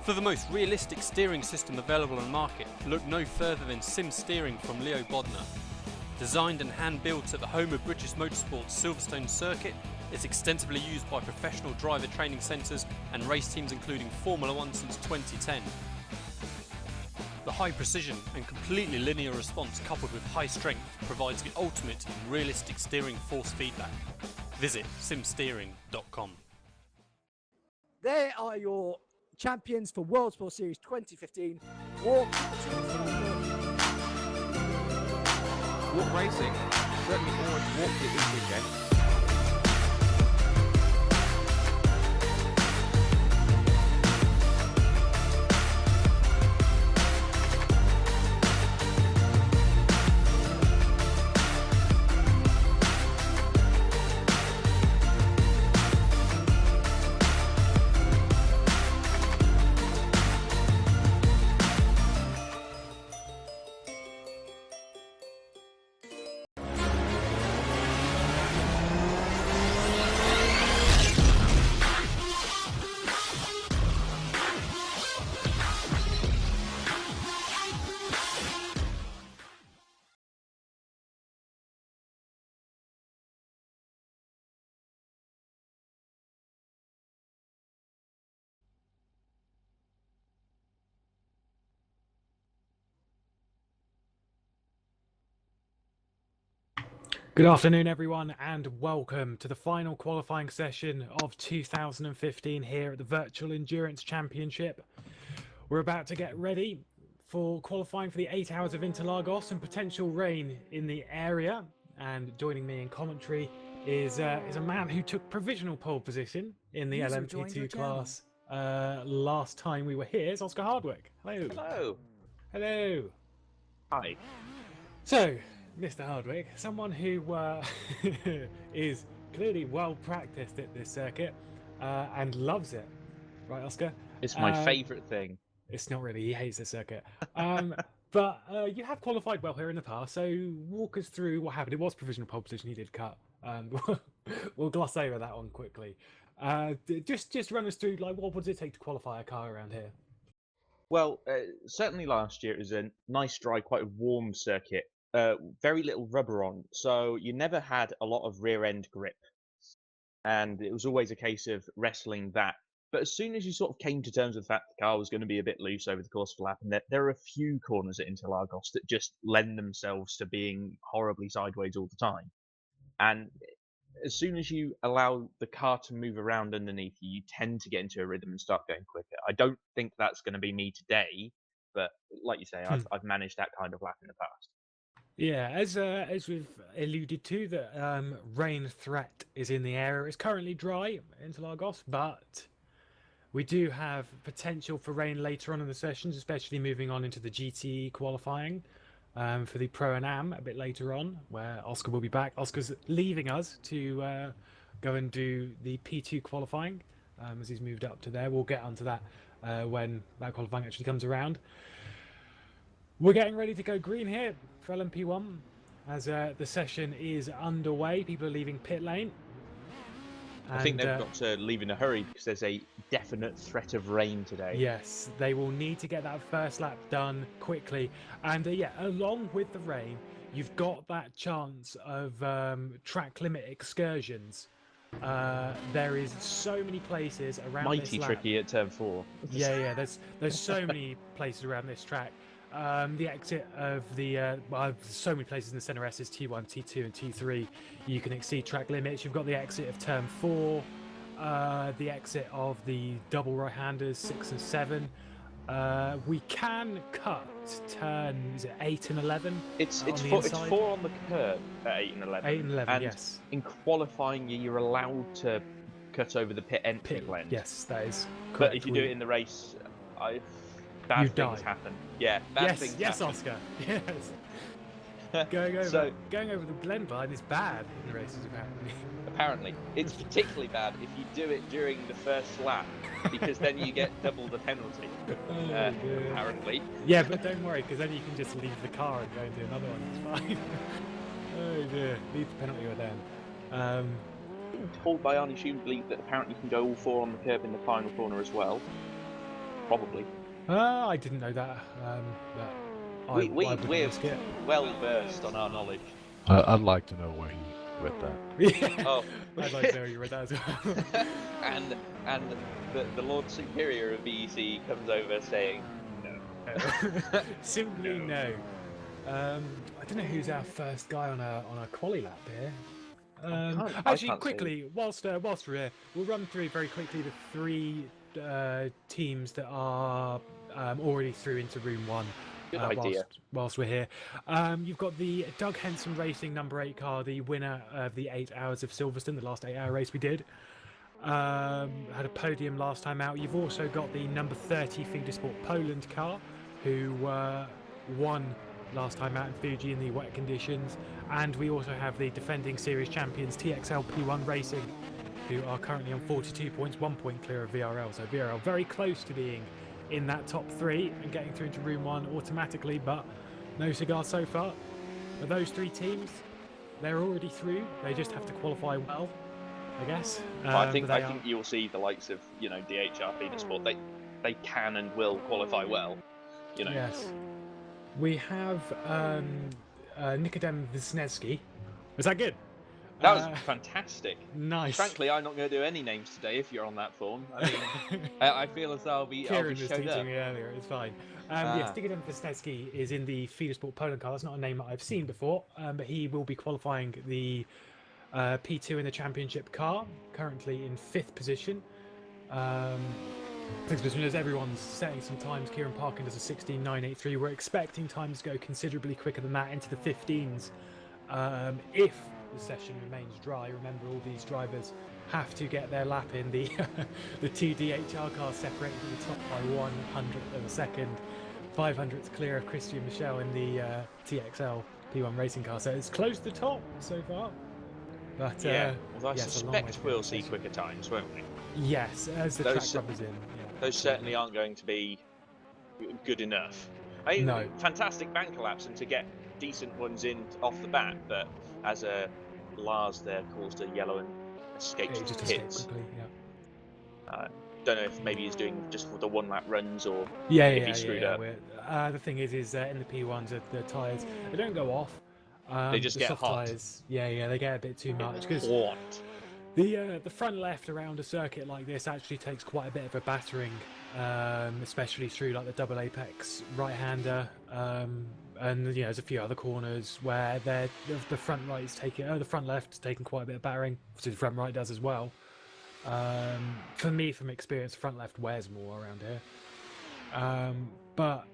For the most realistic steering system available on the market, look no further than Sim Steering from Leo Bodnar. Designed and hand-built at the home of British Motorsport's Silverstone circuit, it's extensively used by professional driver training centres and race teams including Formula 1 since 2010. The high precision and completely linear response coupled with high strength provides the ultimate in realistic steering force feedback. Visit simsteering.com. There are your champions for World Sport Series 2015. Walk racing. Certainly always walked it this weekend. Good afternoon, everyone, and welcome to the final qualifying session of 2015 here at the Virtual Endurance Championship. We're about to get ready for qualifying for the 8 hours of Interlagos and potential rain in the area. And joining me in commentary is a man who took provisional pole position in the LMP2 class last time we were here. It's Oscar Hardwick. Hello. Hello. Hello. Hi. So, Mr. Hardwick, someone who is clearly well practiced at this circuit and loves it, right, Oscar? It's my favourite thing. It's not really, he hates the circuit. But you have qualified well here in the past, so walk us through what happened. It was provisional pole position he did cut. We'll gloss over that one quickly. Just run us through, like, what does it take to qualify a car around here? Well, certainly last year it was a nice, dry, quite warm circuit. Very little rubber on, so you never had a lot of rear end grip, and it was always a case of wrestling that. But as soon as you sort of came to terms with the fact the car was going to be a bit loose over the course of the lap, and there are a few corners at Interlagos that just lend themselves to being horribly sideways all the time, and as soon as you allow the car to move around underneath you, you tend to get into a rhythm and start going quicker. I don't think that's going to be me today, but like you say, I've managed that kind of lap in the past. Yeah, as we've alluded to, that rain threat is in the area. It's currently dry in Interlagos, but we do have potential for rain later on in the sessions, especially moving on into the GTE qualifying for the Pro and Am a bit later on, where Oscar will be back. Oscar's leaving us to go and do the P2 qualifying as he's moved up to there. We'll get onto that when that qualifying actually comes around. We're getting ready to go green here for LMP1 as the session is underway. People are leaving pit lane. I think they've got to leave in a hurry because there's a definite threat of rain today. Yes, they will need to get that first lap done quickly. And yeah, along with the rain, you've got that chance of track limit excursions. There is so many places around this lap. Mighty tricky at turn 4. Yeah, there's so many places around this track. The exit of the so many places in the center S is T1, T2 and T3. You can exceed track limits. You've got the exit of turn 4, the exit of the double right-handers 6 and 7. We can cut turn, is it 8 and 11? It's 4 on the curb at 8 and 11. 8 and 11, and yes. In qualifying, you're allowed to cut over the pit entry lane. Yes, that is correct. But if you do it in the race, bad things happen. Yeah, bad things yes, happen. Oscar. Yes. going over the blend line is bad in the races, apparently. Apparently. It's particularly bad if you do it during the first lap, because then you get double the penalty. Apparently. Yeah, but don't worry, because then you can just leave the car and go and do another one. It's fine. Oh dear. Leave the penalty with them. I'm told by Arnie Schumbley that apparently you can go all 4 on the curb in the final corner as well. Probably. I didn't know that. I wouldn't We're risk it. well versed on our knowledge. I'd like to know where he read that. Yeah. Oh, I'd like to know you read that as well. and the Lord Superior of VEC comes over saying no. Simply no. I don't know who's our first guy on a quali lap here. I Actually, can't quickly, whilst we're here, we'll run through very quickly the three teams that are already through into Room 1. Good idea. Whilst we're here, you've got the Doug Henson Racing number 8 car, the winner of the 8 Hours of Silverstone, the last 8-hour race we did. Had a podium last time out. You've also got the number 30 Feeder Sport Poland car, who won last time out in Fuji in the wet conditions. And we also have the defending series champions TXL P1 Racing, who are currently on 42 points, 1 point clear of VRL. So VRL very close to being in that top 3 and getting through into Room 1 automatically, but no cigars so far. But those 3 teams, they're already through. They just have to qualify well, I guess. I think you'll see the likes of DHR Feeder Sport. They can and will qualify well. Yes. We have Nikodem Wisniewski. Was that good? That was fantastic. Nice. Frankly, I'm not going to do any names today if you're on that form. I mean, I feel as though I'll be Kieran was showed teaching up. me earlier. It's fine. Yes, Nikodem Wisniewski is in the Feeder Sport Poland car. That's not a name that I've seen before, but he will be qualifying the P2 in the championship car, currently in 5th position. 5th position, as everyone's setting some times. Kieran Parkin does a 16.983. We're expecting times to go considerably quicker than that, into the 15s. If the session remains dry, remember all these drivers have to get their lap in. The 2 DHR cars separated at the top by 100th of a second. 500th clear of Christian Michel in the TXL P1 racing car. So it's close to the top so far. But yeah, well, I yes, suspect we'll see quicker times, won't we? Yes, as the track rubbers in. Yeah. Those certainly aren't going to be good enough. I mean, No. Fantastic banker laps and to get decent ones in off the bat, but as Lars there caused a yellow and escaped It just his escaped hits. quickly, yeah. Don't know if maybe he's doing just for the 1 lap runs or Yeah, if he screwed up. The thing is in the P1s, the tyres, they don't go off. They just get soft hot. Tyres, yeah, they get a bit too much because What? the front left around a circuit like this actually takes quite a bit of a battering, especially through like the double apex right-hander, and there's a few other corners where the front right is taking, the front left is taking quite a bit of battering. So the front right does as well. For me, from experience, the front left wears more around here. But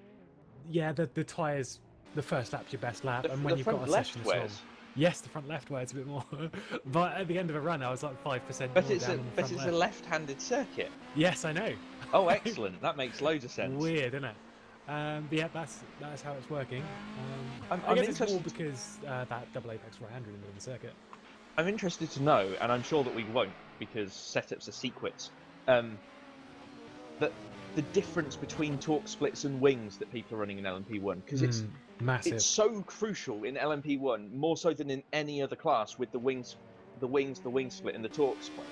yeah, the tyres. The first lap's your best lap, and when you've got a session as well. Yes, the front left wears a bit more. But at the end of a run, I was like 5% But more it's down on the front a left. left-handed circuit. Yes, I know. Oh, excellent! That makes loads of sense. Weird, isn't it? But yeah, that's how it's working. I'm I guess it's more interested- because that double apex right-hander in the middle of the circuit. I'm interested to know, and I'm sure that we won't because setups are secrets. That the difference between torque splits and wings that people are running in LMP1, because it's massive. so crucial in LMP1, more so than in any other class, with the wing split, and the torque split.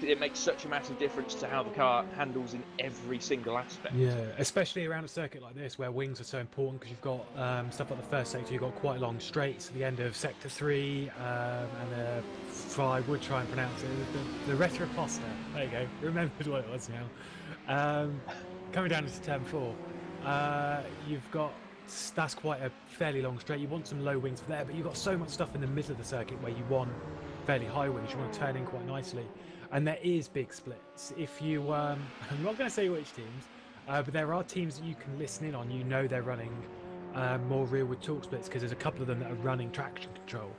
It makes such a massive difference to how the car handles in every single aspect. Yeah, especially around a circuit like this where wings are so important, because you've got stuff like the first sector, you've got quite long straights at the end of sector 3, and I would try and pronounce it, the Retroposta. There you go, remembered what it was now. Coming down into turn 4, you've got, that's quite a fairly long straight. You want some low wings there, but you've got so much stuff in the middle of the circuit where you want fairly high wings, you want to turn in quite nicely. And there is big splits. If you, I'm not going to say which teams, but there are teams that you can listen in on. You know they're running more rearward torque splits because there's a couple of them that are running traction control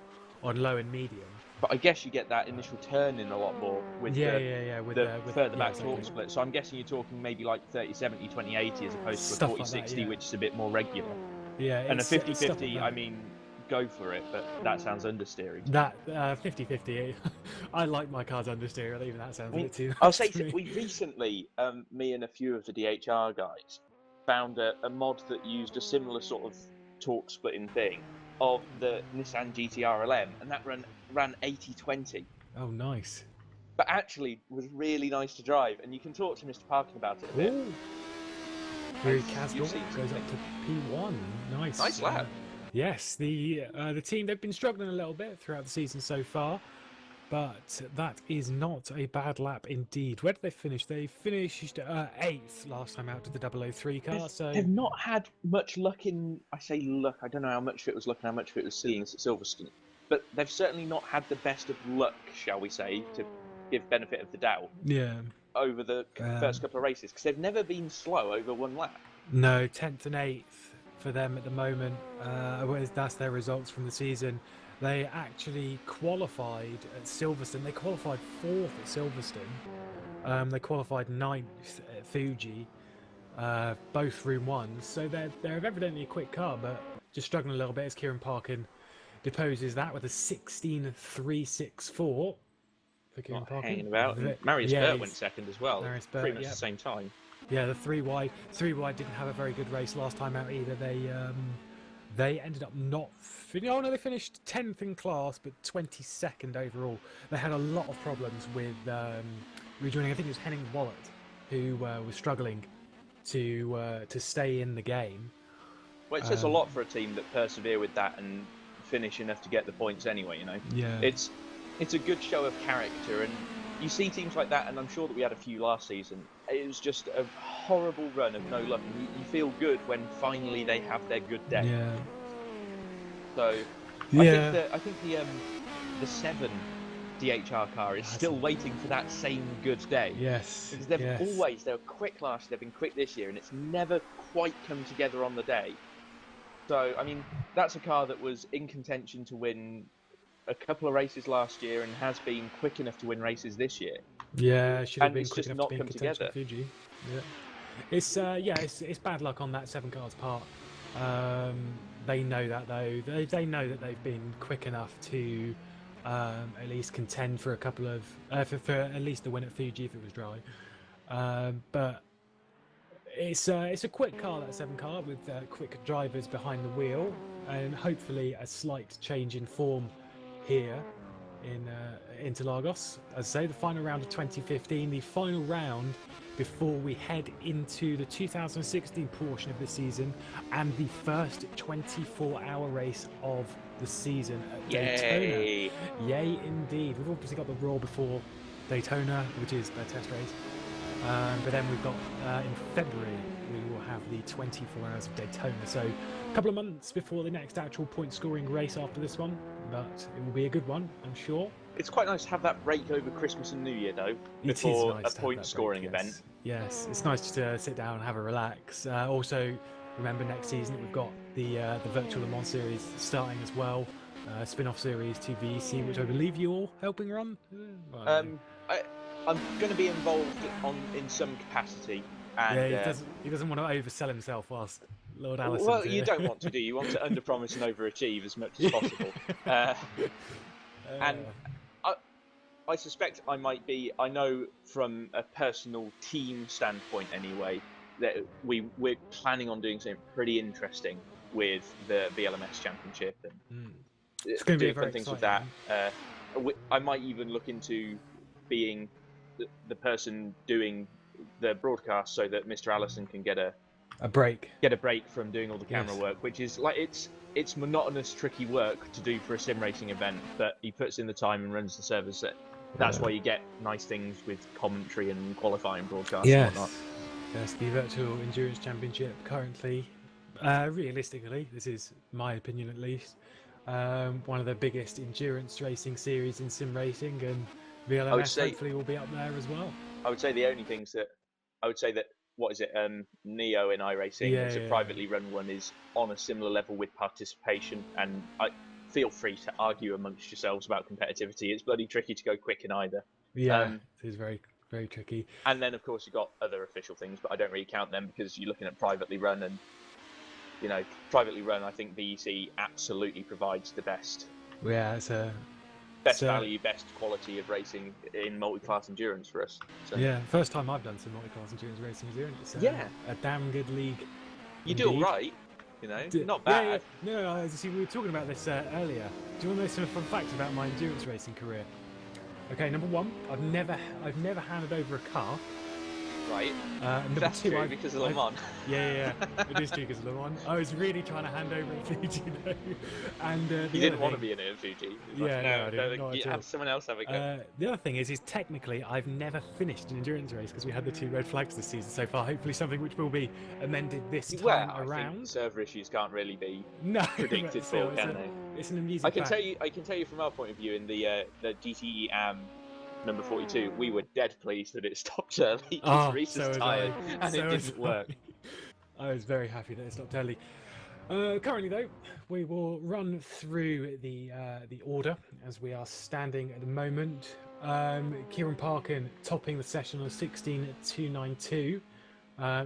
on low and medium. But I guess you get that initial turn in a lot more with with the further back exactly. torque split. So I'm guessing you're talking maybe like 30-70, 20-80 as opposed to Stuff a like 40-60, that, yeah. which is a bit more regular. Yeah, And a it's stuff 50-50, like I that. mean, go for it, but that sounds understeering. That 50-50, I like my cars understeer, even that sounds a bit too I'll much say to me. we recently, me and a few of the DHR guys, found a mod that used a similar sort of torque splitting thing of the Nissan GT-R LM, and that ran 80-20. Oh, nice. But actually was really nice to drive, and you can talk to Mr. Parkin about it a bit. Ooh. Through You've Casdor seen goes up something. to P1. Nice. Nice lap. Yes, the team, they've been struggling a little bit throughout the season so far, but that is not a bad lap indeed. Where did they finish? They finished 8th last time out to the 003 car. So They've not had much luck in. I say luck. I don't know how much of it was luck and how much of it was silliness at Silverstone. But they've certainly not had the best of luck, shall we say, to give benefit of the doubt yeah, over the first couple of races, because they've never been slow over one lap. no, 10th and 8th for them at the moment. That's their results from the season. They actually qualified at Silverstone. They qualified 4th at Silverstone. They qualified 9th at Fuji, both Room 1s. So they're evidently a quick car, but just struggling a little bit as Kieran Parkin deposes that with a 16.364 for Kieran Not Parkin. hanging about. And Marius Burt went second as well. Marius Burt, Pretty much yep. the same time. Yeah, the 3Y didn't have a very good race last time out either. They ended up not. Oh no, they finished 10th in class, but 22nd overall. They had a lot of problems with rejoining. I think it was Henning Wallet who was struggling to stay in the game. Well, it says a lot for a team that persevere with that and finish enough to get the points anyway. You know. Yeah. It's a good show of character, and you see teams like that, and I'm sure that we had a few last season. It was just a horrible run of no luck, and you feel good when finally they have their good day. Yeah. So, Yeah. I think the 7 DHR car is still waiting for that same good day. Yes. Because they've yes. they were quick last year, they've been quick this year, and it's never quite come together on the day. So, I mean, that's a car that was in contention to win a couple of races last year and has been quick enough to win races this year. Yeah, should have And been it's quick just enough not to be in come contention together. for Fuji. Yeah. It's bad luck on that 7 car's part. They know that though. They know that they've been quick enough to at least contend for a couple of for at least the win at Fuji if it was dry. But it's a quick car, that 7 car, with quick drivers behind the wheel, and hopefully a slight change in form here in Interlagos. As I say, the final round of 2015, the final round before we head into the 2016 portion of the season and the first 24-hour race of the season at Daytona. Yay indeed. We've obviously got the Raw before Daytona, which is a test race. But then we've got in February we will have the 24 hours of Daytona, so a couple of months before the next actual point scoring race after this one, but it will be a good one, I'm sure. It's quite nice to have that break over Christmas and New Year though, It is before nice a to have point that scoring break, event. Yes, it's nice just to sit down and have a relax. Also, remember next season that we've got the Virtual Le Mans series starting as well, spin-off series to VEC, which I believe you're helping run. I'm going to be involved in some capacity. And, yeah, he doesn't want to oversell himself whilst Lord Allison. Well, you don't want to do. You want to underpromise and overachieve as much as possible. And I suspect I might be. I know from a personal team standpoint, anyway, that we're planning on doing something pretty interesting with the VLMS Championship and it's going to be doing fun things with that. I might even look into being the person doing the broadcast so that Mr. Allison can get a break from doing all the camera work, which is like it's monotonous, tricky work to do for a sim racing event, but he puts in the time and runs the servers. That's why you get nice things with commentary and qualifying broadcasts and whatnot. Yes, the Virtual Endurance Championship currently, realistically, this is my opinion at least, one of the biggest endurance racing series in sim racing, and VLMS hopefully will be up there as well. I would say the only things that what is it? Neo in iRacing, it's a privately run one, is on a similar level with participation. And feel free to argue amongst yourselves about competitivity. It's bloody tricky to go quick in either. Yeah, it is very, very tricky. And then of course you've got other official things, but I don't really count them because you're looking at privately run, and privately run. I think VEC absolutely provides the best. Yeah, it's a best value, best quality of racing in multi-class endurance for us. So. Yeah, first time I've done some multi-class endurance racing here, and it's a damn good league. You do all right, not bad. Yeah. No, see, we were talking about this earlier. Do you want to know some fun facts about my endurance racing career? Okay, number one, I've never handed over a car Right. Number That's two, true because of Le Mans. Yeah. It is true because of Le Mans. I was really trying to hand over at Fuji though, and the You didn't other want to thing- be in it at Fuji. Yeah, no, I didn't. no, Not you at all. have someone else have a go. The other thing is technically I've never finished an endurance race because we had the 2 red flags this season so far. Hopefully something which will be amended this time Well, I around. think server issues can't really be No, predicted but still, for, can they? it's an amusing I can fact. tell you from our point of view in the GTE AM number 42, we were dead pleased that it stopped early because Reese was tired and it didn't work. I was very happy that it stopped early. Currently, though, we will run through the order as we are standing at the moment. Kieran Parkin topping the session on 16.292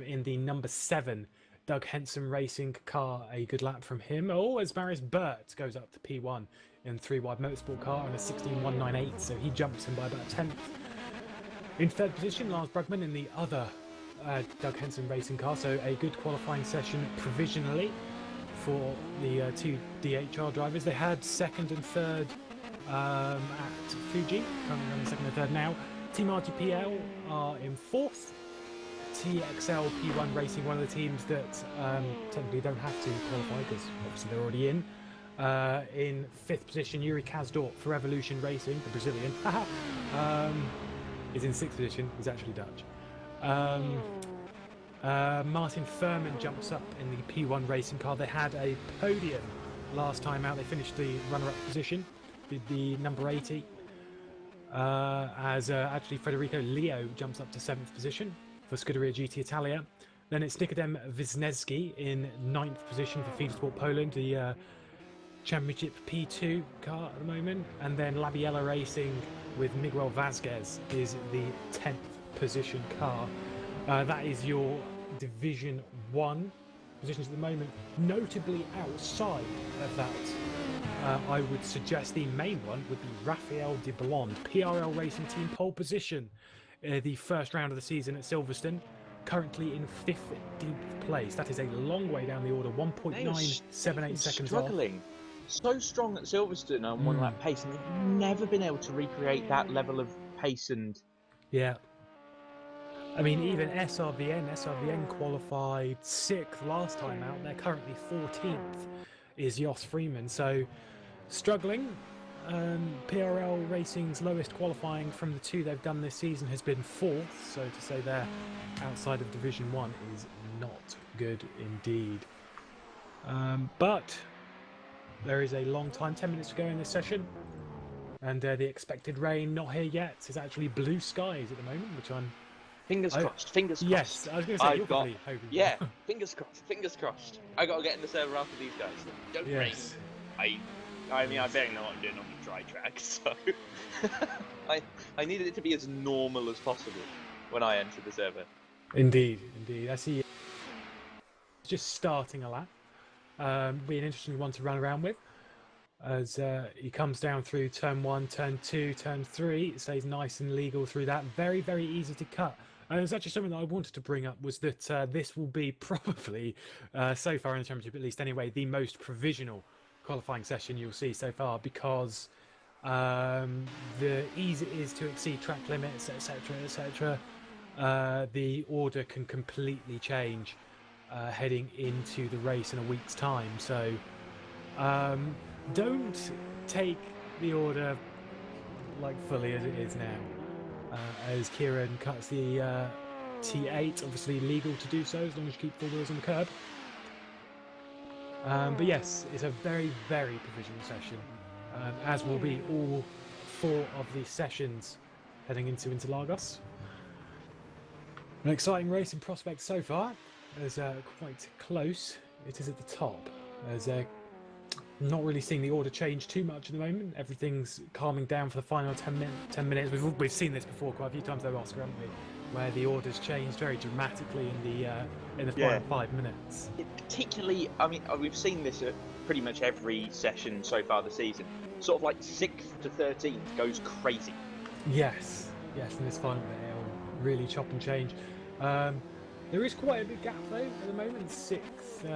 in the number 7 Doug Henson Racing car. A good lap from him. Oh, as Marius Burt goes up to P1 in 3 wide motorsport car on a 16.198, so he jumps him by about 10th. In 3rd position, Lars Brugman in the other Doug Henson Racing car, so a good qualifying session provisionally for the 2 DHR drivers. They had 2nd and 3rd at Fuji, currently running 2nd and 3rd now. Team RGPL are in 4th. TXL P1 Racing, one of the teams that technically don't have to qualify because obviously they're already in. In 5th position, Yuri Kazdorp for Revolution Racing, the Brazilian, is in 6th position. He's actually Dutch. Martin Furman jumps up in the P1 Racing car. They had a podium last time out. They finished the runner-up position, did the number 80. As actually Federico Leo jumps up to 7th position for Scuderia GT Italia. Then it's Nikodem Wisniewski in 9th position for Feedersport Poland, the Championship P2 car at the moment. And then Labiella Racing with Miguel Vazquez is the 10th position car. That is your Division 1 positions at the moment. Notably outside of that, I would suggest the main one would be Raphael de Blonde, PRL Racing Team pole position, the first round of the season at Silverstone, currently in 15th place. That is a long way down the order, 1.978 seconds struggling. So strong at Silverstone on one lap pace, and they've never been able to recreate that level of pace and... Yeah. I mean, even SRVN qualified 6th last time out. They're currently 14th, is Jos Freeman. So, struggling. PRL Racing's lowest qualifying from the 2 they've done this season has been 4th. So, to say they're outside of Division 1 is not good indeed. But there is a long time, 10 minutes to go in this session. And the expected rain, not here yet. It's actually blue skies at the moment, which I'm... Fingers crossed, fingers crossed. Yes, I was going to say, you're probably hoping. Yeah, fingers crossed. I got to get in the server after these guys. Don't rain. I mean, I barely know what I'm doing on the dry track, so... I needed it to be as normal as possible when I enter the server. Indeed. I see just starting a lap. Be an interesting one to run around with. As he comes down through turn 1, turn 2, turn 3, it stays nice and legal through that. Very, very easy to cut. And it's actually something that I wanted to bring up was that this will be probably, so far in the championship at least anyway, the most provisional qualifying session you'll see so far, because the ease it is to exceed track limits, etc., the order can completely change heading into the race in a week's time. So don't take the order like fully as it is now. As Kieran cuts the T8, obviously legal to do so as long as you keep 4 wheels on the curb. But yes, it's a very, very provisional session, as will be all 4 of the sessions heading into Interlagos. An exciting race in prospect so far, as quite close. It is at the top, as not really seeing the order change too much at the moment. Everything's calming down for the final 10 minutes. We've seen this before quite a few times though, Oscar, haven't we? Where the orders changed very dramatically in the final 5 minutes. Particularly, I mean, we've seen this at pretty much every session so far this season. Sort of like 6th to 13th goes crazy. Yes, in this final bit it'll really chop and change. There is quite a big gap though at the moment. 6th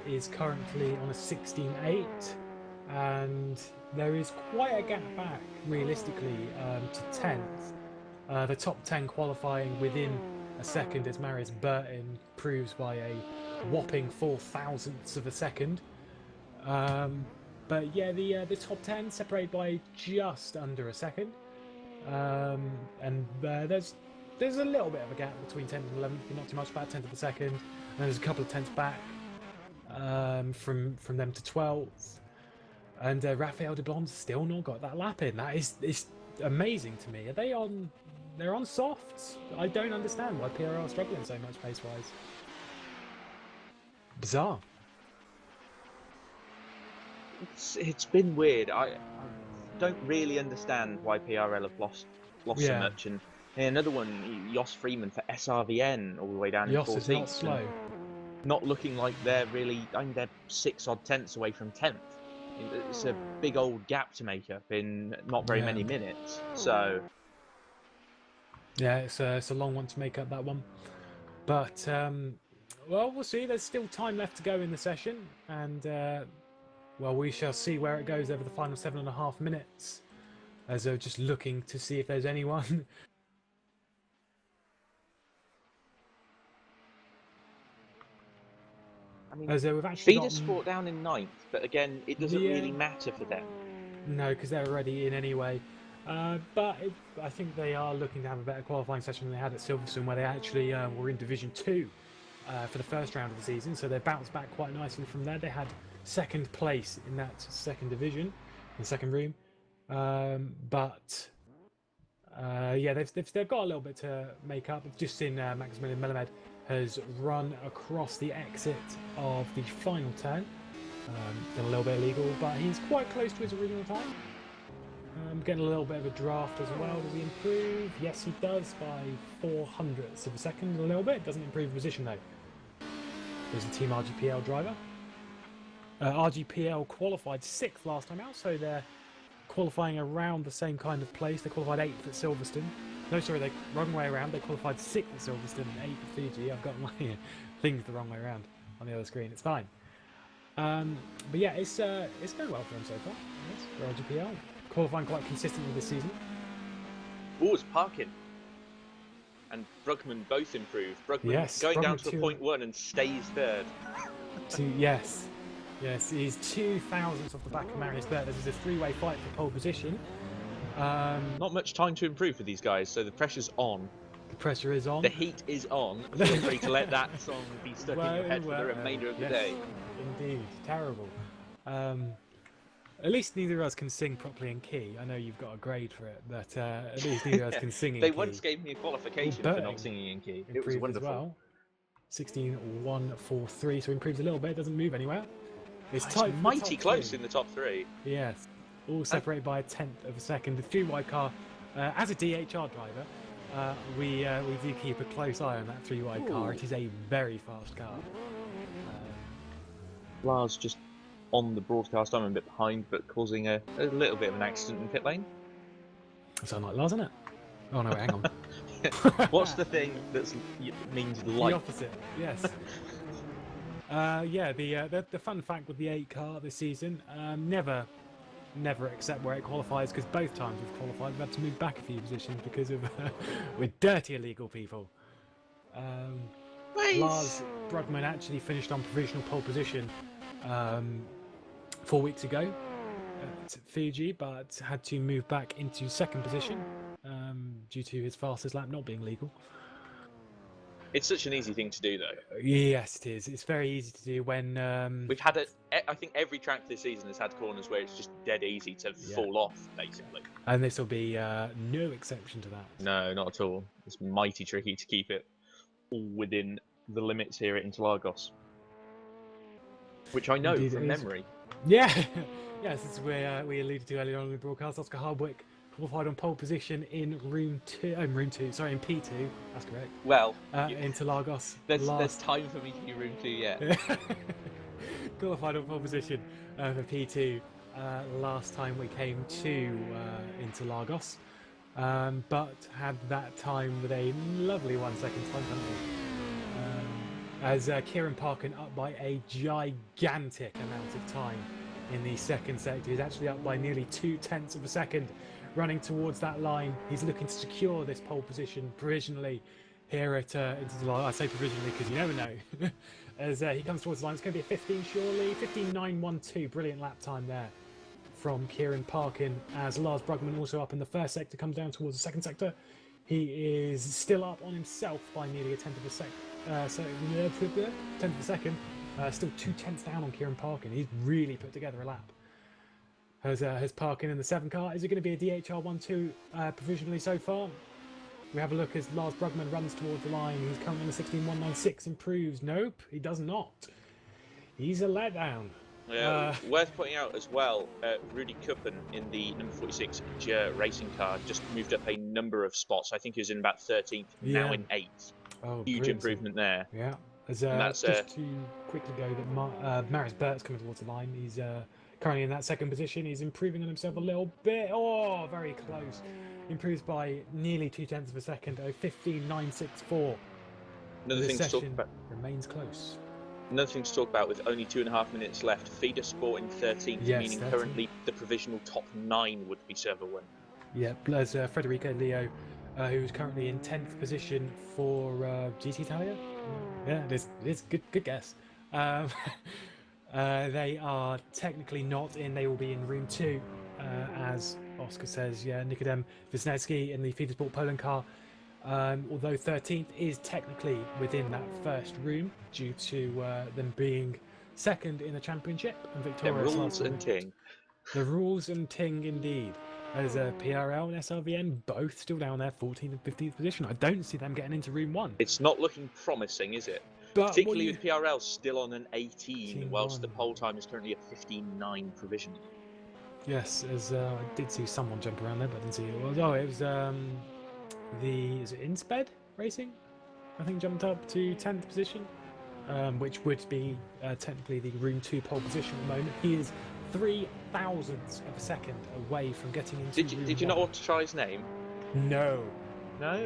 is currently on a 16.8, and there is quite a gap back realistically to 10th. The top 10 qualifying within a second as Marius Burton improves by a whopping 0.004 of a second. But yeah, the top 10 separated by just under a second. And there's a little bit of a gap between 10th and 11th, but not too much, about 10th of a second. And there's a couple of tenths back from them to 12th. And Raphael de Blonde's still not got that lap in. That is amazing to me. Are they on? They're on softs. I don't understand why PRL are struggling so much pace-wise. Bizarre. It's been weird. I don't really understand why PRL have lost so much. And another one, Jos Freeman for SRVN all the way down in 14th. Jos is not slow. Not looking like they're really. I mean, they're 6 odd tenths away from 10th. It's a big old gap to make up in not very many minutes. So yeah, it's a long one to make up that one. But well, we'll see. There's still time left to go in the session, and well, we shall see where it goes over the final 7.5 minutes. As they're just looking to see if there's anyone. I mean, As we've actually Feeder Sport down in 9th, but again, it doesn't really matter for them. No, because they're already in anyway. But I think they are looking to have a better qualifying session than they had at Silverstone, where they actually were in Division 2 for the first round of the season. So they bounced back quite nicely from there. They had second place in that second division, in the second room. But yeah, they've got a little bit to make up. I've just seen Maximilian Melamed has run across the exit of the final turn. Done a little bit illegal, but he's quite close to his original time. Getting a little bit of a draft as well. Does he improve? Yes, he does by 0.04 of a second. A little bit. Doesn't improve position though. There's a Team RGPL driver. RGPL qualified 6th last time out, so they're qualifying around the same kind of place. They qualified 8th at Silverstone. No, sorry, they wrong way around. They qualified 6th at Silverstone and 8th at Fiji. I've got my things the wrong way around on the other screen. It's fine. But yeah, it's going well for them so far. Yes, for RGPL. Qualifying quite consistently this season. Oh, it's parking. And Brugman both improved. Brugman going down to a 0.1 and stays third. Yes, he's 2 thousandths off the back of Marius Burt. This is a three-way fight for pole position. Not much time to improve for these guys, so the pressure's on. The pressure is on. The heat is on. Feel free to let that song be stuck in your head for the remainder of the day. Indeed, terrible. At least neither of us can sing properly in key. I know you've got a grade for it, but at least neither of us can sing in key. They once gave me a qualification for not singing in key. It was wonderful. Well. 16.143, so improves a little bit. Doesn't move anywhere. It's tight, mighty close in the top 3. Yes, all separated by a 10th of a second. The 3-wide car, as a DHR driver, we do keep a close eye on that 3-wide car. It is a very fast car. Lars just on the broadcast. I'm a bit behind, but causing a little bit of an accident in pit lane. That sounds like Lars, isn't it? Oh no, hang on. What's the thing that means light? The opposite. Yes. Yeah. The fun fact with the 8 car this season, never accept where it qualifies, because both times we've qualified, we've had to move back a few positions because of we're dirty illegal people. Lars Brugman actually finished on provisional pole position 4 weeks ago at Fiji, but had to move back into 2nd position due to his fastest lap not being legal. It's such an easy thing to do, though. Yes, it is. It's very easy to do when... We've had it. I think every track this season has had corners where it's just dead easy to fall off, basically. And this will be no exception to that. No, not at all. It's mighty tricky to keep it all within the limits here at Interlagos, which I know from memory. Yeah, yes, this is where we alluded to earlier on in the broadcast. Oscar Hardwick qualified on pole position in room 2. In P2. That's correct. Well, Interlagos. There's time for me to do room 2 yet. Qualified on pole position for P2 last time we came to Interlagos, but had that time with a lovely 1 second time penalty. As Kieran Parkin up by a gigantic amount of time in the 2nd sector. He's actually up by nearly 0.2 of a second, running towards that line. He's looking to secure this pole position provisionally here at Interlagos. I say provisionally because you never know. As he comes towards the line, it's going to be a 15 surely. 15.912, brilliant lap time there from Kieran Parkin. As Lars Brugman also up in the first sector, comes down towards the second sector. He is still up on himself by nearly a tenth of a second. Tenth of a second. Still 2/10 down on Kieran Parkin. He's really put together a lap. Has Parkin in the 7 car. Is it going to be a DHR 1-2 provisionally so far? We have a look as Lars Brugman runs towards the line. He's currently on the 16.196, improves. Nope, he does not. He's a letdown. Yeah, worth pointing out as well, Rudy Kuppen in the number 46 racing car just moved up a number of spots. I think he was in about 13th, now in 8th. Oh, huge brilliant. improvement there. Yeah. As, that's, just to quickly go that Marius Bert's coming towards the line. He's currently in that second position. He's improving on himself a little bit. Oh, very close. Improves by nearly 2/10 of a second. 15.964. Another thing to talk about. Remains close. Another thing to talk about with only 2.5 minutes left. Feeder Sport in 13th, Yes, meaning 13th. currently the provisional top 9 would be server 1. Yeah, there's Federico Leo, who's currently in 10th position for GT Italia. Yeah, it's good guess. They are technically not in. They will be in room 2, as Oscar says. Yeah, Nikodem Wisniewski in the Feeder Sport Poland car. Although 13th is technically within that first room due to them being second in the championship and The victorious. rules and ting. The rules and ting indeed. There's a PRL and SRVN both still down there, 14th and 15th position. I don't see them getting into room 1. It's not looking promising, is it? But Particularly with PRL still on an 18, whilst 18.1. the pole time is currently a 15.9 provision. Yes, as I did see someone jump around there, but I didn't see who it was. Oh, it was is it Insped Racing? I think jumped up to 10th position, which would be technically the room 2 pole position at the moment. He is 3 thousandths of a second away from getting into. Did you not want to try his name? No. No.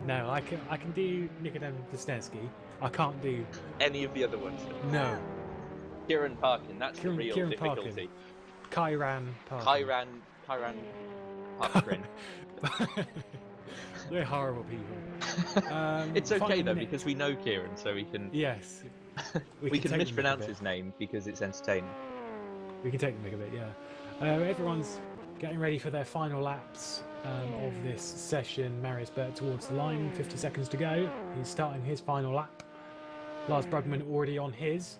No. I can do Nikodem Wisniewski. I can't do Any of the other ones? no. Kieran Parkin, that's Kieran- the real Kieran difficulty. Kyran Parkin. Kyran Parkin. They're horrible people. It's okay final though, minute. because we know Kieran, so we can Yes. we can take the mick a mispronounce bit. his name because it's entertaining. We can take the mick a bit, yeah. Everyone's getting ready for their final laps of this session. Marius Bert towards the line, 50 seconds to go. He's starting his final lap. Lars Brugman already on his.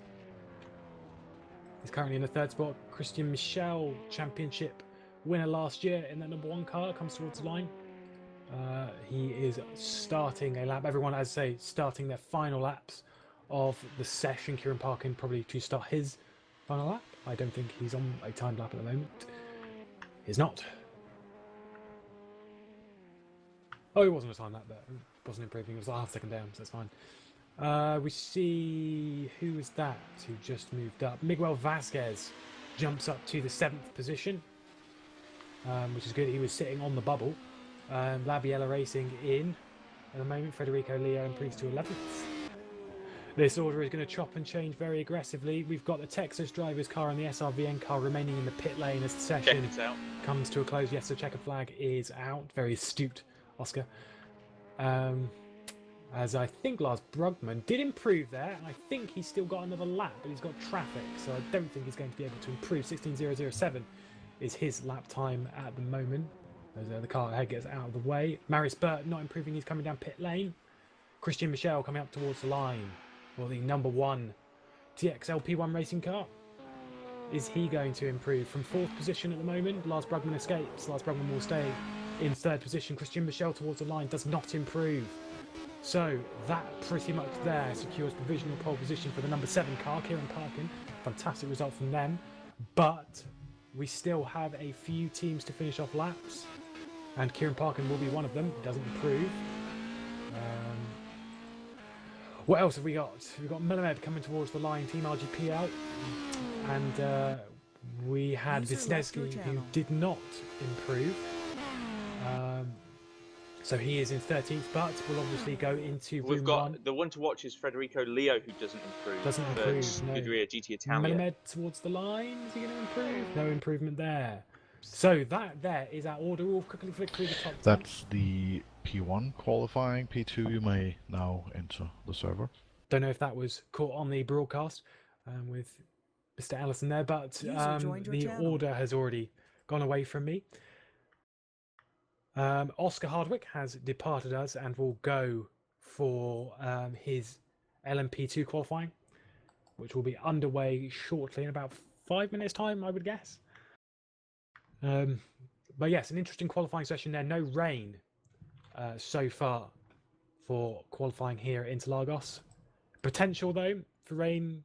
He's currently in the 3rd spot. Christian Michel, championship winner last year in that number 1 car, comes towards the line. He is starting a lap. Everyone, as I say, starting their final laps of the session. Kieran Parkin probably to start his final lap. I don't think he's on a timed lap at the moment. He's not. Oh, he wasn't a time lap, but wasn't improving. It was a half second down, so that's fine. We see who is that who just moved up. Miguel Vasquez jumps up to the 7th position, which is good. He was sitting on the bubble. Labiella Racing in at the moment. Federico Leo improves to 11th. This order is going to chop and change very aggressively. We've got the Texas driver's car and the SRVN car remaining in the pit lane as the session Check it out. comes to a close. Yes, the checkered flag is out. Very astute, Oscar. As I think Lars Brugman did improve there, and I think he's still got another lap, but he's got traffic, so I don't think he's going to be able to improve. 16.007 is his lap time at the moment, as the car ahead gets out of the way. Marius Bert not improving, he's coming down pit lane. Christian Michel coming up towards the line for the number 1 TXLP1 racing car. Is he going to improve? From 4th position at the moment, Lars Brugman escapes. Lars Brugman will stay in 3rd position. Christian Michel towards the line does not improve. So that pretty much there secures provisional pole position for the number 7 car, Kieran Parkin. Fantastic result from them. But we still have a few teams to finish off laps, and Kieran Parkin will be one of them. He doesn't improve. What else have we got? We've got Melamed coming towards the line, Team RGPL. And we had Wisniewski, who did not improve. So he is in 13th, but will obviously go into We've room got 1. the one to watch is Federico Leo, who doesn't improve. Doesn't for improve, no. Scuderia GT Italia. Melamed towards the line. Is he going to improve? No improvement there. So that there is our order. We'll quickly flick through the top 10. That's the P1 qualifying. P2 you may now enter the server. Don't know if that was caught on the broadcast with Mr. Allison there, but the order has already gone away from me. Oscar Hardwick has departed us and will go for his LMP2 qualifying, which will be underway shortly in about 5 minutes' time, I would guess. But yes, an interesting qualifying session there. No rain so far for qualifying here at Interlagos. Potential though for rain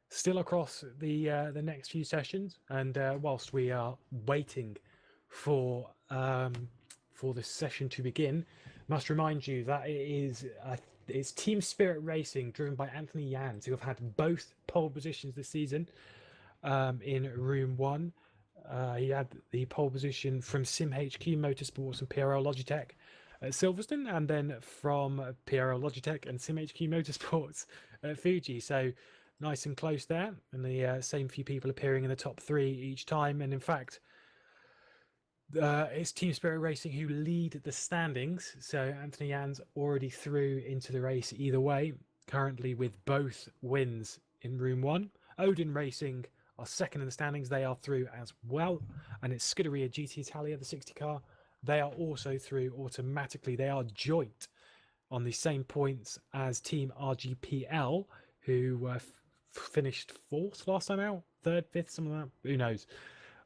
still across the next few sessions, and whilst we are waiting for this session to begin, must remind you that it's Team Spirit Racing driven by Anthony Jans, who have had both pole positions this season in Room 1. He had the pole position from SimHQ Motorsports and PRL Logitech at Silverstone, and then from PRL Logitech and SimHQ Motorsports at Fuji. So nice and close there, and the same few people appearing in the top 3 each time. And in fact, it's Team Spirit Racing who lead the standings. So Anthony Jans already through into the race either way, currently with both wins in Room 1. Odin Racing are second in the standings. They are through as well. And it's Scuderia GT Italia, the 60 car. They are also through automatically. They are joint on the same points as Team RGPL, who finished 4th last time out, 3rd, 5th, something like that. Who knows?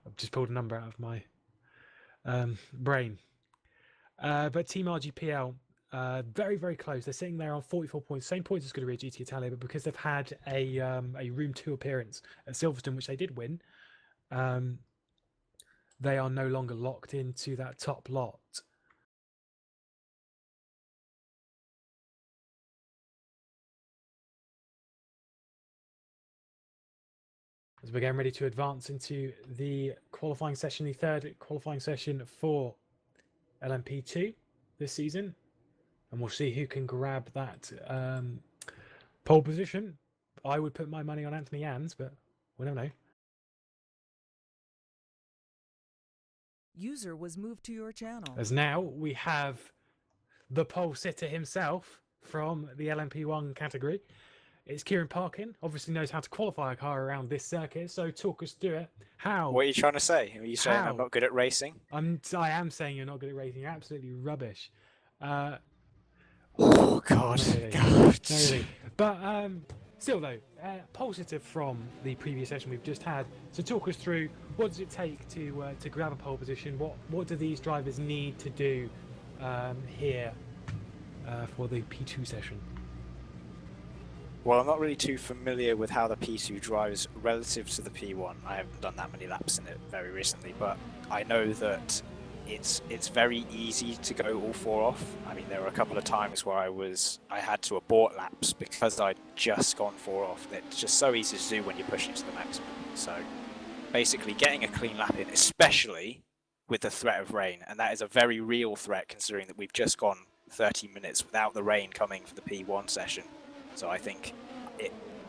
I've just pulled a number out of my brain. But Team RGPL, very, very close. They're sitting there on 44 points, same points as Scuderia GT Italia, but because they've had a Room 2 appearance at Silverstone, which they did win, they are no longer locked into that top lot. As we're getting ready to advance into the qualifying session, the 3rd qualifying session for LMP2 this season, and we'll see who can grab that pole position. I would put my money on Anthony Jans, but we don't know. User was moved to your channel. As now we have the pole sitter himself from the LMP1 category. It's Kieran Parkin. Obviously knows how to qualify a car around this circuit. So talk us through it. How? What are you trying to say? Are you saying I'm not good at racing? I am saying you're not good at racing. You're absolutely rubbish. Oh God. Not really. Not really. But still though, pole sitter from the previous session we've just had. So talk us through, what does it take to grab a pole position? What do these drivers need to do here for the P2 session? Well, I'm not really too familiar with how the P2 drives relative to the P1. I haven't done that many laps in it very recently, but I know that it's very easy to go all 4 off. I mean, there were a couple of times where I had to abort laps because I'd just gone 4 off. It's just so easy to do when you're pushing to the maximum. So basically getting a clean lap in, especially with the threat of rain, and that is a very real threat considering that we've just gone 30 minutes without the rain coming for the P1 session. So I think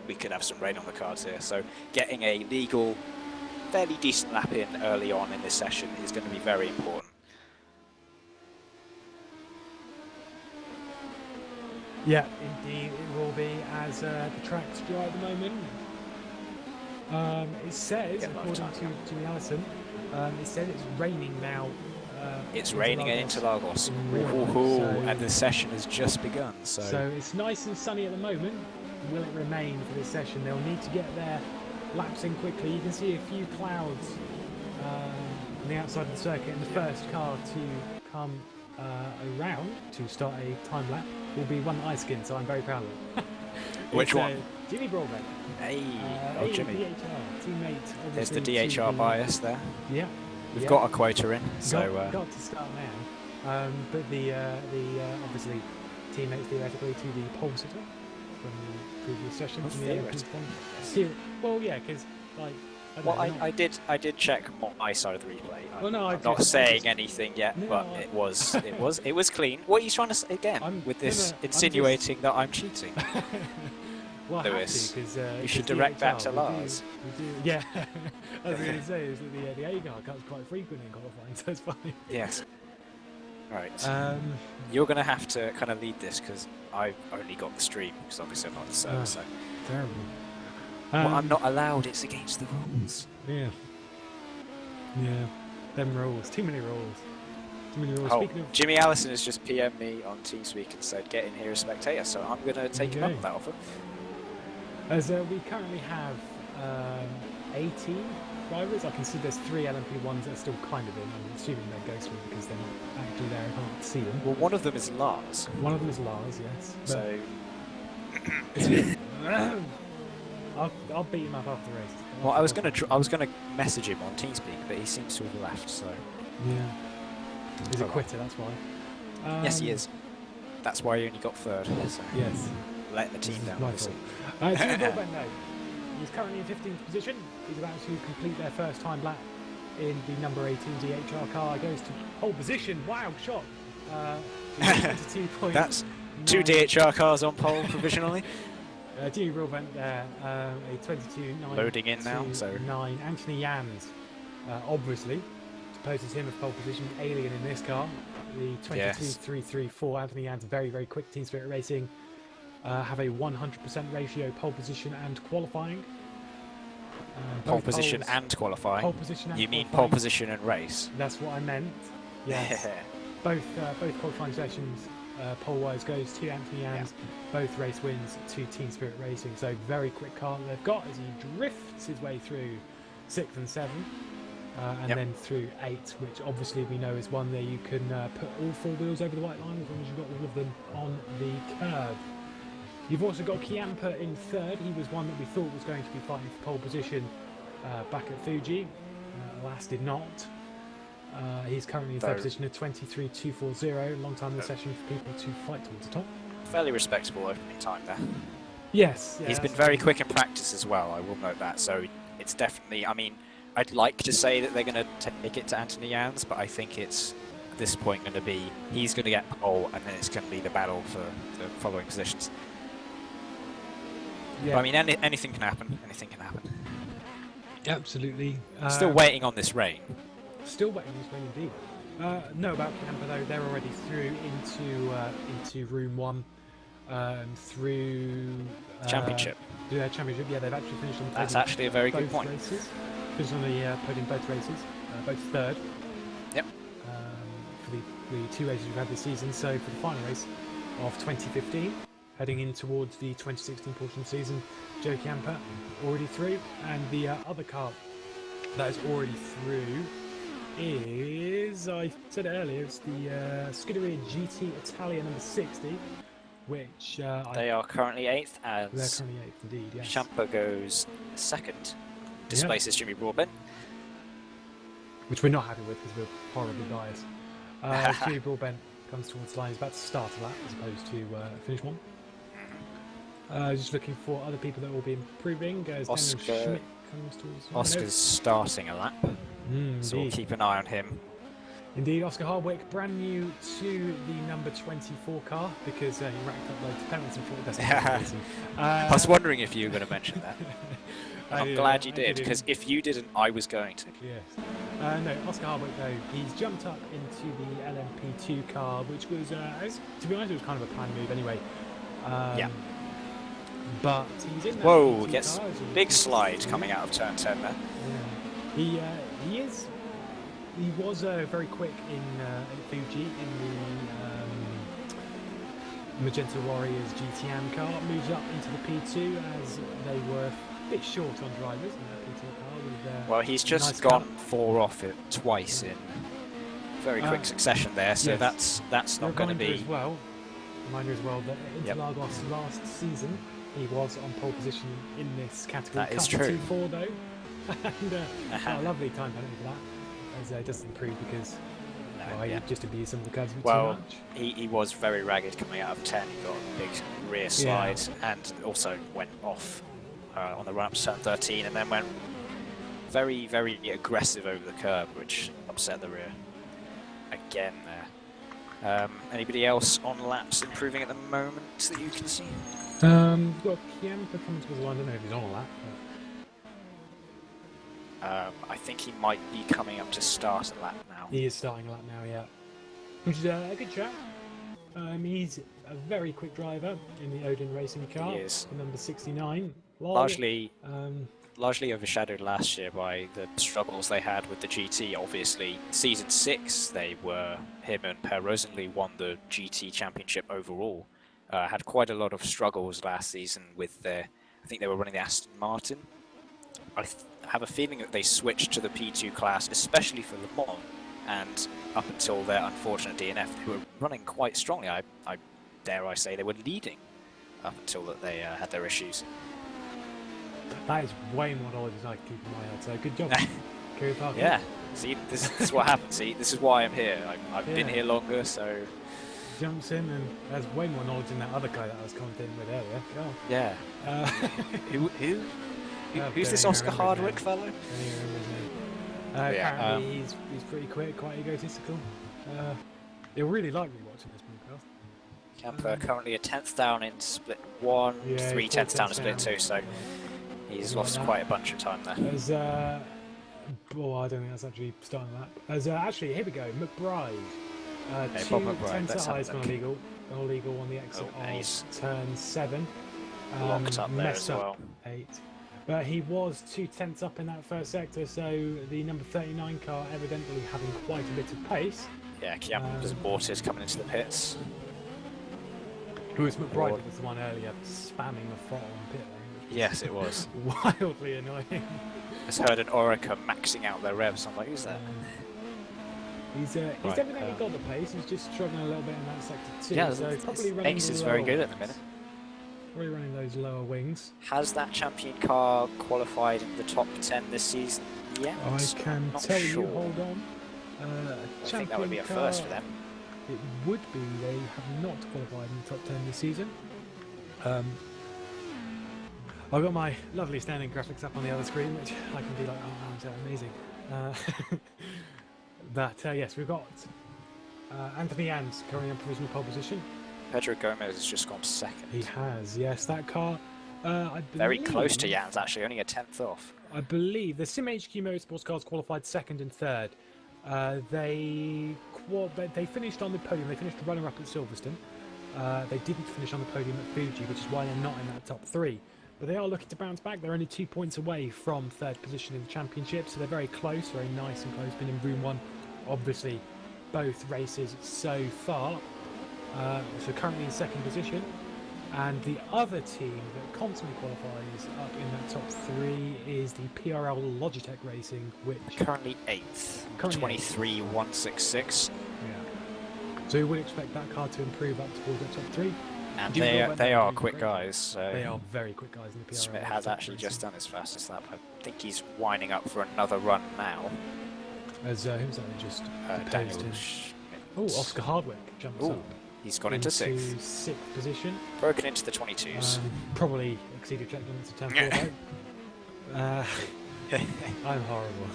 we could have some rain on the cards here. So getting a legal, fairly decent lap in early on in this session is going to be very important. Yeah, indeed it will be, as the track's dry at the moment. It says, according to Alison, it said it's raining now. It's raining at Interlagos, and the session has just begun. So it's nice and sunny at the moment. Will it remain for this session? They'll need to get their laps in quickly. You can see a few clouds on the outside of the circuit, and the first car to come around to start a time lap will be one that I skinned, so I'm very proud of it. Which one? Jimmy Broadbent. Hey, Jimmy. DHR, teammate. There's the DHR bias there. Yeah. We've got a quota in, so got to start now. But the obviously teammates theoretically to the pole sitter from the previous session. Well, yeah, because like. I did check my side of the replay. I'm not saying anything yet, but it was clean. What are you trying to say again with this insinuating that I'm cheating? Well, Lewis, you should DHR, direct that to Lars. We do, yeah, I was going to say is that the A car comes quite frequent in qualifying, so it's fine. Yes. Right. Um, You're going to have to kind of lead this because I've only got the stream because obviously I'm not the server. Oh. So terrible. well, I'm not allowed. It's against the rules. Yeah. Yeah. Them rules. Too many rules. Too many rules. Oh, Speaking of, Jimmy Allison has just PM'd me on TeamSpeak and said, "Get in here as spectator." So I'm going to take him up Okay. on that offer. as we currently have 18 drivers, I can see there's 3 LMP ones that are still kind of in. I'm assuming they're Ghostman because they're not actually there. I can't see them. Well, one of them is Lars. One of them is Lars, yes. But So I'll beat him up after the race. well, I was going to message him on TeamSpeak, but he seems to have left. So Yeah. He's a Oh. quitter, that's why. yes, he is. That's why he only got 3rd. So Yes. letting the team down, My obviously. fault. Jimmy Broadbent, though. He's currently in 15th position. He's about to complete their first time lap in the number 18 DHR car. Goes to pole position. Wow, shot. 22 That's 2 DHR cars on pole provisionally. Jimmy Broadbent there, a 22.9. Loading in now, so 9. Anthony Yans, obviously, supposes him of pole position. Alien in this car. The 22.334. Anthony Yans, very, very quick. Team Spirit Racing have a 100% ratio pole position and qualifying. pole Both position poles- and qualifying. pole position and You mean pole qualifying. position and race? That's what I meant. Yes. both qualifying sessions pole-wise goes to Anthony Yans. Both race wins to Team Spirit Racing. So very quick car that they've got as he drifts his way through 6th and 7th. And then through 8, which obviously we know is one that you can put all 4 wheels over the white line as long as you've got all of them on the curb. You've also got Kiampa in 3rd. He was one that we thought was going to be fighting for pole position back at Fuji. Alas, did not. He's currently in 3rd position at 23.240. Long time in the session for people to fight towards the top. Fairly respectable opening time there. Yes. Yeah, He's been that's very good. quick in practice as well, I will note that. So it's definitely, I mean, I'd like to say that they're going to take it to Anthony Yans, but I think it's at this point going to be, he's going to get pole and then it's going to be the battle for the following positions. Yeah. But, I mean, anything can happen. Anything can happen. Absolutely. Still waiting on this rain. Still waiting on this rain indeed. No, about Kiampa though, they're already through into room 1, through Championship. Yeah, championship. Yeah, they've actually finished on the That's podium actually a very good both point. races. Finished on the podium both races, both 3rd. Yep. For the 2 races we've had this season. So for the final race of 2015, heading in towards the 2016 portion of the season, Joe Kiampa already through, and the other car that is already through is, I said it earlier, it's the Scuderia GT Italia number 60, which They are currently 8th they're as currently 8th indeed, yes. Champa goes 2nd, displaces Jimmy Broadbent. Which we're not happy with because we're horribly biased. Jimmy Broadbent comes towards the line, he's about to start a lap as opposed to finish one. Just looking for other people that will be improving. Daniel Oscar- Schmidt comes towards the line. Oscar's starting a lap, so we'll Indeed. keep an eye on him. Indeed, Oscar Hardwick, brand new to the number 24 car because he racked up loads of penalties and thought that's I was wondering if you were going to mention that. I'm glad you did, didn't. because if you didn't, I was going to. Yes. No, Oscar Hardwick though, he's jumped up into the LMP2 car, which was, to be honest, it was kind of a planned move anyway. Yeah. But he's in that Whoa, LMP2 gets car, as you big can slide see. coming out of turn 10 there. Yeah. He was very quick in Fuji in the Magenta Warriors GTM car. Moves up into the P2 as they were a bit short on drivers in that P2 car. With, Well, he's just nice gone car. 4 off it twice in very quick succession there, so yes. that's not going to Reminder be. Reminder as well that Interlagos last season he was on pole position in this category. That is Cut true. T4 though, and a lovely time penalty for that. As it doesn't improve because he just abused some of the curves a bit too Well, much. he was very ragged coming out of 10. He got a big rear slide and also went off on the run up to turn 13 and then went very, very aggressive over the curb, which upset the rear again there. Anybody else on laps improving at the moment that you can see? We've got Kiampa coming towards the line. I don't know if he's on a lap. I think he might be coming up to start a lap now. He is starting a lap now, yeah. which is a good track. He's a very quick driver in the Odin racing car. He is. Number 69. Largely overshadowed last year by the struggles they had with the GT. Obviously, season 6, him and Per Rosenly won the GT championship overall. Had quite a lot of struggles last season with I think they were running the Aston Martin. I have a feeling that they switched to the P2 class, especially for Le Mans, and up until their unfortunate DNF, who were running quite strongly. I dare I say they were leading up until that they had their issues. That is way more knowledge than I can keep in my head, so good job. Kerry Parker. Yeah, see, this is what happens. See, this is why I'm here. I've been here longer, so... Jumps in and has way more knowledge than that other guy that I was commentating with earlier. God. Yeah. Who's this Oscar Hardwick fellow? Apparently he's pretty quick, quite egotistical. He'll really like me watching this podcast. Camper currently a 10th down in split 1, 3 tenths down in split 2, so he's lost quite a bunch of time there. As I don't think that's actually starting a lap. As actually, here we go, McBride. Bob McBride, tenths eyes gone illegal on the exit of turn 7. Locked up there as well. 8. But he was 2 tenths up in that first sector, so the number 39 car evidently having quite a bit of pace. Yeah, Chiampa's aborted coming into the pits. Who was McBride? That was the one earlier spamming the throttle on pit lane. Yes, it was. Wildly annoying. Just heard an Orica maxing out their revs. I'm like, who's that? He's definitely got the pace. He's just struggling a little bit in that sector too. Yeah, so probably running Ace is very good at the minute. Probably running those lower wings. Has that champion car qualified in the top 10 this season yet? I can tell you. Hold on. I think that would be a first for them. It would be. They have not qualified in the top 10 this season. I've got my lovely standing graphics up on the other screen, which I can be like, oh, that's amazing. But yes, we've got Anthony Ans currently on provisional pole position. Pedro Gomez has just gone second. He has, yes. That car, very close to Jans, actually, only a 10th off. I believe the Sim HQ Motorsports cars qualified 2nd and 3rd. They finished on the podium. They finished runner-up at Silverstone. They didn't finish on the podium at Fuji, which is why they're not in that top 3. But they are looking to bounce back. They're only 2 points away from 3rd position in the championship, so they're very close, very nice and close. Been in Room 1, obviously, both races so far. So currently in 2nd position. And the other team that constantly qualifies up in that top 3 is the PRL Logitech Racing, which... Currently 8th, 23.166. Yeah. So you would expect that car to improve up towards that top 3. And they are quick guys. So they are very quick guys in the PRL. Schmidt has actually just done his fastest lap. I think he's winding up for another run now. As who's that just Daniel Schmidt. Oh, Oscar Hardwick jumps up. He's gone into 6th. 6th position. Broken into the 22s. Probably exceeded check limits of turn 4. I'm horrible.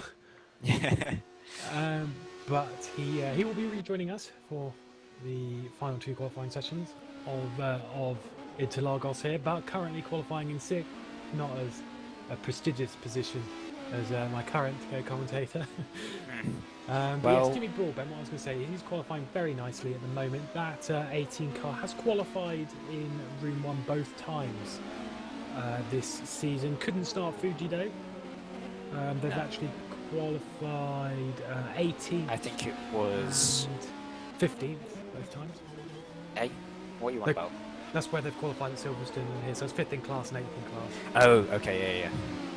But he will be rejoining us for the final 2 qualifying sessions of Interlagos here, but currently qualifying in 6th, not as a prestigious position as my current co-commentator. But yes, Jimmy Broadbent, what I was going to say, he's qualifying very nicely at the moment. That 18 car has qualified in Room 1 both times this season. Couldn't start Fuji though. They've actually qualified 18th. I think it was 15th both times. Hey, what are you on about? That's where they've qualified at Silverstone and here, so it's 5th in class and 8th in class. Oh, okay, yeah.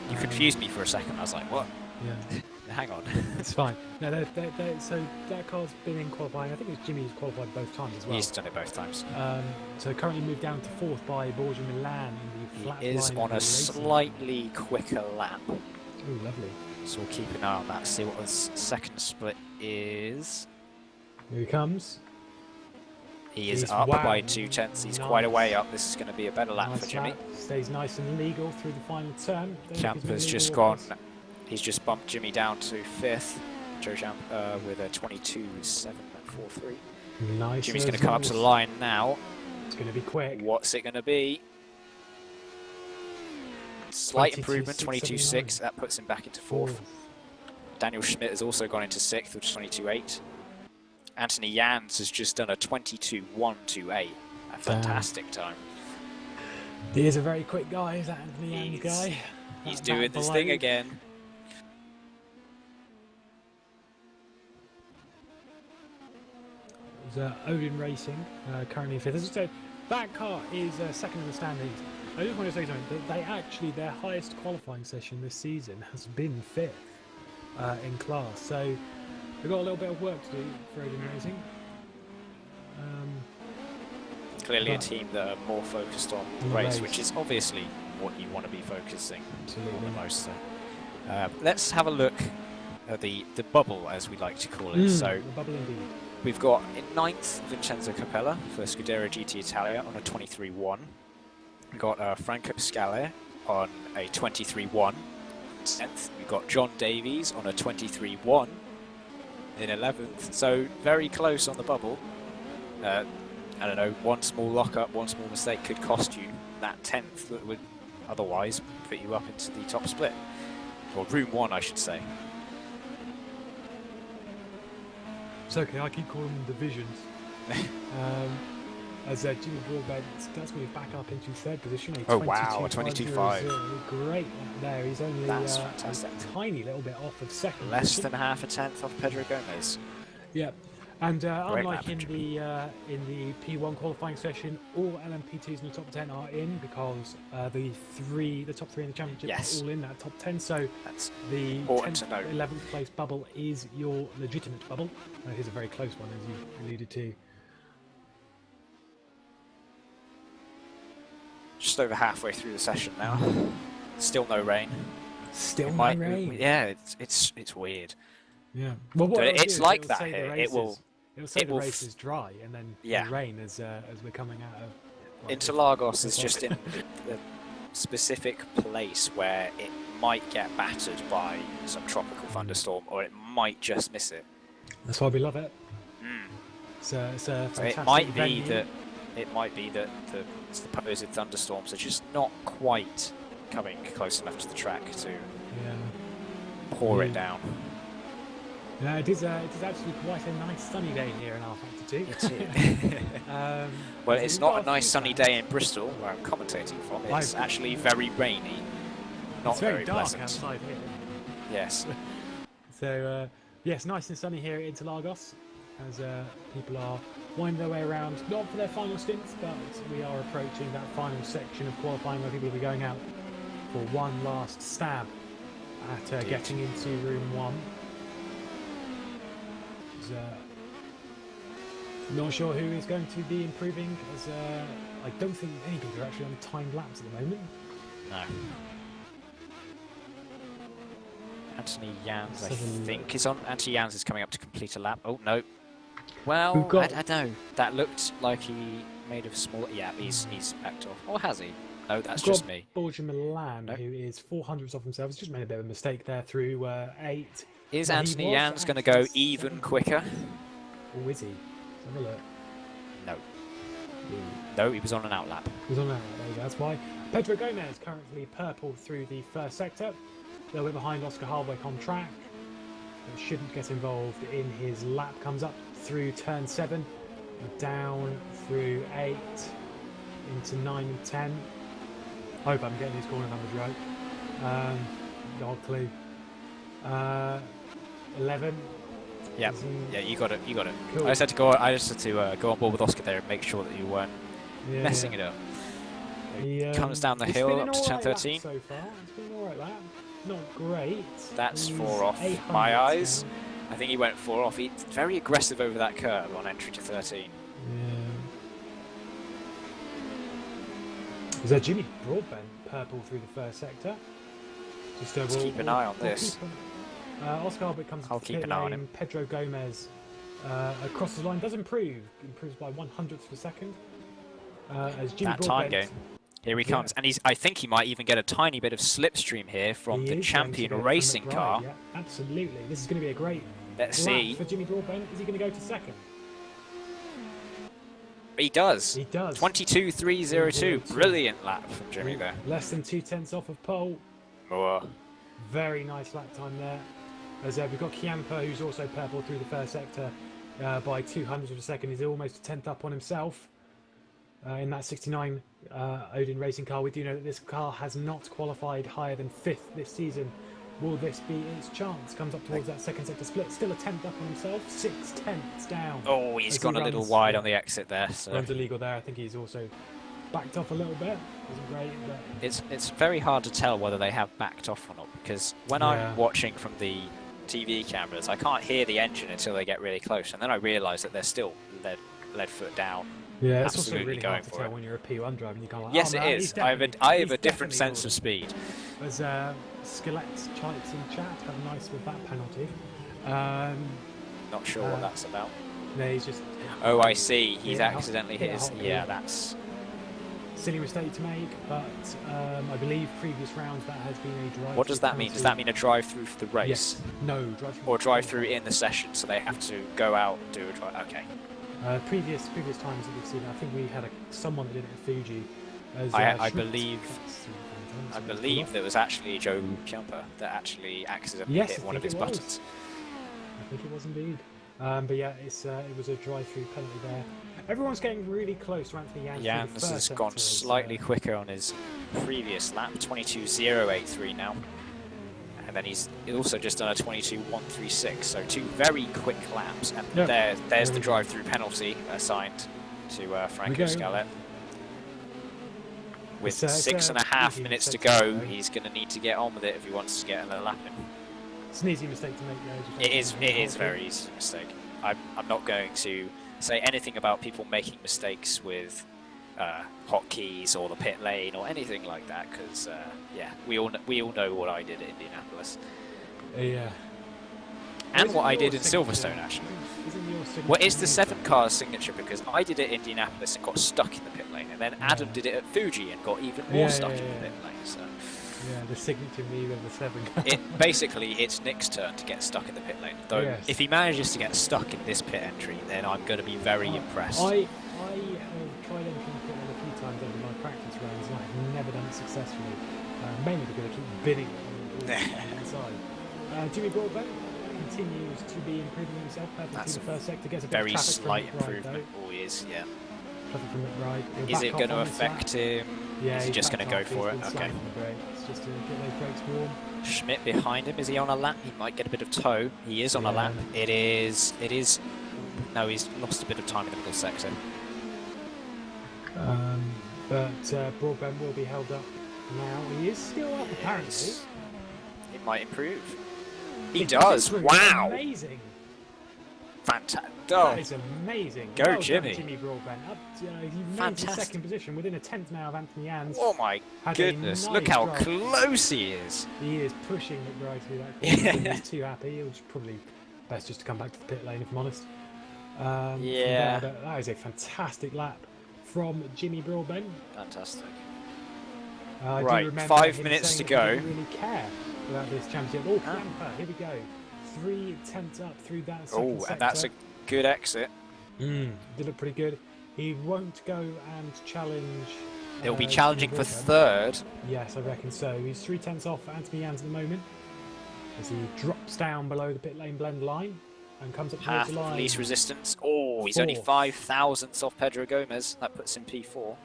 You confused me for a second. I was like, what? Yeah. Hang on. It's fine. No, so that car's been in qualifying. I think it's Jimmy's qualified both times as well. He's done it both times. So currently moved down to 4th by Borja Milan in the flat He is on a slightly quicker lap. Oh, lovely. So we'll keep an eye on that, see what the second split is. Here he comes. He is up by 2 tenths. He's quite a way up. This is going to be a better lap for Jimmy. Stays nice and legal through the final turn. Champa's just gone. He's just bumped Jimmy down to 5th. Joe Champ with a 22.7 at 4.3. Nice. Jimmy's going to come up to the line now. It's going to be quick. What's it going to be? Slight improvement, 22.6. That puts him back into 4th. Daniel Schmidt has also gone into 6th with 22.8. Anthony Jans has just done a 22.128. A fantastic time. He is a very quick guy, is that Anthony Yang guy? He's That doing this below. thing again. There's Odin Racing, currently in 5th. So that car is second in the standings. I just want to say something, that they actually, their highest qualifying session this season has been 5th in class. So they've got a little bit of work to do for Odin Racing. Clearly a team that are more focused on the race, which is obviously what you want to be focusing on the most. So, let's have a look at the bubble, as we like to call it. So the bubble indeed. we've got in 9th Vincenzo Capella for Scuderia GT Italia on a 23.1. We've got Franco Scale on a 23.1. 10th, we've got John Davies on a 23.1 in 11th. So very close on the bubble. I don't know, one small lock-up, one small mistake could cost you that 10th that would otherwise put you up into the top split. Or room 1, I should say. It's okay, I keep calling them divisions. As Jimmy Broadbent does move back up into 3rd position. Oh wow, a 22.5. Great there, he's only That's fantastic. a tiny little bit off of 2nd. Less than half a tenth off Pedro Gomez. Yep. And unlike lap in the P1 qualifying session, all LMP2s in the top 10 are in because the top 3 in the championship are all in that top 10. So that's the important 10th, to know. 11th place bubble is your legitimate bubble. It is a very close one, as you alluded to. Just over halfway through the session now. Still no rain. Still no rain. Yeah, it's weird. Yeah. Well, what it's do, like it'll that say here. the race it'll say the will race is dry, and then it'll rain as we're coming out of. Well, Interlagos is just in a specific place where it might get battered by some tropical thunderstorm, or it might just miss it. That's why we love it. It's a fantastic it might venue. be that the supposed thunderstorms are just not quite coming close enough to the track to pour it down. Yeah, it is actually quite a nice sunny day here in R-Factor 2. Well, it's not a nice sunny day in Bristol, where I'm commentating from. It's actually very rainy, not it's very very dark pleasant. outside here. Yes. So, yes, nice and sunny here at Interlagos, as people are winding their way around, not for their final stints, but we are approaching that final section of qualifying where people will be going out for one last stab at getting into room 1. Not sure who is going to be improving, as I don't think any people are actually on timed laps at the moment. No. Anthony Jans, I think, is on. Anthony Jans is coming up to complete a lap. Oh, no. Well, I don't know. That looked like he made a small... Yeah, he's backed off. Or has he? No, that's just me. Borja Milan, who is 400ths off himself, has just made a bit of a mistake there through 8. Is Anthony Jans going to go even quicker? Or is he? Let's have a look. No. No, he was on an out lap. He was on an out lap, there you go. That's why. Pedro Gomez currently purple through the first sector. A little bit behind Oscar Hardwick on track. Shouldn't get involved in his lap. Comes up through turn 7. Down through 8. Into 9 and 10. I hope I'm getting these corner numbers right. No clue. 11. Yeah, you got it. Cool. I just had to go on board with Oscar there and make sure that you weren't messing it up. He comes down the hill up to turn 13. So far, it's been alright lap. Not great. That's He's 4 off 800 my eyes. now. I think he went 4 off. He's very aggressive over that curve on entry to 13. Is there Jimmy Broadbent purple through the first sector? Just Let's keep an eye on this. Oscar Hardwick comes I'll to keep pit an eye on lane. him. Pedro Gomez across the line does improves by 100ths of a second. As Jimmy That time Broadbent, game. Here he comes, and I think he might even get a tiny bit of slipstream here from he the is champion going to racing from McBride, car. Yeah, absolutely. This is going to be a great Let's lap see. for Jimmy Broadbent. Is he going to go to second? He does. He does. 22.302. Brilliant lap from Jimmy there. Less than 2/10 off of pole. More. Very nice lap time there. As we've got Chiampa, who's also purple through the first sector, by 200 of a second. He's almost a tenth up on himself in that 69 Odin racing car. We do know that this car has not qualified higher than 5th this season. Will this be its chance? Comes up towards that second sector split. Still a tenth up on himself. 6 tenths down. Oh, he's gone a little wide on the exit there. So. Runs illegal there. I think he's also backed off a little bit. Wasn't great, but it's very hard to tell whether they have backed off or not, because when I'm watching from the TV cameras, I can't hear the engine until they get really close, and then I realise that they're still lead foot down. Yeah, it's also absolutely really going hard to for tell it. when you're a P1 driver and you go like, Yes, oh, it no, is. I have a different sense of speed. There's Skelett's Chites in chat have nice with that penalty. Not sure what that's about. No, he's just. Oh, I see. He's hit accidentally hit his. Yeah, that's. Silly mistake to make, but I believe previous rounds that has been a drive. What does that mean? Does that mean a drive-through for the race? Yes. No, drive-through. Or drive-through in the session, so they have to go out and do a drive. Okay. Previous times that we've seen, I think we had someone that did it at Fuji. As, I believe there was actually Joe Chiampa that actually accidentally hit one of his buttons. I think it was indeed. But yeah, it was a drive-through penalty there. Everyone's getting really close to Anthony Jans. Jans has gone slightly quicker on his previous lap, 22.083 now. And then he's also just done a 22.136, so 2 very quick laps. And there's the drive-through penalty assigned to Franco Scalet. With 6.5 minutes to go, he's going to need to get on with it if he wants to get another lap in. It's an easy mistake to make, though. It is a very easy mistake. I'm not going to say anything about people making mistakes with hotkeys or the pit lane or anything like that, because we all know what I did at Indianapolis. Yeah. And what I did in Silverstone, actually. What is the 7 car's signature? Because I did it at Indianapolis and got stuck in the pit lane, and then Adam did it at Fuji and got even more stuck in the pit lane. So. Yeah, the signature me with the 7 car. Basically, it's Nick's turn to get stuck in the pit lane. Though, if he manages to get stuck in this pit entry, then I'm going to be very impressed. I have tried entering the pit lane a few times over my practice runs, and I've never done it successfully. Mainly because I keep bidding on the inside. Jimmy Broadbent continues to be improving himself. That's the first sector. Gets a very slight improvement. Oh, he is, yeah. From McBride. Is it going to affect him? Yeah, is he just going to go for it? Okay. It's just to get those brakes warm. Schmidt behind him. Is he on a lap? He might get a bit of tow. He is on a lap. It is. No, he's lost a bit of time in the middle sector. But Broadbent will be held up now. He is still up, apparently. It might improve. He does. Wow. Amazing. Fantastic. That is amazing. Go, well Jimmy. Jimmy Broadbent. He remains in second position within a tenth now of Anthony Jans. Oh my goodness. Look how close he is. He is pushing McBride through that corner. He's too happy. It was probably best just to come back to the pit lane, if I'm honest. That is a fantastic lap from Jimmy Broadbent. Fantastic. Right, 5 minutes to go. He didn't really care about this championship. Oh, Chiampa, here we go. 3 tenths up through that second sector. And that's a good exit. Did look pretty good. He won't go and challenge. He'll be challenging for 3rd. Yes, I reckon so. He's 3 tenths off Anthony Jans at the moment as he drops down below the pit lane blend line and comes up towards the line. Least resistance. Oh, he's only 5 thousandths off Pedro Gomez. That puts him P4.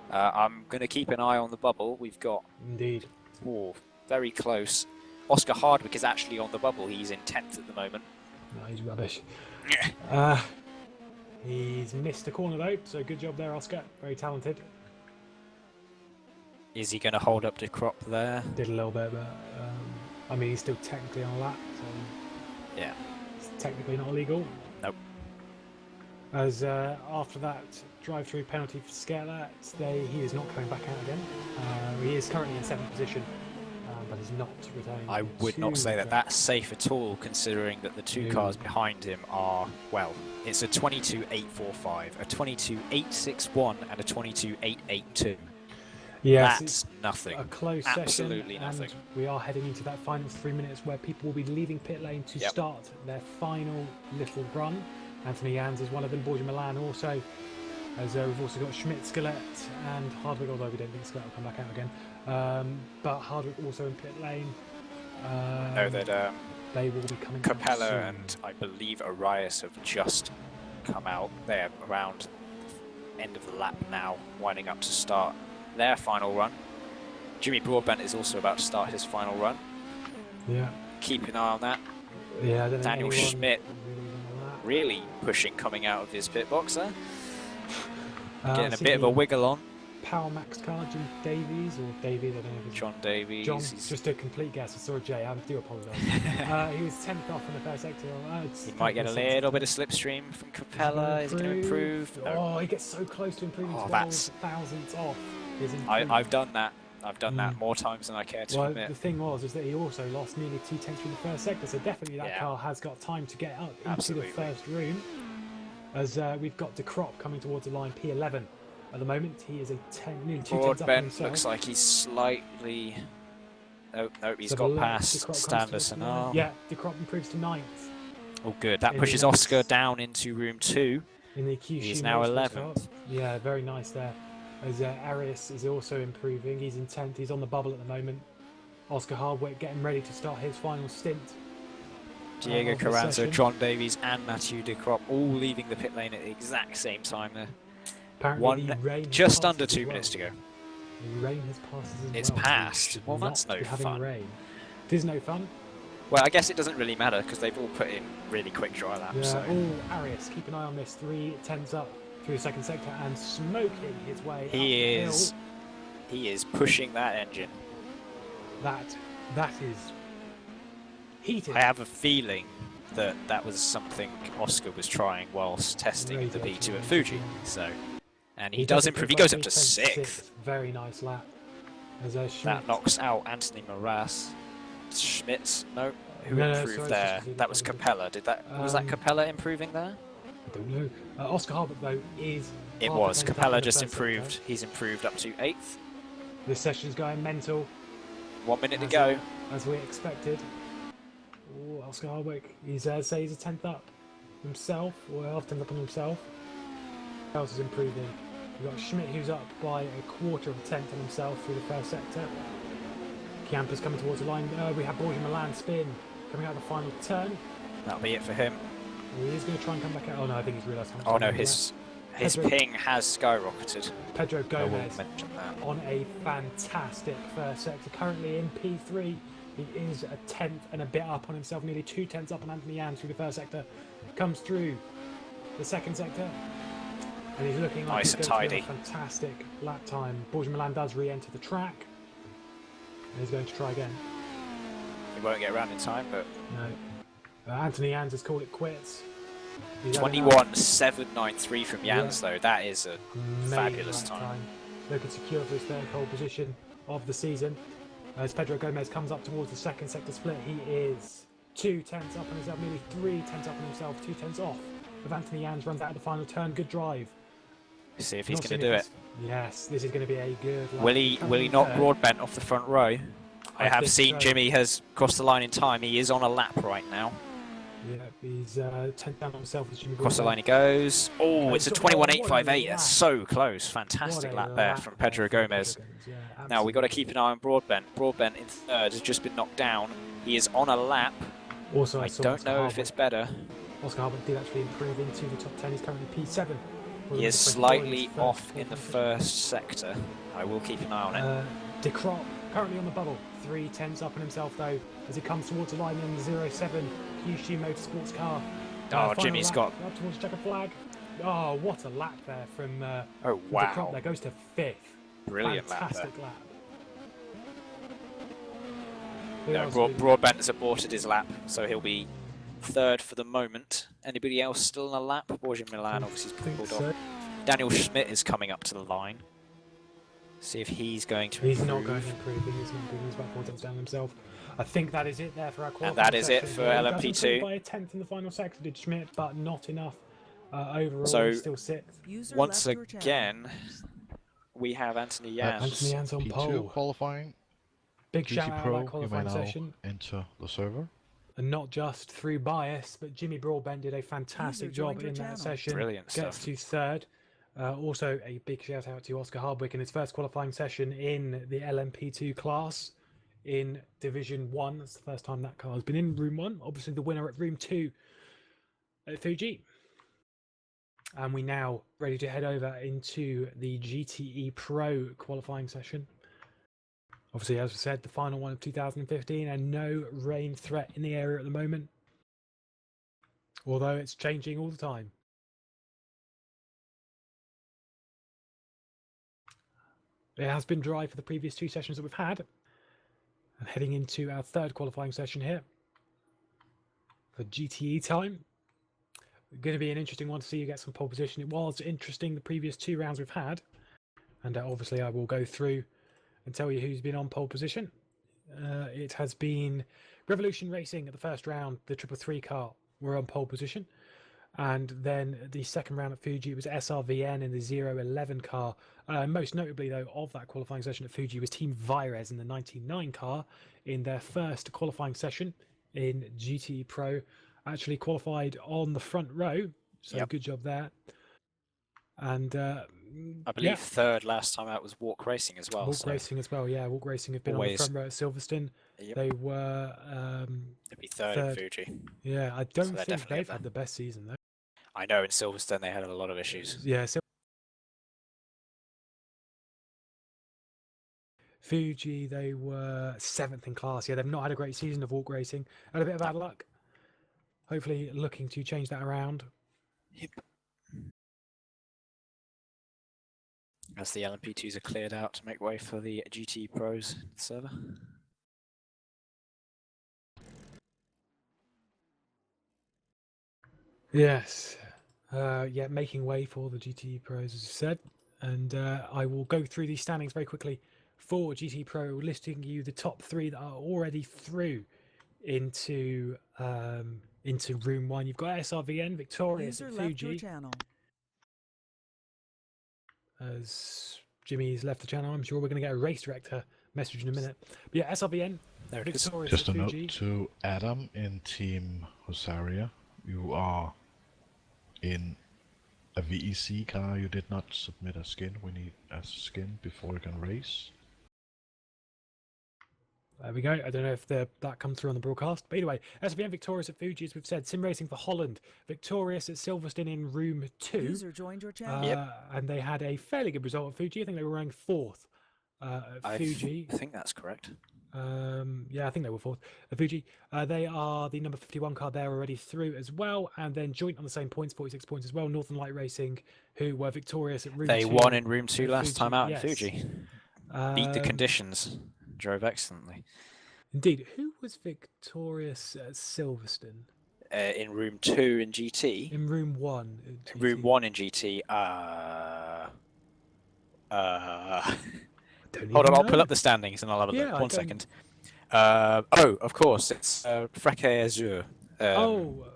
I'm going to keep an eye on the bubble. We've got. Indeed. Oh, very close. Oscar Hardwick is actually on the bubble. He's in 10th at the moment. No, he's rubbish. He's missed a corner though, so good job there, Oscar. Very talented. Is he going to hold up to Crop there? Did a little bit, but I mean, he's still technically on a lap, so yeah, it's technically not illegal. Nope. As after that drive-through penalty for Scalet, he is not coming back out again. He is currently in 7th position. But he's not retained. I would not say that that's safe at all, considering that the 2 cars behind him are, well, it's a 22.845, a 22.861, and a 22.882. Yes, that's nothing. A close Absolutely session, nothing. And we are heading into that final 3 minutes where people will be leaving pit lane to start their final little run. Anthony Jans is one of them. Borja Milan also. As we've also got Schmidt, Scalet, and Hardwick, although we don't think Scalet will come back out again. But Hardwick also in pit lane. No, that They will be coming out Capella soon. and I believe Arias have just come out. They're around the end of the lap now, winding up to start their final run. Jimmy Broadbent is also about to start his final run. Yeah. Keep an eye on that. Yeah, I don't think Daniel anyone Schmidt really on that. really pushing coming out of his pit box there. Getting a see bit of a the wiggle on. Power Max car, Jim Davies or Davies, I don't know if it's John Davies. John, he's- just a complete guess. I saw Jay. I do apologise. He was 10th off in the first sector. He might get a little bit of slipstream from Capella. Is he going to improve? No. Oh, he gets so close to improving. Oh, 12 that's- thousandths off. His I've done that. I've done that Mm. more times than I care to Well, admit. the thing is that he also lost nearly 2 tenths through the first sector, so definitely that Yeah. car has got time to get up into Absolutely. the first room. As we've got De Crop coming towards the line, P11. At the moment, he is nearly 2 tenths up on Broadbent himself. looks like he's slightly. Oh, nope, he's So got De past Crop comes towards Standerson. the line. Oh. Yeah, De Crop improves to 9th Oh, good. That In pushes the Oscar next- down into room 2. in the Kyushu. He's now Motorsports 11th. car. Yeah, very nice there. As Arias is also improving. He's in 10th. He's on the bubble at the moment. Oscar Hardwick getting ready to start his final stint. Diego of the Carranza, session. John Davies, and Mathieu De Crop all leaving the pit lane at the exact same time there. Apparently the rain has Just passed under as 2 well. minutes to go. The rain has passed as It's well, so we passed. should Well, not that's no be having fun. rain. It is no fun. Well, I guess it doesn't really matter because they've all put in really quick dry laps. Yeah. So. Oh, Arias, keep an eye on this. 3 tenths up through the second sector and smoking his way up He the is. hill. He is pushing that engine. That is heated. I have a feeling that that was something Oscar was trying whilst testing the B2 at Fuji. So, and he does improve. He goes up to 6th. Very nice lap. As Schmidt. That knocks out Anthony Moras. Schmitz, no, who No, improved sorry, there? it's just- That was Capella. Was that Capella improving there? I don't know. Oscar Hardwick though is. It half a was. tenth up Capella in the just first improved. sector. He's improved up to 8th. This session's going mental. 1 minute to As go. As we expected. Oh, Oscar Hardwick. He's say he's a 10th up himself, or half 10th up on himself. Who else is improving? We've got Schmidt who's up by a quarter of a tenth on himself through the first sector. Chiampa's coming towards the line. We have Borja Milan spin coming out of the final turn. That'll be it for him. He is going to try and come back out. Oh no, I think he's realised. how much Oh time no, he his Pedro- ping has skyrocketed. Pedro I will Gomez mention that. on a fantastic first sector. Currently in P3, he is a 10th and a bit up on himself, nearly 2 tenths up on Anthony Yan through the first sector. Comes through the second sector, and he's looking like Nice he's and going to tidy. do a fantastic lap time. Borja Milan does re-enter the track, and he's going to try again. He won't get around in time, but No. Anthony Yans has called it quits. He's had enough. 21.793 from Jans, though. That is a Amazing fabulous lap time. Looking secure for his third pole position of the season. As Pedro Gomez comes up towards the second sector split, he is 2 tenths up on himself, nearly 3 tenths up on himself, 2 tenths off of Anthony Yans. Runs out of the final turn. Good drive. See if he's Not going seen to do it. if Yes, this is going to be a good lap. Will he Coming knock third. Broadbent off the front row? I have think seen so. Jimmy has crossed the line in time. He is on a lap right now. Yeah, he's 10th down on himself. As Jimmy Across the Broadbent. line he goes. Oh, it's a What a 21.858. lap. That's so close. What Fantastic a lap there lap from there Pedro from Gomez. Yeah, Now we've got to absolutely. keep an eye on Broadbent. Broadbent in third has just been knocked down. He is on a lap. Also, I saw don't Oscar know if Hardwick. it's better. Oscar Hardwick did actually improve into the top 10. He's currently P7. He is slightly off in the first sector. I will keep an eye on it. De Crop currently on the bubble. 3 tenths up on himself though as he comes towards the line in the 07 Kyushu Motorsports car. Oh, Final Jimmy's lap, got- up towards the checkered flag. Oh, what a lap there from Oh, De wow. Crop. There goes to 5th. Brilliant lap there. Fantastic lap. Who No, else we- Broadbent has aborted his lap, so he'll be third for the moment. Anybody else still on a lap? Borja Milan obviously I think pulled so. off. Daniel Schmidt is coming up to the line. See if he's going to He's improve. not going to improve. He's not improving. He's about 4 tenths down himself. I think that is it there for our qualifying that is it session. for He does LMP2. improve by a tenth in the final sector, did Schmidt, but not enough overall. So, He's still 6th. User Once left your channel. again, we have Anthony That's Jans. Anthony Jans on P2 pole. qualifying. Big GT shout out Pro, that you may qualifying now session. enter the server. And not just through bias, but Jimmy Broadbent did a fantastic User joined job your in that channel. session. Brilliant Gets stuff. to third. Also, a big shout out to Oscar Hardwick in his first qualifying session in the LMP2 class. in Division 1. That's the first time that car has been in Room 1. Obviously, the winner at Room 2 at Fuji. And we now ready to head over into the GTE Pro qualifying session. Obviously, as I said, the final one of 2015, and no rain threat in the area at the moment. Although it's changing all the time. It has been dry for the previous 2 sessions that we've had. And heading into our 3rd qualifying session here for GTE time. Going to be an interesting one to see you get some pole position. It was interesting the previous 2 rounds we've had. And obviously I will go through and tell you who's been on pole position. It has been Revolution Racing at the first round, the 333 car were on pole position. And then the second round at Fuji, it was SRVN in the 011 car. Most notably, though, of that qualifying session at Fuji was Team Vires in the 99 car in their first qualifying session in GT Pro. Actually qualified on the front row, so good job there. And I believe third last time out was Walk Racing as well. Walk Racing as well, yeah. Walk Racing have been on the front row at Silverstone. They were it'd be third in Fuji. Yeah, I don't think they've had the best season though. I know in Silverstone they had a lot of issues. Yeah, Fuji, they were 7th in class. Yeah, they've not had a great season of Walk Racing. Had a bit of bad luck. Hopefully looking to change that around. Yep. As the LMP2s are cleared out to make way for the GT Pros server. Yes. Yeah, making way for the GT Pros, as you said. And I will go through these standings very quickly for GT Pro, listing you the top 3 that are already through into Room 1. You've got SRVN, Victorious at Fuji. As Jimmy's left the channel, I'm sure we're going to get a race director message in a minute. But yeah, SRVN, there it is. Just a note to Adam in Team Rosaria. You are in a VEC car. You did not submit a skin. We need a skin before you can race. There we go. I don't know if that comes through on the broadcast. But anyway, SVN Victorious at Fuji, as we've said. Sim Racing for Holland. Victorious at Silverstone in Room 2. User joined your channel. And they had a fairly good result at Fuji. I think they were ranked 4th at Fuji. I think that's correct. Yeah, I think they were 4th at Fuji. They are the number 51 car there already through as well. And then joint on the same points, 46 points as well. Northern Light Racing, who were victorious at Room 2. They won in Room 2 last time out in Fuji. Beat the conditions. Drove excellently. Indeed. Who was victorious at Silverstone? In Room 2 in GT? In Room 1. Room 1 in GT. Hold on, I'll pull up the standings and I'll have a look. 1 second. Oh, of course, it's Freke Azur. Of course.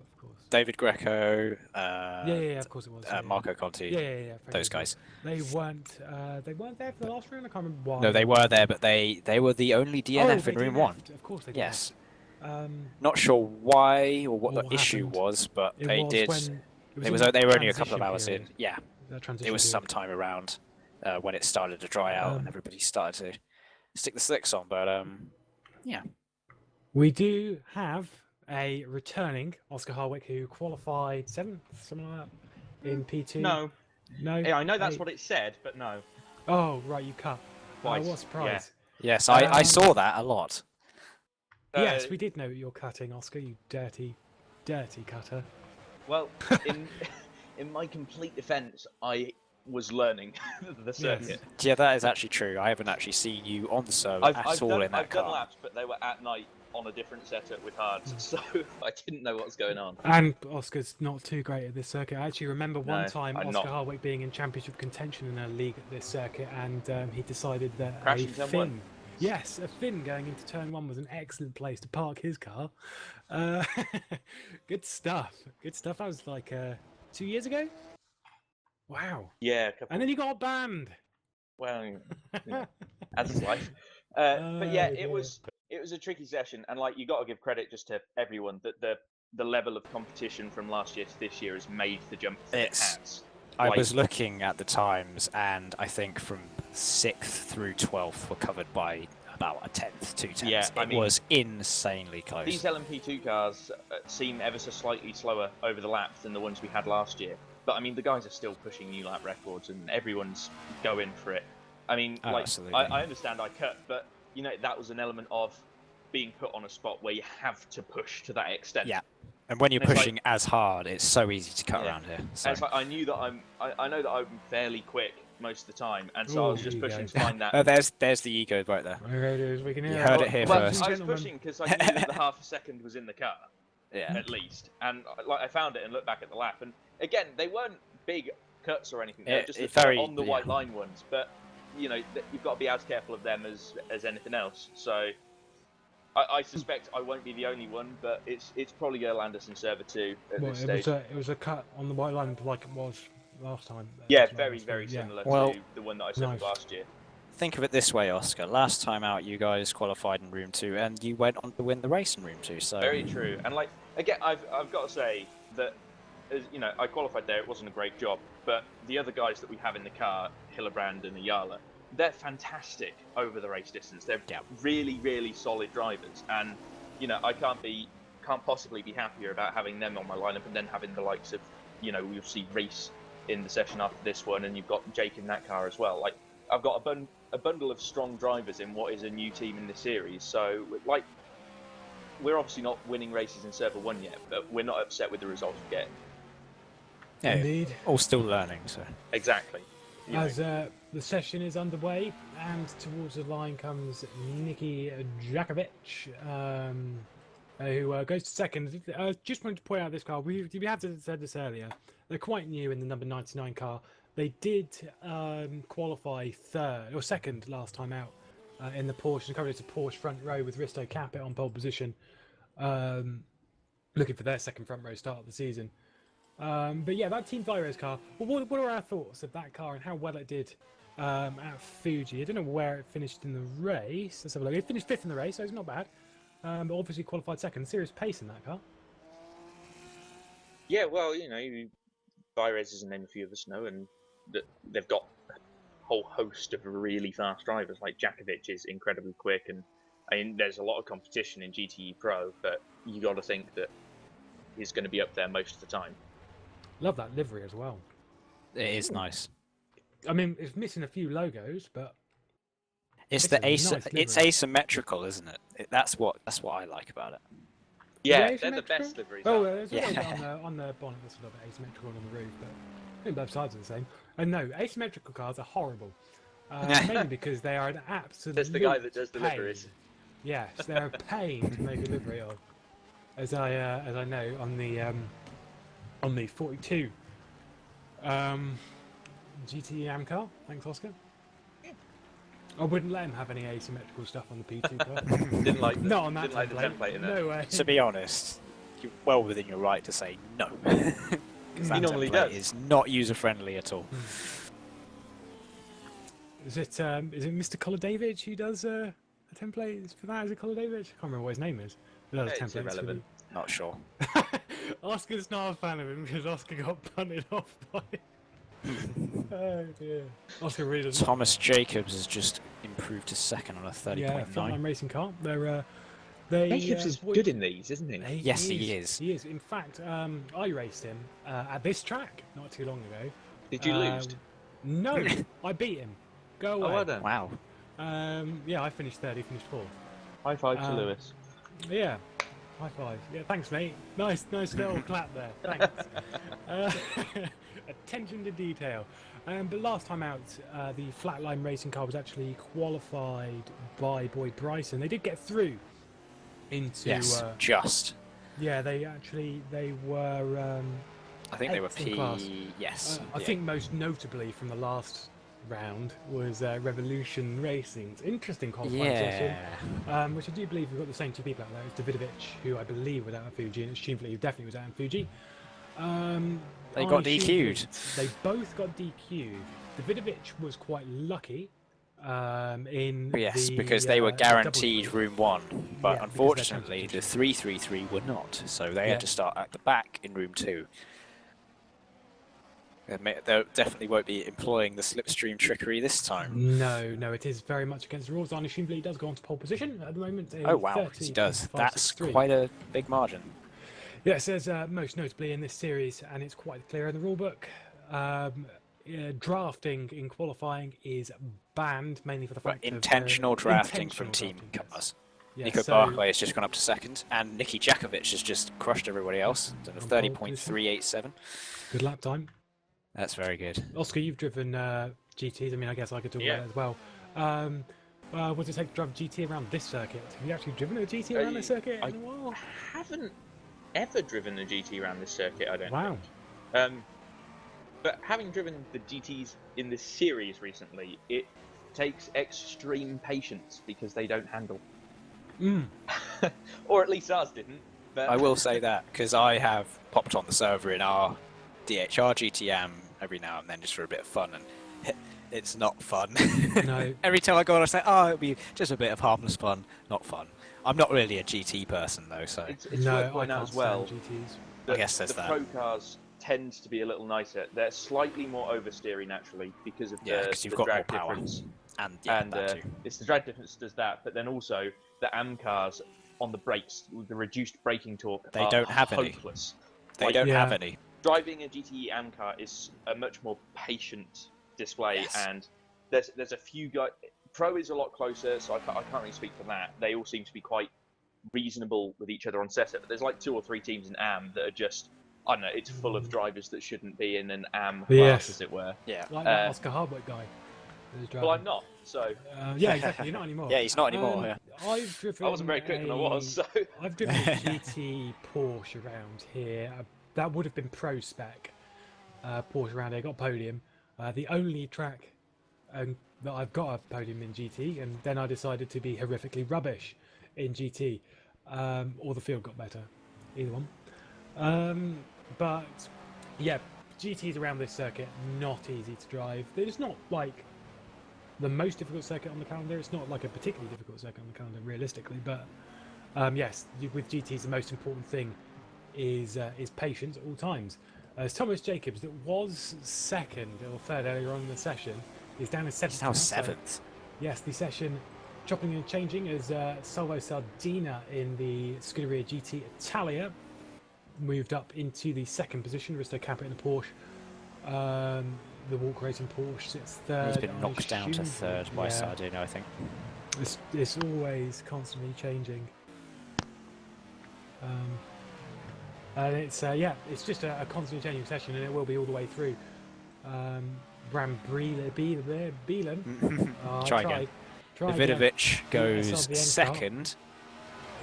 David Greco. Yeah, of course it was. Marco Conti. Yeah. Those guys. They weren't there for the last round. I can't remember why. No, they were there, but they were the only DNF in Room 1. Of course they did. Yes. Not sure why or what the issue happened. was, but they did. They were only a couple of hours in. Yeah. It was sometime around when it started to dry out and everybody started to stick the slicks on. But yeah. We do have a returning Oscar Harwick who qualified 7th, something like that, in P2. No. Yeah, I know that's what it said, but no. Oh, right, you cut. Twice. What a surprise. Yeah. Yes, I saw that a lot. Yes, we did know you're cutting, Oscar, you dirty, dirty cutter. Well, in my complete defence, I was learning the circuit. Yeah, that is actually true. I haven't actually seen you on the server at all in that car. I've done laps, but they were at night on a different setup with hards, so I didn't know what was going on. And Oscar's not too great at this circuit. I actually remember one time Oscar Harwick being in championship contention in a league at this circuit, and he decided that a Finn, a Finn going into turn 1 was an excellent place to park his car. Good stuff. Good stuff. That was like 2 years ago. Wow. Yeah. And then he got banned. Well, as is life. But yeah, it was a tricky session, and like you got to give credit just to everyone that the level of competition from last year to this year has made the jump that it has. I was looking at the times, and I think from 6th through 12th were covered by about a 10th, 2/10. Yeah, I mean, was insanely close. These LMP2 cars seem ever so slightly slower over the laps than the ones we had last year. But I mean, the guys are still pushing new lap records, and everyone's going for it. I mean, like, I understand I cut, but you know, that was an element of being put on a spot where you have to push to that extent. Yeah, and when you're And it's pushing as hard, it's so easy to cut around here. So. And it's like, I knew that I know that I'm fairly quick most of the time, and so I was just pushing to find that. Oh, there's the ego right there. We can hear You heard it here first. I was pushing because I knew that the half a second was in the car, yeah, at least, and like I found it and looked back at the lap, and again, they weren't big cuts or anything. They're just on the white line ones, but you know, you've got to be as careful of them as anything else. So I suspect I won't be the only one, but it's probably going to land us in server 2 at this stage. It was a cut on the white line like it was last time. Yeah, very similar to the one that I served last year. Think of it this way, Oscar. Last time out, you guys qualified in Room 2, and you went on to win the race in Room 2. So very true. And like again, I've got to say that, you know, I qualified there. It wasn't a great job, but the other guys that we have in the car, Hillebrand and Ayala, they're fantastic over the race distance. They're really, really solid drivers, and you know, I can't possibly be happier about having them on my lineup, and then having the likes of, you know, we'll see Reese in the session after this one, and you've got Jake in that car as well. Like, I've got a bundle of strong drivers in what is a new team in this series. So, like, we're obviously not winning races in Server 1 yet, but we're not upset with the results we're getting. Yeah, indeed. All still learning, so. Exactly. As the session is underway, and towards the line comes Nikki Jakovic, who goes to second. Just wanted to point out this car. We have said this earlier. They're quite new in the number 99 car. They did qualify third or second last time out in the Porsche. And currently it's a Porsche front row with Risto Capet on pole position, looking for their second front row start of the season. But yeah, that Team Vyro's car. Well, what are our thoughts of that car and how well it did at Fuji? I don't know where it finished in the race. Let's have a look. It finished 5th in the race, so it's not bad. But obviously qualified second. Serious pace in that car. Yeah, well, you know, Vires is a name a few of us know, and they've got a whole host of really fast drivers. Like Jakovic is incredibly quick, and I mean, there's a lot of competition in GTE Pro, but you got to think that he's going to be up there most of the time. Love that livery as well. It is nice. I mean, it's missing a few logos, but it's it's asymmetrical, isn't it? That's what I like about it. Yeah, they're the best liveries. Oh, there's a little bit on the bonnet that's a little bit asymmetrical on the roof, but I think both sides are the same. And no, asymmetrical cars are horrible, mainly because they are an absolute. That's the guy that does the liveries. Yes, they're a pain to make a livery of, as I know on the 42 GTE AM car. Thanks, Oscar. I wouldn't let him have any asymmetrical stuff on the P2 car. Didn't like Not on that didn't like the template in No way. To be honest, you're well within your right to say no. Because that normally template does. is not user-friendly at all. Is it Mr. Kolodevich who does a template for that? Is it Kolodevich? I can't remember what his name is. It's irrelevant. Not sure. Oscar's not a fan of him because Oscar got punted off by oh dear. Oscar really doesn't. Thomas Jacobs has just improved to second on a 30.9. Yeah, frontline racing car. Jacobs is good in these, isn't he? Yes, he is. He is. In fact, I raced him at this track not too long ago. Did you lose? No, I beat him. Go away. Oh, well done. Wow. Yeah, I finished third. He finished fourth. High five to Lewis. Yeah. High five. Yeah, thanks, mate. Nice little clap there. Thanks. Attention to detail. But last time out, the Flatline Racing car was actually qualified by Boyd Bryson. They did get through into. Yes, just. Yeah, they were. I think they were P. Class. Yes. I think most notably from the last round was Revolution Racing's interesting qualifying session, which I do believe we've got the same two people out there. It's Davidovic, who I believe was out in Fuji, and it's Sheenfleet, who definitely was out in Fuji. They got DQ'd. They both got DQ'd. Davidovic was quite lucky because they were guaranteed room 1, but unfortunately the 333 were not, so they had to start at the back in room 2. They definitely won't be employing the slipstream trickery this time. No, it is very much against the rules. Arnie Schindler does go on to pole position at the moment. Oh wow, he does. That's quite a big margin. Yeah, it says most notably in this series, and it's quite clear in the rulebook. Drafting in qualifying is banned, mainly for the fact intentional drafting from team cars. Yeah, Nico Barclay has just gone up to second, and Nicky Jakovic has just crushed everybody else. Done a 30.387. Good lap time. That's very good. Oscar, you've driven GTs. I mean, I guess I could talk about it as well. What does it take to drive a GT around this circuit? Have you actually driven a GT around this circuit in a while? I haven't ever driven a GT around this circuit, I don't Wow. think. But having driven the GTs in this series recently, it takes extreme patience because they don't handle. Or at least ours didn't. But I will say that, because I have popped on the server in our DHR GTM every now and then just for a bit of fun, and it's not fun. No. Every time I go on, I say, oh, it'll be just a bit of harmless fun. Not fun. I'm not really a GT person, though, so... It's worth pointing out as well, I guess there's that. The pro cars tend to be a little nicer. They're slightly more oversteery naturally because of the you've got drag more power. difference. And that too. It's the drag difference does that, but then also the AM cars on the brakes, with the reduced braking torque, They don't have any. hopeless. They don't have any. Driving a GTE AM car is a much more patient display, and there's a few guys. Pro is a lot closer, so I can't really speak for that. They all seem to be quite reasonable with each other on setup, but there's like 2 or 3 teams in AM that are just, I don't know, it's full of drivers that shouldn't be in an AM class, as it were. Yeah. Like that Oscar Hardwick guy. Well, I'm not, so... yeah, exactly, you're not anymore. Yeah, he's not anymore, I've driven I wasn't very quick when I was, so... I've driven a GT Porsche around here. That would have been pro spec Porsche around here. Got a podium. The only track that I've got a podium in GT, and then I decided to be horrifically rubbish in GT. Or the field got better. Either one. But, yeah, GTs around this circuit, not easy to drive. It's not like the most difficult circuit on the calendar. It's not like a particularly difficult circuit on the calendar, realistically. But yes, with GTs, the most important thing is patience at all times. As Thomas Jacobs, that was second or third earlier on in the session, is down in 7th. He's now 7th. Yes, the session chopping and changing as Salvo Sardina in the Scuderia GT Italia moved up into the 2nd position. Risto Caput in the Porsche. The walk racing Porsche sits third. He's been knocked down to 3rd by Sardina, I think. It's always constantly changing. And it's it's just a constantly changing session, and it will be all the way through. Bram Beelan. Try again. Davidovic goes 2nd.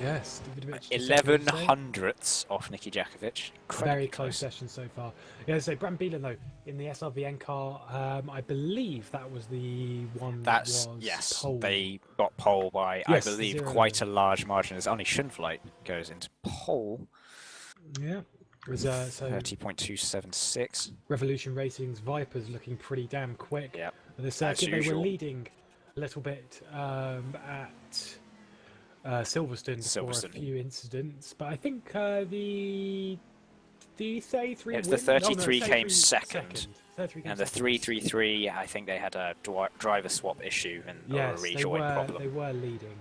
Yes, Davidovic. 11 hundredths off Nicky Jakovic. Very close session so far. Yeah, so Bram Beelan though in the SRVN car, I believe that was the one. That's pole. They got pole by I believe quite a large margin. As Arnie Schindler goes into pole. Yeah, it was 30.276. Revolution Racing's Vipers looking pretty damn quick. Yeah, the circuit they were leading a little bit at Silverstone before a few incidents, but I think the 33. Yeah, the 33 came second. And the 333, I think they had a driver swap issue and a rejoin problem. They were leading,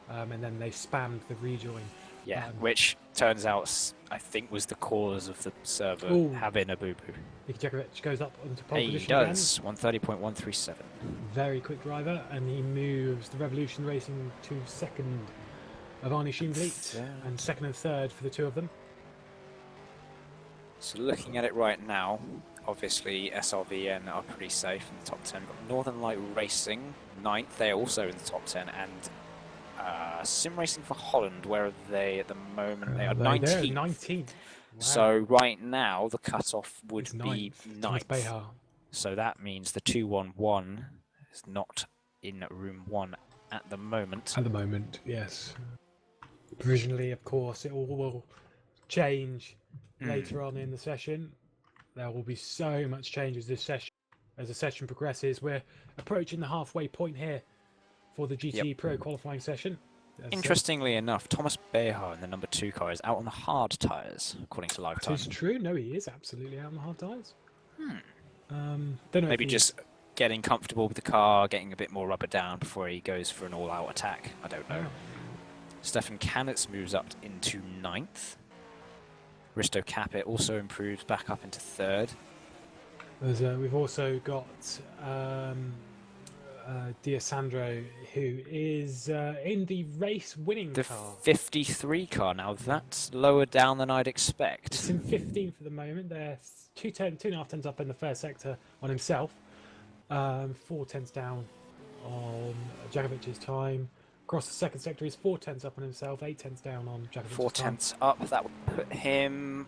and then they spammed the rejoin. Yeah, which turns out I think was the cause of the server having a boo-boo. Nicky Jakovic goes up onto pole position. He does, 130.137. Very quick driver, and he moves the Revolution Racing to 2nd of Arnie Schindler, and 2nd and 3rd for the 2 of them. So looking at it right now, obviously SRVN are pretty safe in the top 10. But Northern Light Racing, 9th, they're also in the top 10, and Sim Racing for Holland, where are they at the moment? They are 19th. 19th. Wow. So right now the cutoff would be 9th. So So that means the 211 is not in room 1 at the moment. At the moment, yes. Provisionally, of course, it all will change later on in the session. There will be so much change as the session progresses. We're approaching the halfway point here for the GT Pro qualifying session. Interestingly enough, Thomas Behar in the number 2 car is out on the hard tyres, according to Live Time. It's true. No, he is absolutely out on the hard tyres. Don't know Maybe if just getting comfortable with the car, getting a bit more rubber down before he goes for an all-out attack. I don't know. Stefan Kanitz moves up into 9th. Risto Capit also improves back up into 3rd. We've also got D'Alessandro, who is in the race-winning The car. 53 car. Now that's lower down than I'd expect. It's in 15th at the moment. They're 2.5 tenths up in the first sector on himself. 4 tenths down on Djakovic's time. Across the second sector, he's 4 tenths up on himself, 8 tenths down on Djakovic's 4 time. tenths up. That would put him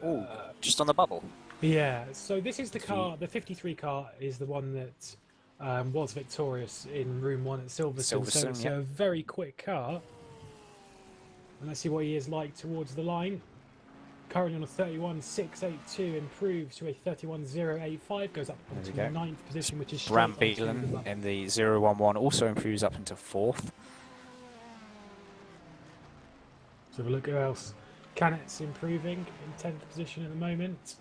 just on the bubble. Yeah, so this is the car, the 53 car is the one that was victorious in Room 1 at Silverstone. So it's a very quick car. And let's see what he is like towards the line. Currently on a 31.682, improves to a 31.085, goes up to the 9th position, which is Bram Bielen in the 011 also improves up into 4th. So have a look who else. Kanitz improving in 10th position at the moment.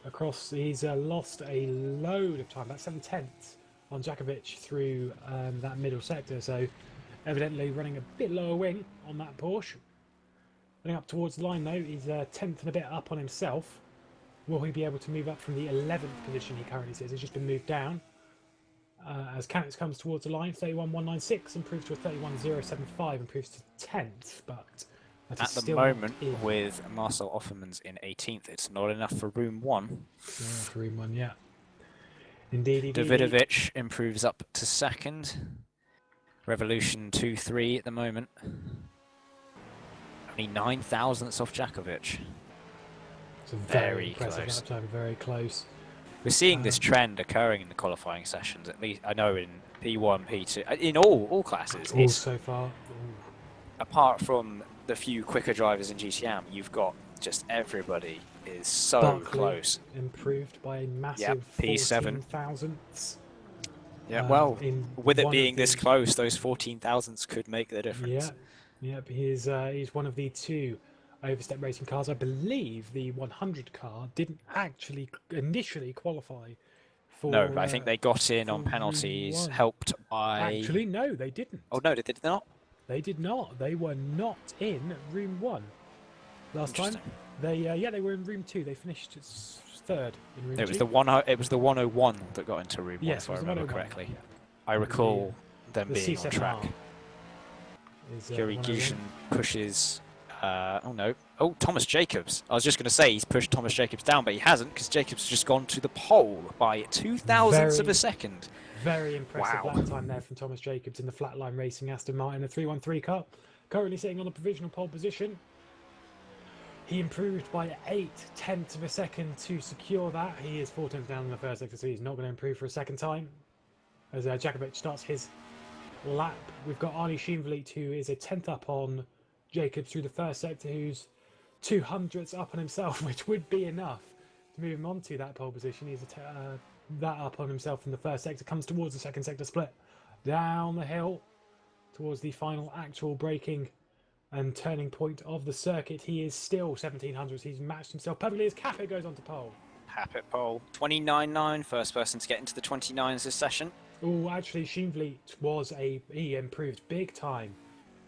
Across, he's lost a load of time, about 7 tenths on Djakovic through that middle sector. So evidently running a bit lower wing on that Porsche. Running up towards the line though, he's 10th and a bit up on himself. Will he be able to move up from the 11th position he currently sits? He's just been moved down. As Kanitz comes towards the line, 31.196 improves to a 31.075, improves to 10th, but at the moment, with Marcel Offermans in 18th, it's not enough for Room 1. Yeah, for Room 1, yeah. Indeed. Davidovic improves up to 2nd. Revolution 2-3 at the moment. Only 9 thousandths off Djakovic. It's a very close. Lap time, very close. We're seeing this trend occurring in the qualifying sessions, at least I know in P1, P2, in all classes. All so far. Apart from the few quicker drivers in GTM, you've got just everybody is so Barkley close. Improved by a massive P7 14 thousandths. Yeah, well, with it being this close, those 14 thousandths could make the difference. Yeah, he's one of the 2 overstep racing cars. I believe the 100 car didn't actually initially qualify for. No, but I think they got in on penalties, helped by. Actually, no, they didn't. Oh no, did they not? They did not. They were not in Room 1 last time. They were in Room 2. They finished 3rd in Room 2. It was the 101 that got into Room 1, if I remember correctly. Yeah. I recall them being on track. Yuri Gizhin pushes. Thomas Jacobs. I was just going to say he's pushed Thomas Jacobs down, but he hasn't, because Jacobs has just gone to the pole by 2 thousandths of a second. Very impressive lap time there from Thomas Jacobs in the Flatline Racing Aston Martin, a 313 car. Currently sitting on the provisional pole position. He improved by 8 tenths of a second to secure that. He is 4 tenths down in the first sector, so he's not going to improve for a second time. As Djakovic starts his lap, we've got Arnie Schienvliet, who is a 10th up on Jacobs through the first sector, who's 200ths up on himself, which would be enough to move him on to that pole position. He's that up on himself in the first sector, comes towards the second sector split, down the hill towards the final actual braking and turning point of the circuit. He is still 1700ths. He's matched himself perfectly as Capet goes on to pole. Capet pole. 29.9, first person to get into the 29s this session. Oh, actually, Schienvliet he improved big time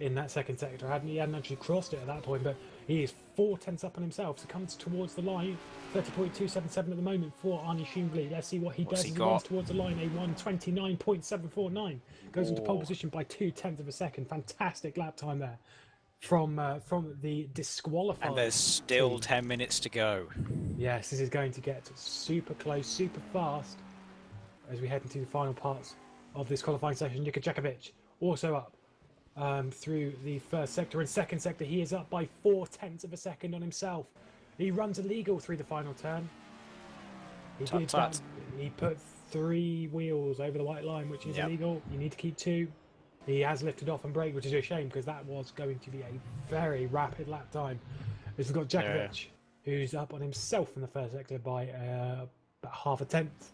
in that second sector. He hadn't actually crossed it at that point, but he is 4 tenths up on himself, so comes towards the line. 30.277 at the moment for Arnie Schienvliet. Let's see what he does as he runs towards the line. A 1:29.749. Goes into pole position by 2 tenths of a second. Fantastic lap time there from the disqualified. And there's still 10 minutes to go. Yes, this is going to get super close, super fast as we head into the final parts of this qualifying session. Jika Djakovic also up through the first sector and second sector. He is up by 4 tenths of a second on himself. He runs illegal through the final turn. He put 3 wheels over the white line, which is illegal. You need to keep 2. He has lifted off and braked, which is a shame because that was going to be a very rapid lap time. We've got Djakovic, who's up on himself in the first sector by about half a tenth.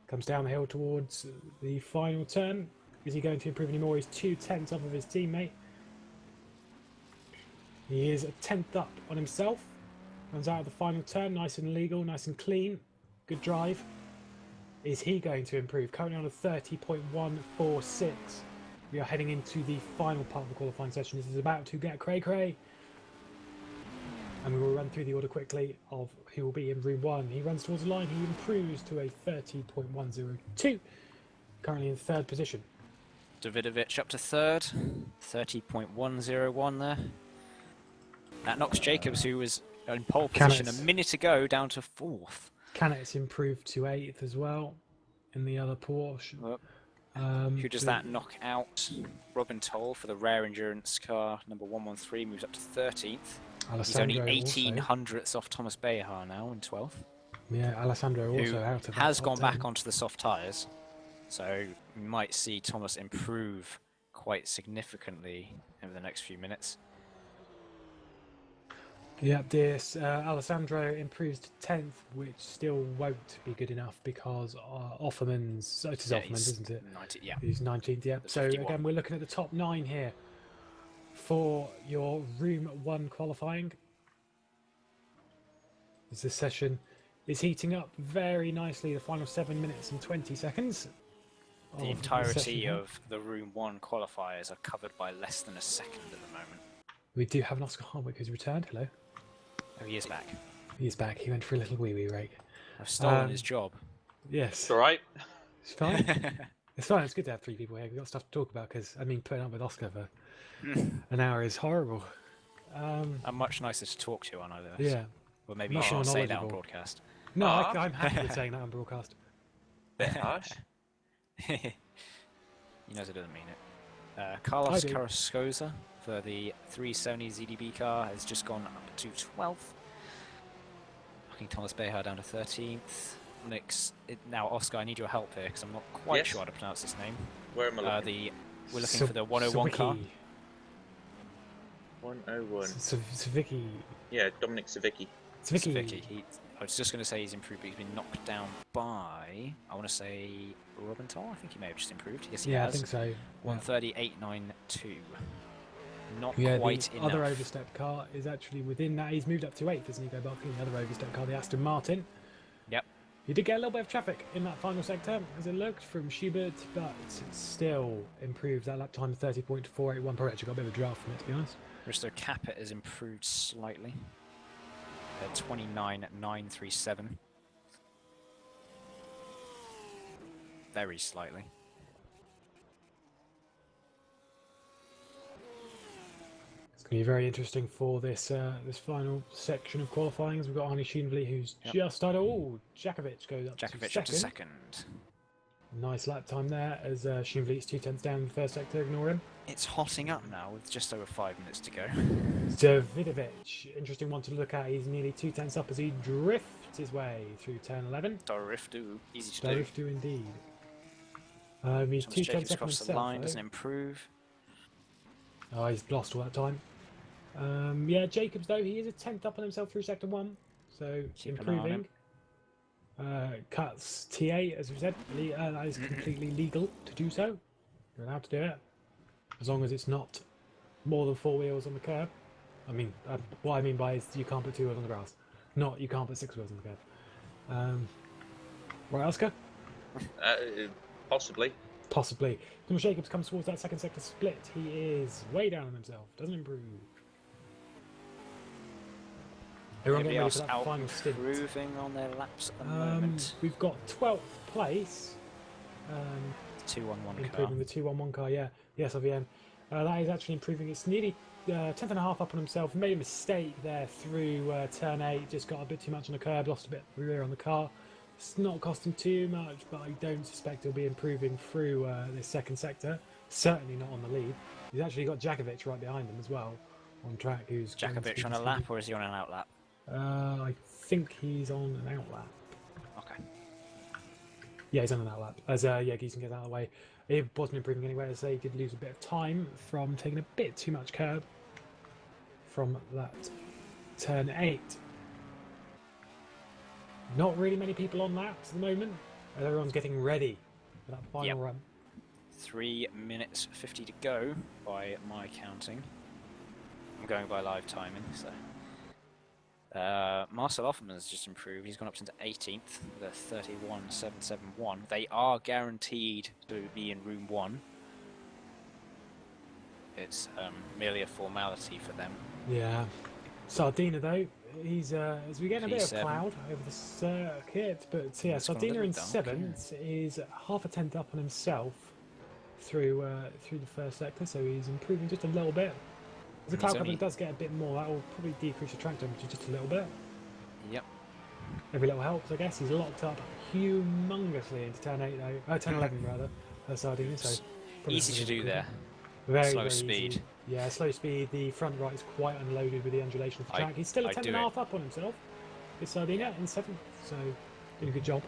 Comes down the hill towards the final turn. Is he going to improve anymore? He's 2 tenths off of his teammate. He is a 10th up on himself. Runs out of the final turn, nice and legal, nice and clean. Good drive. Is he going to improve? Currently on a 30.146. We are heading into the final part of the qualifying session. This is about to get cray-cray. And we will run through the order quickly of who will be in room 1. He runs towards the line. He improves to a 30.102. Currently in 3rd position. Davidovic up to 3rd. 30.101 there. That knocks Jacobs, who was in pole position a minute ago, down to 4th. Cannett's improved to 8th as well in the other Porsche. Who does that knock out? Robin Toll for the rare endurance car, number 113, moves up to 13th. He's only 18 hundredths off Thomas Behar now in 12th. Yeah, Alessandro also out of that has gone 10. back onto the soft tyres. So we might see Thomas improve quite significantly over the next few minutes. Yep, this Alessandro improves to 10th, which still won't be good enough because Offerman's... it is Offerman's, isn't it? 19th, yeah. He's 19th, yeah. So 51. again, we're looking at the top 9 here for your Room 1 qualifying. As this session is heating up very nicely, the final 7 minutes and 20 seconds. The entirety of the Room 1 qualifiers are covered by less than a second at the moment. We do have an Oscar Hardwick who's returned. Hello. Oh, he is back. He is back. He went for a little wee rake. I've stolen his job. Yes. It's alright. It's fine. It's fine. It's good to have 3 people here. We've got stuff to talk about because, I mean, putting up with Oscar for an hour is horrible. I'm much nicer to talk to on either. Yeah. Well, maybe you shouldn't say that on broadcast. No, I'm happy with saying that on broadcast. Harsh. He knows I didn't mean it. Carlos Carrascosa for the 370 ZDB car has just gone up to 12th. Knocking Thomas Behar down to 13th. Now, Oscar, I need your help here because I'm not quite sure how to pronounce this name. Where am I looking? We're looking for the 101 car. 101. Savicki. Yeah, Dominic Savicki. Savicki. I was just going to say he's improved, but he's been knocked down by, I want to say, Robin Toll. I think he may have just improved. Yes, he has. I think so. 138.92. Not quite the enough. Other overstep car is actually within that. He's moved up to 8th, isn't he, Go Barkley? The other overstep car, the Aston Martin. Yep. He did get a little bit of traffic in that final sector, as it looked, from Schubert, but still improved that lap time to 30.481. Probably actually got a bit of a draft from it, to be honest. Risto Capet has improved slightly. 29.937. Very slightly. It's going to be very interesting for this this final section of qualifying, as we've got Arnie Schoenvely, who's just started. Oh, Jakovic goes up to second. Nice lap time there, as Schoenvely's 2/10 down in the first sector. Ignore him. It's hotting up now with just over 5 minutes to go. Davidovic, interesting one to look at. He's nearly 2/10 up as he drifts his way through turn 11. Driftu, easy to do. Driftu indeed. He's 2/10 up on the line, doesn't improve. Oh, he's lost all that time. Yeah, Jacobs though, he is a 10th up on himself through sector 1, so improving. Cuts T8, as we said. That is completely legal to do so. You're allowed to do it, as long as it's not more than 4 wheels on the curb. I mean, what I mean by is you can't put 2 wheels on the grass. Not you can't put 6 wheels on the curb. Right, Oscar? Possibly. Possibly. When Jacobs comes towards that second sector split, he is way down on himself. Doesn't improve. Everyone getting ready for that final stint. Improving on their laps at the moment. We've got 12th place. 211 car. Improving the 211 car, yeah. The SRVM. That is actually improving. It's nearly 10th and a half up on himself. Made a mistake there through turn 8. Just got a bit too much on the curb. Lost a bit of rear on the car. It's not costing too much, but I don't suspect he'll be improving through this second sector. Certainly not on the lead. He's actually got Jakovic right behind him as well on track. Who's Jakovic on a lap, or is he on an out lap? I think he's on an out lap. Okay. Yeah, he's on an out lap. As Giesen gets out of the way. It wasn't improving anyway, as they did lose a bit of time from taking a bit too much curb from that turn 8. Not really many people on laps at the moment. Everyone's getting ready for that final run. 3 minutes 50 to go by my counting. I'm going by live timing, so. Marcel Offerman's just improved. He's gone up into 18th with a 31.771. They are guaranteed to be in room 1. It's merely a formality for them. Yeah. Sardina though, he's as we get a bit of P7. cloud over the circuit, but yeah, It's gone a Sardina little in dark, 7th is half a tenth up on himself through the first sector, so he's improving just a little bit. As the And cloud he's cover only- does get a bit more, that will probably decrease the track temperature just a little bit. Yep. Every little helps, I guess. He's locked up humongously into turn 8 though, turn 11 rather, Sardina. So probably Easy to not really do quicker. there. Very, Slow very speed. easy. Yeah, slow speed. The front right is quite unloaded with the undulation of the I- track. He's still a I 10 do and a it. half up on himself. It's Sardina in 7th, so doing a good job.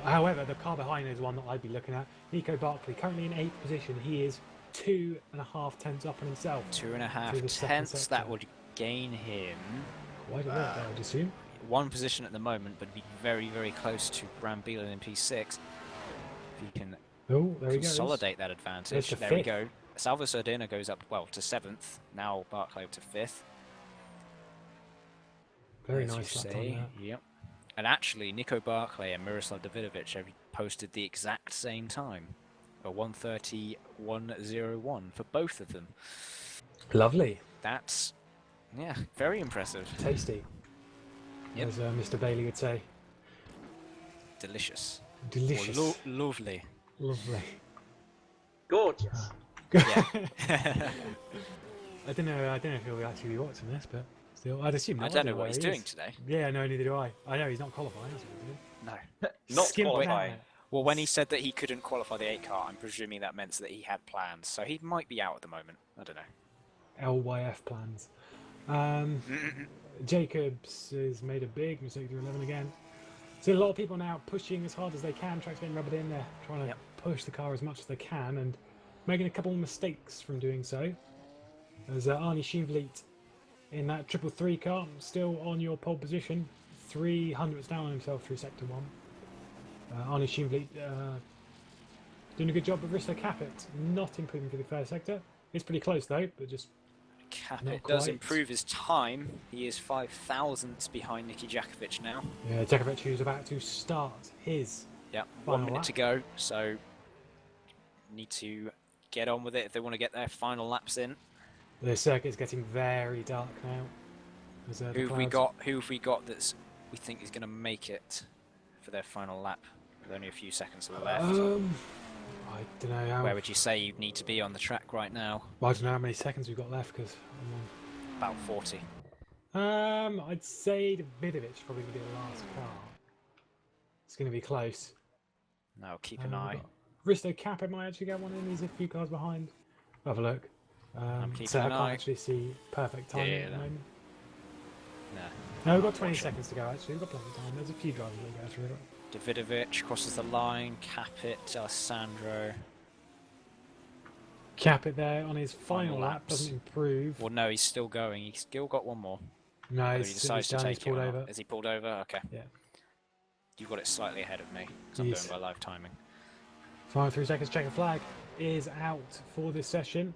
However, the car behind is one that I'd be looking at. Nico Barkley, currently in 8th position. He is 2.5 tenths up on himself. 2.5 through the second tenths. sector. That would gain him Quite a bit, I would assume. 1 position at the moment, but be very, very close to Bram Bielen in P6. If he can Oh, there he goes. consolidate that advantage. to There we 5th. go. Salvo Sardina goes up, well, to 7th. Now Barclay up to 5th. Very as nice you lap time say. there. Yep. And actually, Nico Barclay and Miroslav Davidovic have posted the exact same time. A 1:30.101 for both of them. Lovely. That's, yeah, very impressive. Tasty. Yep. As Mr. Bailey would say. Delicious. Delicious. Or lovely. Lovely. Gorgeous. Yeah. I don't know if he'll actually be watching this, but still, I'd assume I not. don't know know what he's he doing is. today. Yeah, no, neither do I. I know he's not qualifying. That's what he's doing. No. Not Skimp qualifying. out. Well, when he said that he couldn't qualify the 8 car, I'm presuming that meant that he had plans. So he might be out at the moment. I don't know. LYF plans. Jacobs has made a big mistake through 11 again. So a lot of people now pushing as hard as they can. Track's getting rubbered in there, trying to Yep. push the car as much as they can and making a couple of mistakes from doing so. As Arnie Schoenvliet in that 333 car, still on your pole position, 300ths down on himself through sector 1. Arnie Schoenvliet doing a good job of Risto Caput, not improving for the first sector. It's pretty close though, but just Caput Not does quite. improve his time. He is 5 thousandths behind Niki Jakovic now. yeah, Jakovic who's about to start his Yep, Final 1 minute lap. to go. So need to get on with it if they want to get their final laps in. The circuit's getting very dark now. As, the Who have we clouds- got? Who have we got that's we think is going to make it for their final lap? With only a few seconds left. I don't know how. Where would you say you need to be on the track right now? Well, I don't know how many seconds we've got left because About 40. I'd say Davidovic's probably going to be the last car. It's going to be close. No, keep an eye. Risto Caput might actually get one in. He's a few cars behind. Have a look. keeping So I an can't eye. actually see perfect timing at the no. moment. No. No, we've got I'm 20 watching. seconds to go actually. We've got plenty of time. There's a few drivers that go through it. Davidovic crosses the line. Caput, Alessandro. Caput there on his final Final lap laps. doesn't improve. Well, no, he's still going. He's still got one more. No, Whether he's, he decides to done, take he's it or pulled not. over. Is he pulled over? Okay. Yeah. You've got it slightly ahead of me. 'Cause I'm Yes. doing by live timing. Final 3 seconds. Checker flag is out for this session.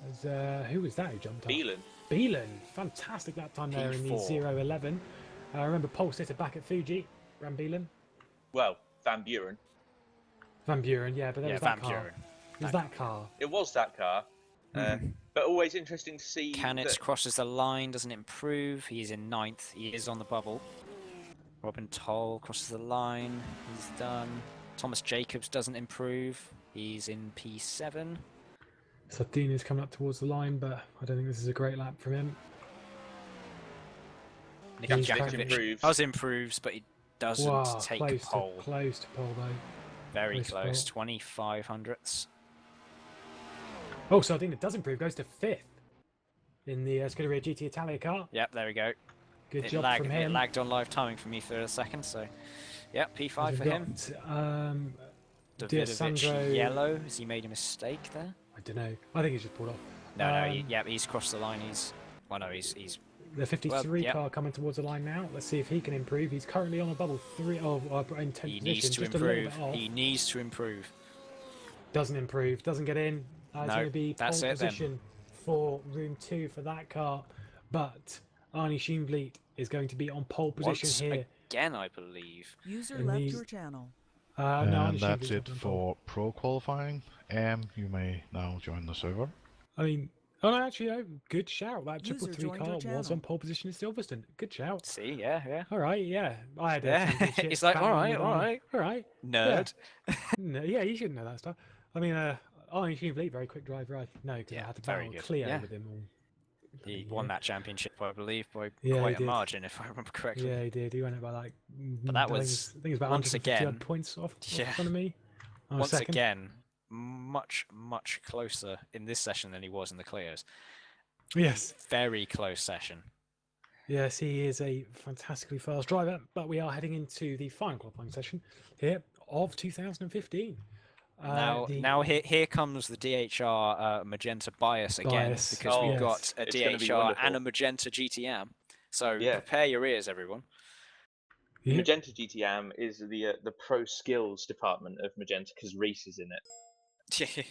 As, who was that who jumped up? Beelan. Beelan. Fantastic lap time there in the P4. 0:11. Remember pole sitter back at Fuji. Ram Beelan. Well, Van Buren. Van Buren, yeah, but there Yeah, was Van that car. Buren. It was that car. It was that car. But always interesting to see. Canitz that- crosses the line, doesn't improve. He's in 9th. He is on the bubble. Robin Toll crosses the line. He's done. Thomas Jacobs doesn't improve. He's in P7. Sardina's coming up towards the line, but I don't think this is a great lap from him. Niki He's Jakovic improves. does improves, but he doesn't Wow, take close pole. to pole though. Very close to close. pole. 2500ths. Oh, Sardina does improve, goes to 5th in the Scuderia GT Italia car. Yep, there we go. Good It job lagged, from it him. lagged on live timing for me for a second, so yep, P5 We've for him. got, Davidovic D'Alessandro- yellow. Has he made a mistake there? I don't know. I think he's just pulled off. No, he's crossed the line. He's The 53 yep. car coming towards the line now. Let's see if he can improve. He's currently on a bubble 3 in 10th he position. needs to just a little improve. bit off. He needs to improve. Doesn't improve. Doesn't get in. It's No, going to be pole that's it then. position for room 2 for that car. but Arnie Schoenvliet is going to be on pole position Once here. again, I believe. User In left these- your channel. No, And Arnie that's Schoenvliet's it not on pole. for pro qualifying. You may now join the server. I mean, oh no, actually, no, good shout. That triple User three joined car your was channel. on pole position in Silverstone. Good shout. See, yeah. All right, yeah. I had a Yeah. championship. It's like, battle all right, with all Arnie. right. All right. Nerd. No, yeah, you should know that stuff. I mean, Arnie Schoenvliet, very quick driver. I know because I Yeah, had to very battle good. Cleo Yeah. with him. He won that championship, I believe, by Yeah, quite he a did. margin, if I remember correctly. Yeah, he did. He won it by like. But that I think was, I think it's about once 150 odd again- points off Yeah. in front of me. I'm Once second. again, much closer in this session than he was in the Clios. Yes. Very close session. Yes, he is a fantastically fast driver, but we are heading into the final qualifying session here of 2015. Now here comes the DHR magenta bias again, Bias, because we've yes. got a It's gonna be DHR and wonderful. a magenta GTM. So Yeah. prepare your ears, everyone. Yeah. Magenta GTM is the pro skills department of Magenta because Reese is in it.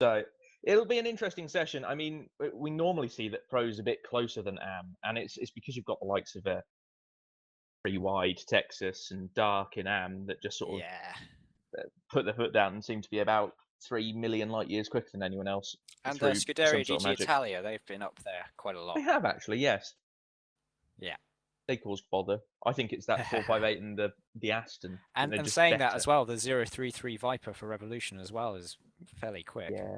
So it'll be an interesting session. I mean, we normally see that pro's a bit closer than AM, and it's because you've got the likes of pretty wide Texas and Dark in AM that just sort of Yeah. put their foot down and seem to be about 3 million light years quicker than anyone else. And through Scuderia some sort of GT magic. Italia, they've been up there quite a lot. They have actually, yes. Yeah. They cause bother. I think it's that 458 and the Aston. And they're just saying that better. as well, the 033 Viper for Revolution as well is fairly quick. Yeah,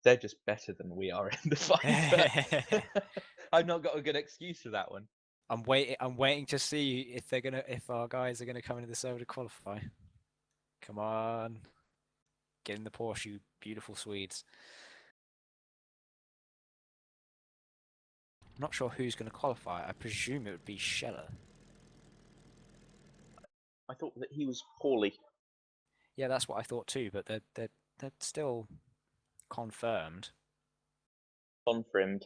they're just better than we are in the fight. I've not got a good excuse for that one. I'm waiting to see if our guys are gonna come into the server to qualify. Come on. Get in the Porsche, you beautiful Swedes. I'm not sure who's going to qualify. I presume it would be Scheller. I thought that he was poorly. Yeah, that's what I thought too, but they're still confirmed. Confirmed.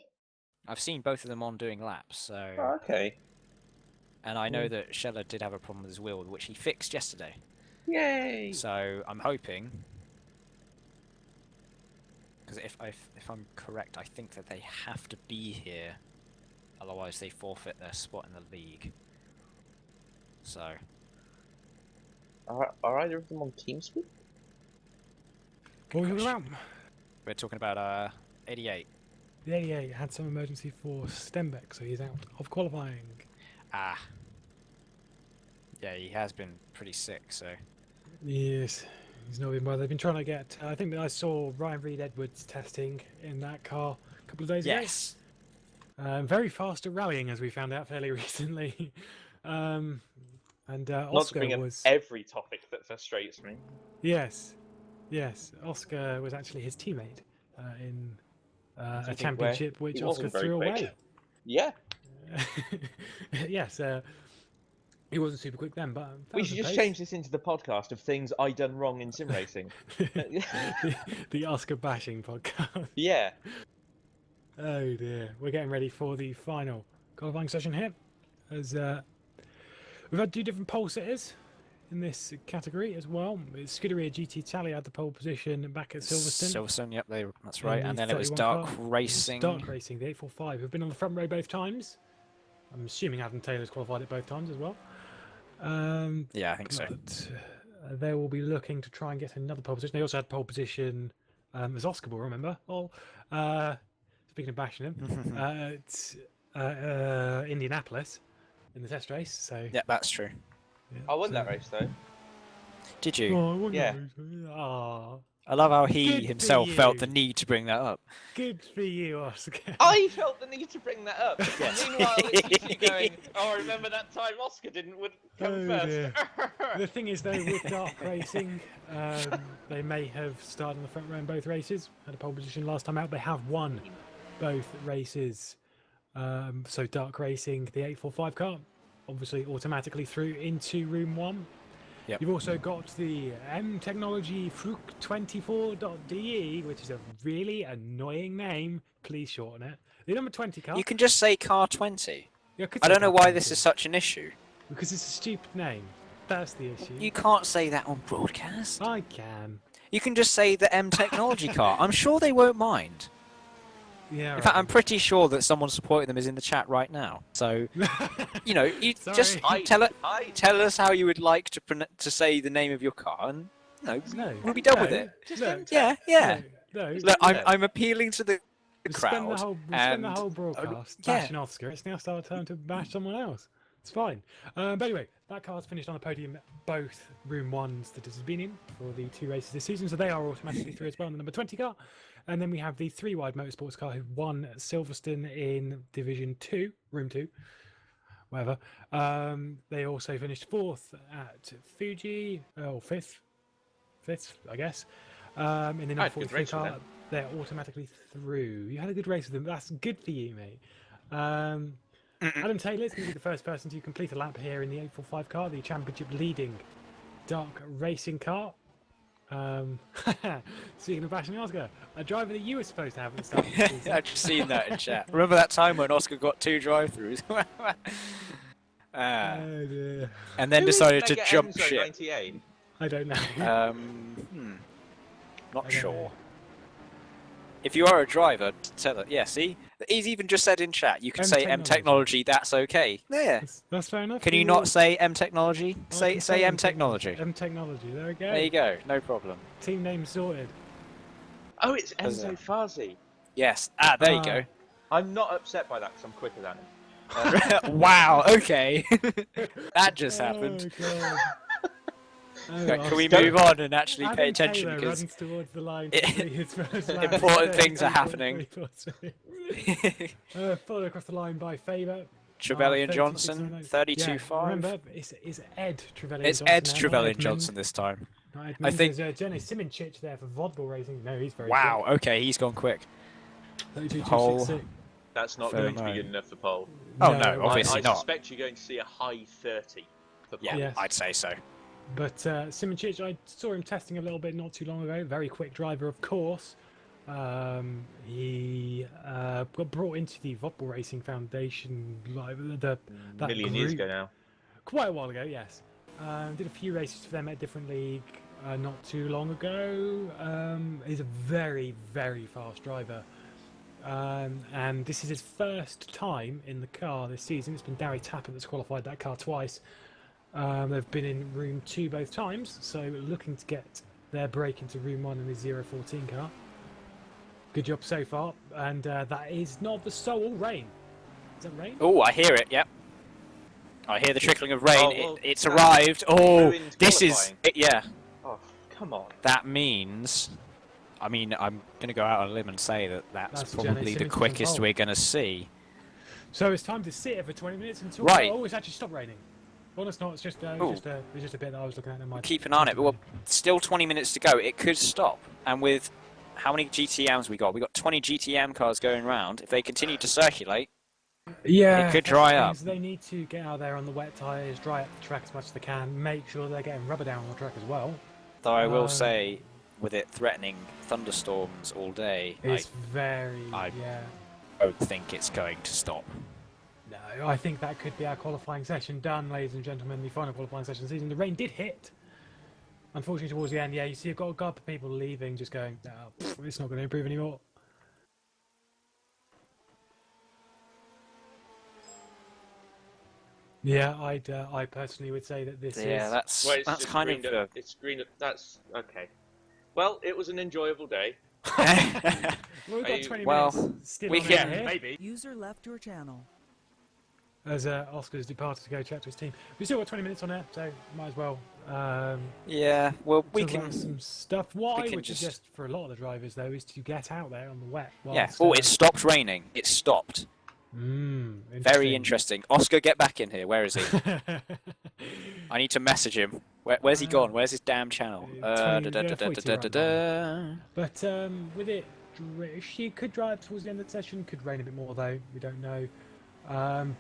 I've seen both of them on doing laps, so Oh, okay. and I know that Scheller did have a problem with his wheel, which he fixed yesterday. Yay! So I'm hoping, because if I'm correct, I think that they have to be here, otherwise they forfeit their spot in the league. So Are either of them on TeamSpeak? What were we talking about? we're talking about 88. The 88 had some emergency for Stenbeck, so he's out of qualifying. Ah. Yeah, he has been pretty sick, so. Yes, he's not been well. They've been trying to get. I think that I saw Ryan Reed Edwards testing in that car a couple of days ago. Yes. Very fast at rallying, as we found out fairly recently. And Not to Oscar bring up was. every topic that frustrates me. Yes, Oscar was actually his teammate in a think championship which he Oscar wasn't very threw quick. away. Yeah, Yes, he wasn't super quick then, but we should just change this into the podcast of things I done wrong in sim racing. the Oscar bashing podcast. Yeah. Oh dear, we're getting ready for the final qualifying session here. As we've had two different pole sitters in this category as well. Scuderia GT Italia had the pole position back at Silverstone. Silverstone, yep, that's in right. the And then it was 31 Dark car. It was Racing. Dark Racing, the 845, who've been on the front row both times. I'm assuming Adam Taylor's qualified it both times as well. Yeah, I think so. But they will be looking to try and get another pole position. They also had pole position as Oscar will remember. Speaking of bashing him, at Indianapolis in the test race. So Yeah, that's true. yeah, I won so- that race though. Did you? Oh, I won that Yeah. race. Aw, I love how Good he for himself felt the you. need to bring that up. good for you, Oscar. I felt the need to bring that up. Yes. Meanwhile, it's you going, oh, remember that time Oscar didn't come Oh, first? dear. The thing is, though, with Dark Racing, they may have started on the front row in both races. Had a pole position last time out. They have won both races. So Dark Racing, the 845 car, obviously automatically through into Room 1. Yep. You've also got the M Technology Fruc24.de, which is a really annoying name. Please shorten it. The number 20 car. You can just say Car 20. Yeah, could I say don't know Car why this 20, is such an issue. because it's a stupid name. That's the issue. You can't say that on broadcast. I can. You can just say the M Technology car. I'm sure they won't mind. Yeah. In fact, I'm pretty sure that someone supporting them is in the chat right now. So, you know, you just Sorry. tell us how you would like to say the name of your car, and No. we'll be done with it. Just No. Yeah. No. Look, I'm appealing to the We spend the crowd. whole and broadcast yeah. bashing Oscar. It's now our turn to bash someone else. It's fine. But anyway, that car's finished on the podium, both Room 1s that it has been in for the 2 races this season, so they are automatically through as well in the number 20 car. And then we have the 3-wide motorsports car who won Silverstone in Division 2, Room 2, whatever. They also finished 4th at Fuji, or 5th, I guess. In the number 43 car, they're automatically through. You had a good race with them. That's good for you, mate. Adam Taylor is going to be the first person to complete a lap here in the 845 car, the championship leading dark racing car. Speaking of bashing Oscar, a driver that you were supposed to have at the start of the season. I've just seen that in chat. Remember that time when Oscar got 2 drive-throughs? Oh dear. And then decided to jump ship. 98? I don't know. Not sure. If you are a driver, tell it. Yeah, see? He's even just said in chat, you can say M Technology, that's okay. Yeah. That's fair enough. Can you not say M Technology? Say M Technology. M Technology, there we go. There you go, no problem. Team name sorted. Oh, it's Enzo Fazi. Yes. There you go. I'm not upset by that because I'm quicker than him. Wow, okay. That just happened. Oh, Can we move on and actually Adam pay attention? Taylor Because runs towards the line to complete his first lap. important things are happening. Followed across the line by Faber. Trevelyan Johnson, 32.5. Remember, it's Ed Trevelyan It's Johnson. Ed now, Trevelyan not Johnson this time. I think there's Jenny Simonchich there for Vodball Racing. No, he's very Wow, okay, he's gone quick. good. 32.266. That's not Fair going to be enough. good enough for pole. Oh no, obviously I not. suspect you're going to see a high 30 for pole. Yeah, Yes. I'd say so. But Simonchich, I saw him testing a little bit not too long ago. Very quick driver, of course. He got brought into the Vodball Racing Foundation that million years ago now. Quite a while ago, yes. Did a few races for them at a different league not too long ago. He's a very, very fast driver. And this is his first time in the car this season. It's been Darry Tappert that's qualified that car twice. They've been in Room 2 both times, so looking to get their break into Room 1 in the 014 car. Good job so far, and that is not the sole rain. Is that rain? Oh, I hear it, yep. I hear the trickling of rain. Oh, well, it's arrived. Oh, ruined this is... qualifying. yeah. Oh, come on. That means... I mean, I'm going to go out on a limb and say that that's That's probably Jenny the Simmons quickest control. we're going to see. So it's time to sit here for 20 minutes until... Right. Oh, it's actually stopped raining. Well, it's not. It's just, it's just a bit that I was looking at in my... Keep an eye on it. Well, still 20 minutes to go. It could stop. And with how many GTMs we got? We got 20 GTM cars going round. If they continue to circulate, Yeah, it could dry up. They need to get out there on the wet tyres, dry up the track as much as they can, make sure they're getting rubber down on the track as well. Though I will say, with it threatening thunderstorms all day, It's very... I yeah. don't think it's going to stop. No, I think that could be our qualifying session done, ladies and gentlemen. The final qualifying session of the season. The rain did hit. Unfortunately, towards the end, yeah, you see, I've got a couple of people leaving, just going, oh, it's not going to improve anymore. Yeah, I personally would say that this is... Yeah, that's Well, it's that's just kind greened of... up. It's green up. That's okay. Well, it was an enjoyable day. Well, we've got 20 well, minutes still we on can- here. Maybe. User left your channel. As Oscar's departed to go chat to his team. We've still got 20 minutes on there, so might as well yeah, well, we talk can... about some stuff. What we I can would just- suggest for a lot of the drivers, though, is to get out there on the wet. Yeah. whilst, Oh, it stopped raining. It stopped. Very interesting. Oscar, get back in here. Where is he? I need to message him. Where's he gone? Where's his damn channel? 42 But with it, she could drive towards the end of the session. Could rain a bit more, though. We don't know.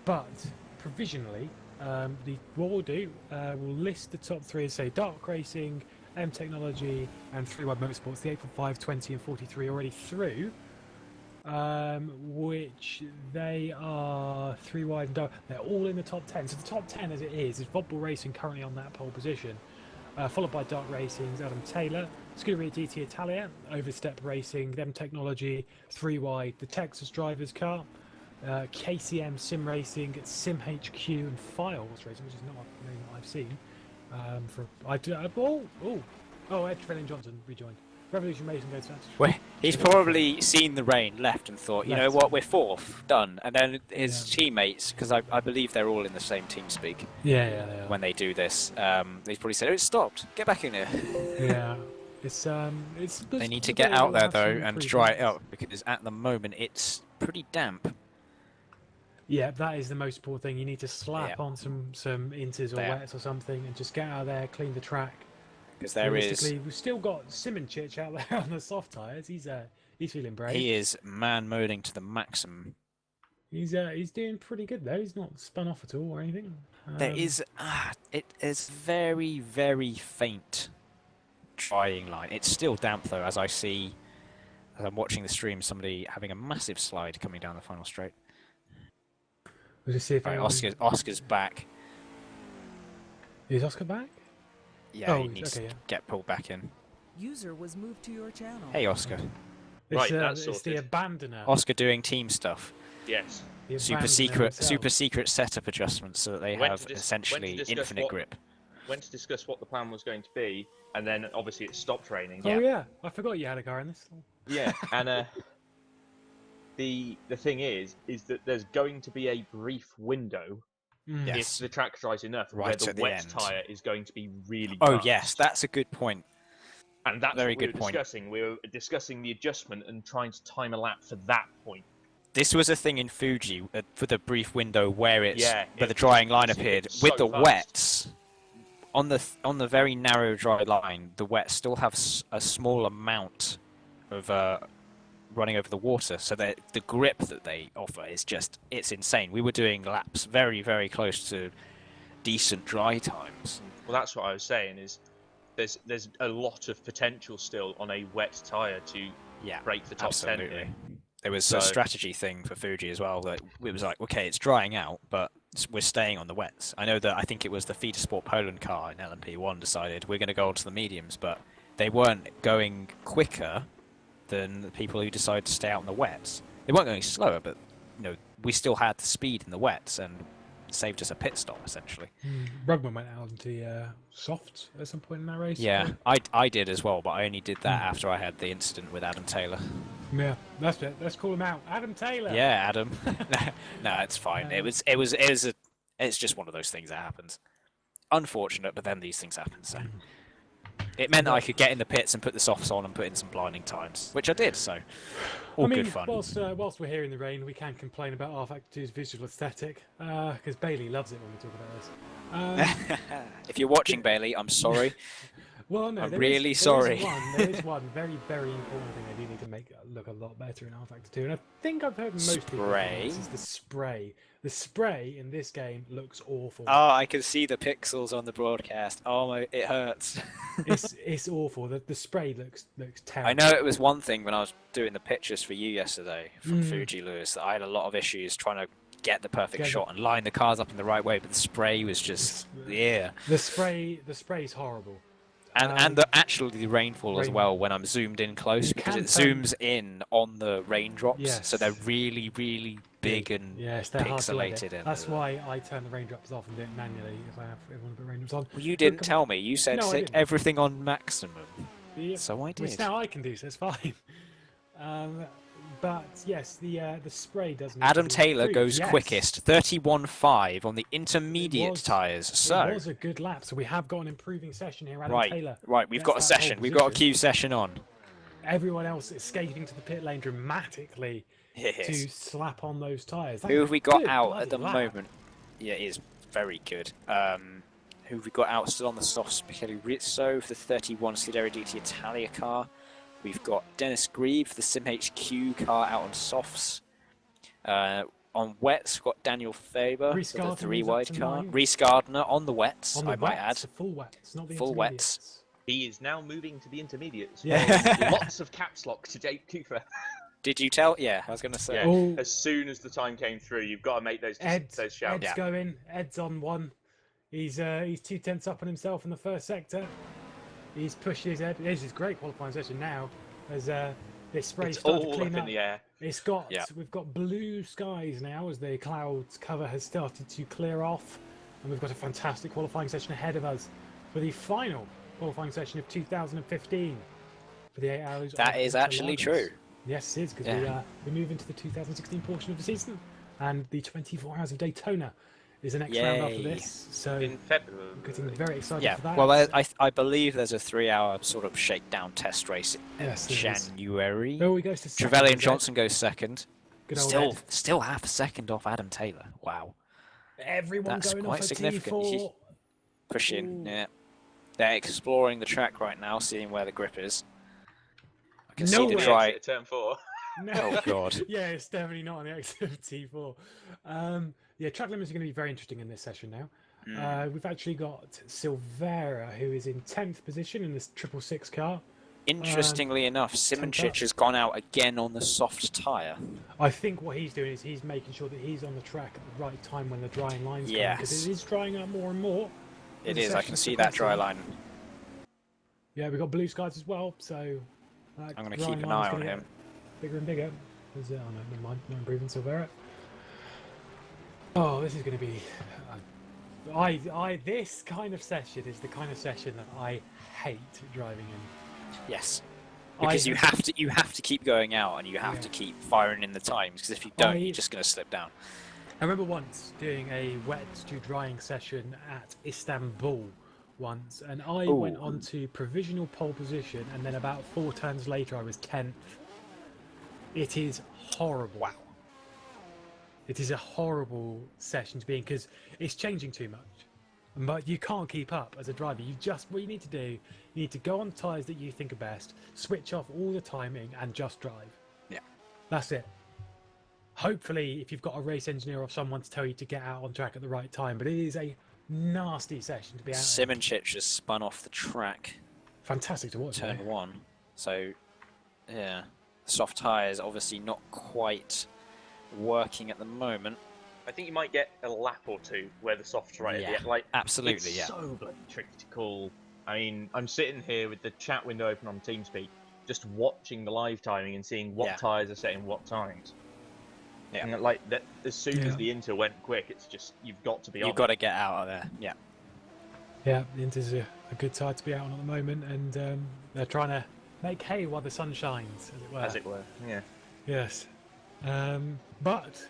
But provisionally, what we'll do, we'll list the top three as say Dark Racing, M Technology, and 3-Wide Motorsports. The 845, 20, and 43 already through. Which they are 3-wide and dark. They're all in the top 10. So the top 10 as it is Vodball Racing currently on that pole position. followed by Dark Racing's Adam Taylor, Scuderia GT Italia, Overstep Racing, Them Technology, 3 Wide, the Texas Drivers Car, KCM Sim Racing, Sim HQ, and Files Racing, which is not a name that I've seen. Ed Trellin Johnson rejoined. Revolution Racing goes first. Well, he's probably seen the rain, left, and thought, you know what, we're 4th, done. And then his teammates, because I believe they're all in the same team speak. Yeah, they are. When they do this, they probably said, "Oh, it's stopped. Get back in here." Yeah, it's. They need to get out there though and dry it out, because at the moment it's pretty damp. Yeah, that is the most important thing. You need to slap on some inters or wets or something, and just get out there, clean the track. Because there is. We've still got Simonchich out there on the soft tyres. He's feeling brave. He is man moding to the maximum. He's doing pretty good though. He's not spun off at all or anything. There is it is very, very faint drying line. It's still damp though, as I'm watching the stream, somebody having a massive slide coming down the final straight. We'll just see if Oscar's back. Is Oscar back? Yeah, he needs to get pulled back in. User was moved to your channel. Hey, Oscar. Right, that's it's the abandoner. Oscar doing team stuff. Yes. Super secret setup adjustments so that they have essentially infinite grip. Went to discuss what the plan was going to be, and then obviously it stopped raining. Oh yeah, I forgot you had a car in this. Yeah, and the thing is that there's going to be a brief window if the track dries enough, where the wet tyre is going to be really fast. Oh yes, that's a good point. And that's very what we good were point. discussing. We were discussing the adjustment and trying to time a lap for that point. This was a thing in Fuji for the brief window where where the it- drying line appeared. it's With so the fast. wets, on the very narrow dry line, the wets still have a small amount of running over the water, so that the grip that they offer is it's insane. We were doing laps very, very close to decent dry times. Well, that's what I was saying. Is there's a lot of potential still on a wet tyre to break the top 10 absolutely. here. There was a strategy thing for Fuji as well, that it was like, okay, it's drying out, but we're staying on the wets. I think it was the Feeder Sport Poland car in LMP1 decided we're going to go onto the mediums, but they weren't going quicker than the people who decided to stay out on the wets. They weren't going slower, but we still had the speed in the wets and saved us a pit stop essentially. Rugman went out into the softs at some point in that race. Yeah, I did as well, but I only did that after I had the incident with Adam Taylor. Yeah, that's it. Let's call him out, Adam Taylor. Yeah, Adam. No, it's fine. It's just one of those things that happens. Unfortunate, but then these things happen. So it meant that I could get in the pits and put the softs on and put in some blinding times, which I did. So all good fun. Whilst we're here in the rain, we can complain about R-Factor 2's visual aesthetic because Bailey loves it when we talk about this. If you're watching, Bailey, I'm sorry. Well, no, I'm really sorry. There is one very, very important thing they do need to make look a lot better in R-Factor 2, and I think I've heard most people say this is the spray. The spray in this game looks awful. Oh, I can see the pixels on the broadcast. Oh my, it hurts. It's awful. The spray looks terrible. I know it was one thing when I was doing the pictures for you yesterday from Fuji Lewis that I had a lot of issues trying to get the perfect shot and line the cars up in the right way, but the spray was just The spray's horrible. And actually the rainfall as well when I'm zoomed in close, because it zooms in on the raindrops, so they're really, really big and pixelated. That's why I turn the raindrops off and do it manually if I want to put raindrops on. Well, you didn't tell me. You said stick everything on maximum. Yeah. So I did. Which now I can do, so it's fine. But yes, the spray doesn't. Adam Taylor goes quickest, 31.5 on the intermediate tyres. So it was a good lap. So we have got an improving session here, Adam Taylor. Right, we've got a session. We've got a Q session on. Everyone else escaping to the pit lane dramatically to slap on those tyres. Who have we got out at the moment? Yeah, it is very good. Who have we got out still on the softs? Michele Rizzo for the 31 Scuderia GT Italia car. We've got Dennis Grieve for the Sim HQ car out on softs. On wets, we've got Daniel Faber for the 3 wide car. Reese Gardner on the wets, I might add. Full wets, not the full wets. He is now moving to the intermediates. Yeah. Lots of caps lock to Jake Cooper. Did you tell? Yeah, I was going to say. As soon as the time came through, you've got to make those shouts. Ed's going. Ed's on one. He's 2/10 up on himself in the first sector. He's pushed his head. This is great qualifying session now. As this spray It's started to all clean up up. in the air. It's got we've got blue skies now as the clouds cover has started to clear off, and we've got a fantastic qualifying session ahead of us for the final qualifying session of 2015 for the 8 hours. That is actually true. Yes, it is, because we move into the 2016 portion of the season, and the 24 hours of Daytona is the next round after this. So In February. getting very excited for that. Well, I believe there's a 3-hour sort of shakedown test race in Yes, there is. January. Oh, he goes to second, Trevelyan is it? Johnson goes second. Good old Still half a second off Adam Taylor. Wow. Everyone That's going quite off a significant. T4. Pushing, Ooh. yeah. They're exploring the track right now, seeing where the grip is. I can see Nowhere. the dry. Exit at turn 4. No. Oh god. Yeah, it's definitely not on the exit of T4. Yeah, track limits are going to be very interesting in this session now. We've actually got Silvera, who is in 10th position in this 666 car. Interestingly enough, Simoncic has gone out again on the soft tyre. I think what he's doing is he's making sure that he's on the track at the right time when the drying line's coming, Yes. because it is drying out more and more. It The is, I can session's see that dry progressing. line. Yeah, we've got blue skies as well, so I'm going to keep an eye on him. Bigger and bigger. Oh no, never mind. No improving Silvera. Oh, this is going to be. This kind of session is the kind of session that I hate driving in. Yes. Because you have to keep going out and you have to keep firing in the times, because if you don't, you're just going to slip down. I remember once doing a wet to drying session at Istanbul once, and I went on to provisional pole position, and then about 4 turns later I was 10th. It is horrible. Wow. It is a horrible session to be in because it's changing too much. But you can't keep up as a driver. What you need to do, you need to go on tyres that you think are best, switch off all the timing, and just drive. Yeah. That's it. Hopefully, if you've got a race engineer or someone to tell you to get out on track at the right time, but it is a nasty session to be out in. Simoncic has spun off the track. Fantastic to watch. Turn 1. So, yeah. Soft tyres obviously not quite working at the moment. I think you might get a lap or two where the soft's right at the end. Like, absolutely, it's so bloody tricky to call. I mean, I'm sitting here with the chat window open on TeamSpeak, just watching the live timing and seeing what tyres are setting what times. Yeah. And like that, as soon as the Inter went quick, it's just you've got to be on. You've got to get out of there. Yeah. Yeah, the Inter's a good tire to be out on at the moment, and they're trying to make hay while the sun shines, as it were. As it were, yeah. Yes. But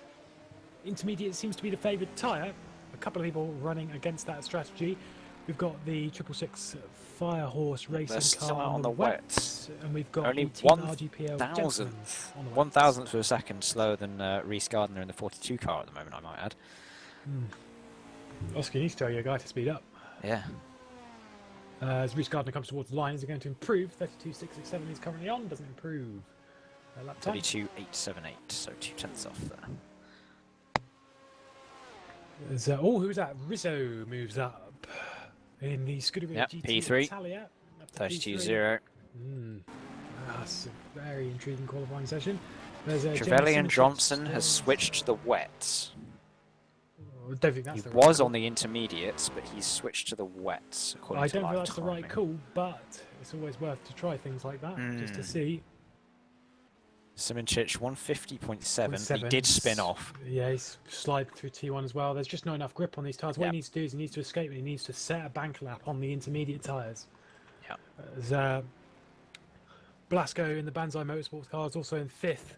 intermediate seems to be the favoured tyre. A couple of people running against that strategy. We've got the 666 Firehorse racing car out on the wets, and we've got only the Team RGPL 1,000th of a second slower than Reece Gardner in the 42 car at the moment, I might add. Oscar, you need to tell your guy to speed up. Yeah. As Reece Gardner comes towards the line, is he going to improve? 32.667 he's currently on, doesn't improve. Lap time. 32.878, so 2/10 off there. Who's that? Rizzo moves up in the Scuderia GT P3. Italia. 32.0. That's a very intriguing qualifying session. There's Trevelyan Johnson has switched to the wets. I don't think that's He the right was call. on the intermediates, but he's switched to the wets. I don't think that's the right call, but it's always worth to try things like that just to see. Simoncic 150.7. He did spin off. Yeah, he's slid through T1 as well. There's just not enough grip on these tyres. What he needs to do is he needs to escape and he needs to set a bank lap on the intermediate tyres. Yeah. There's Blasco in the Banzai Motorsports car is also in 5th.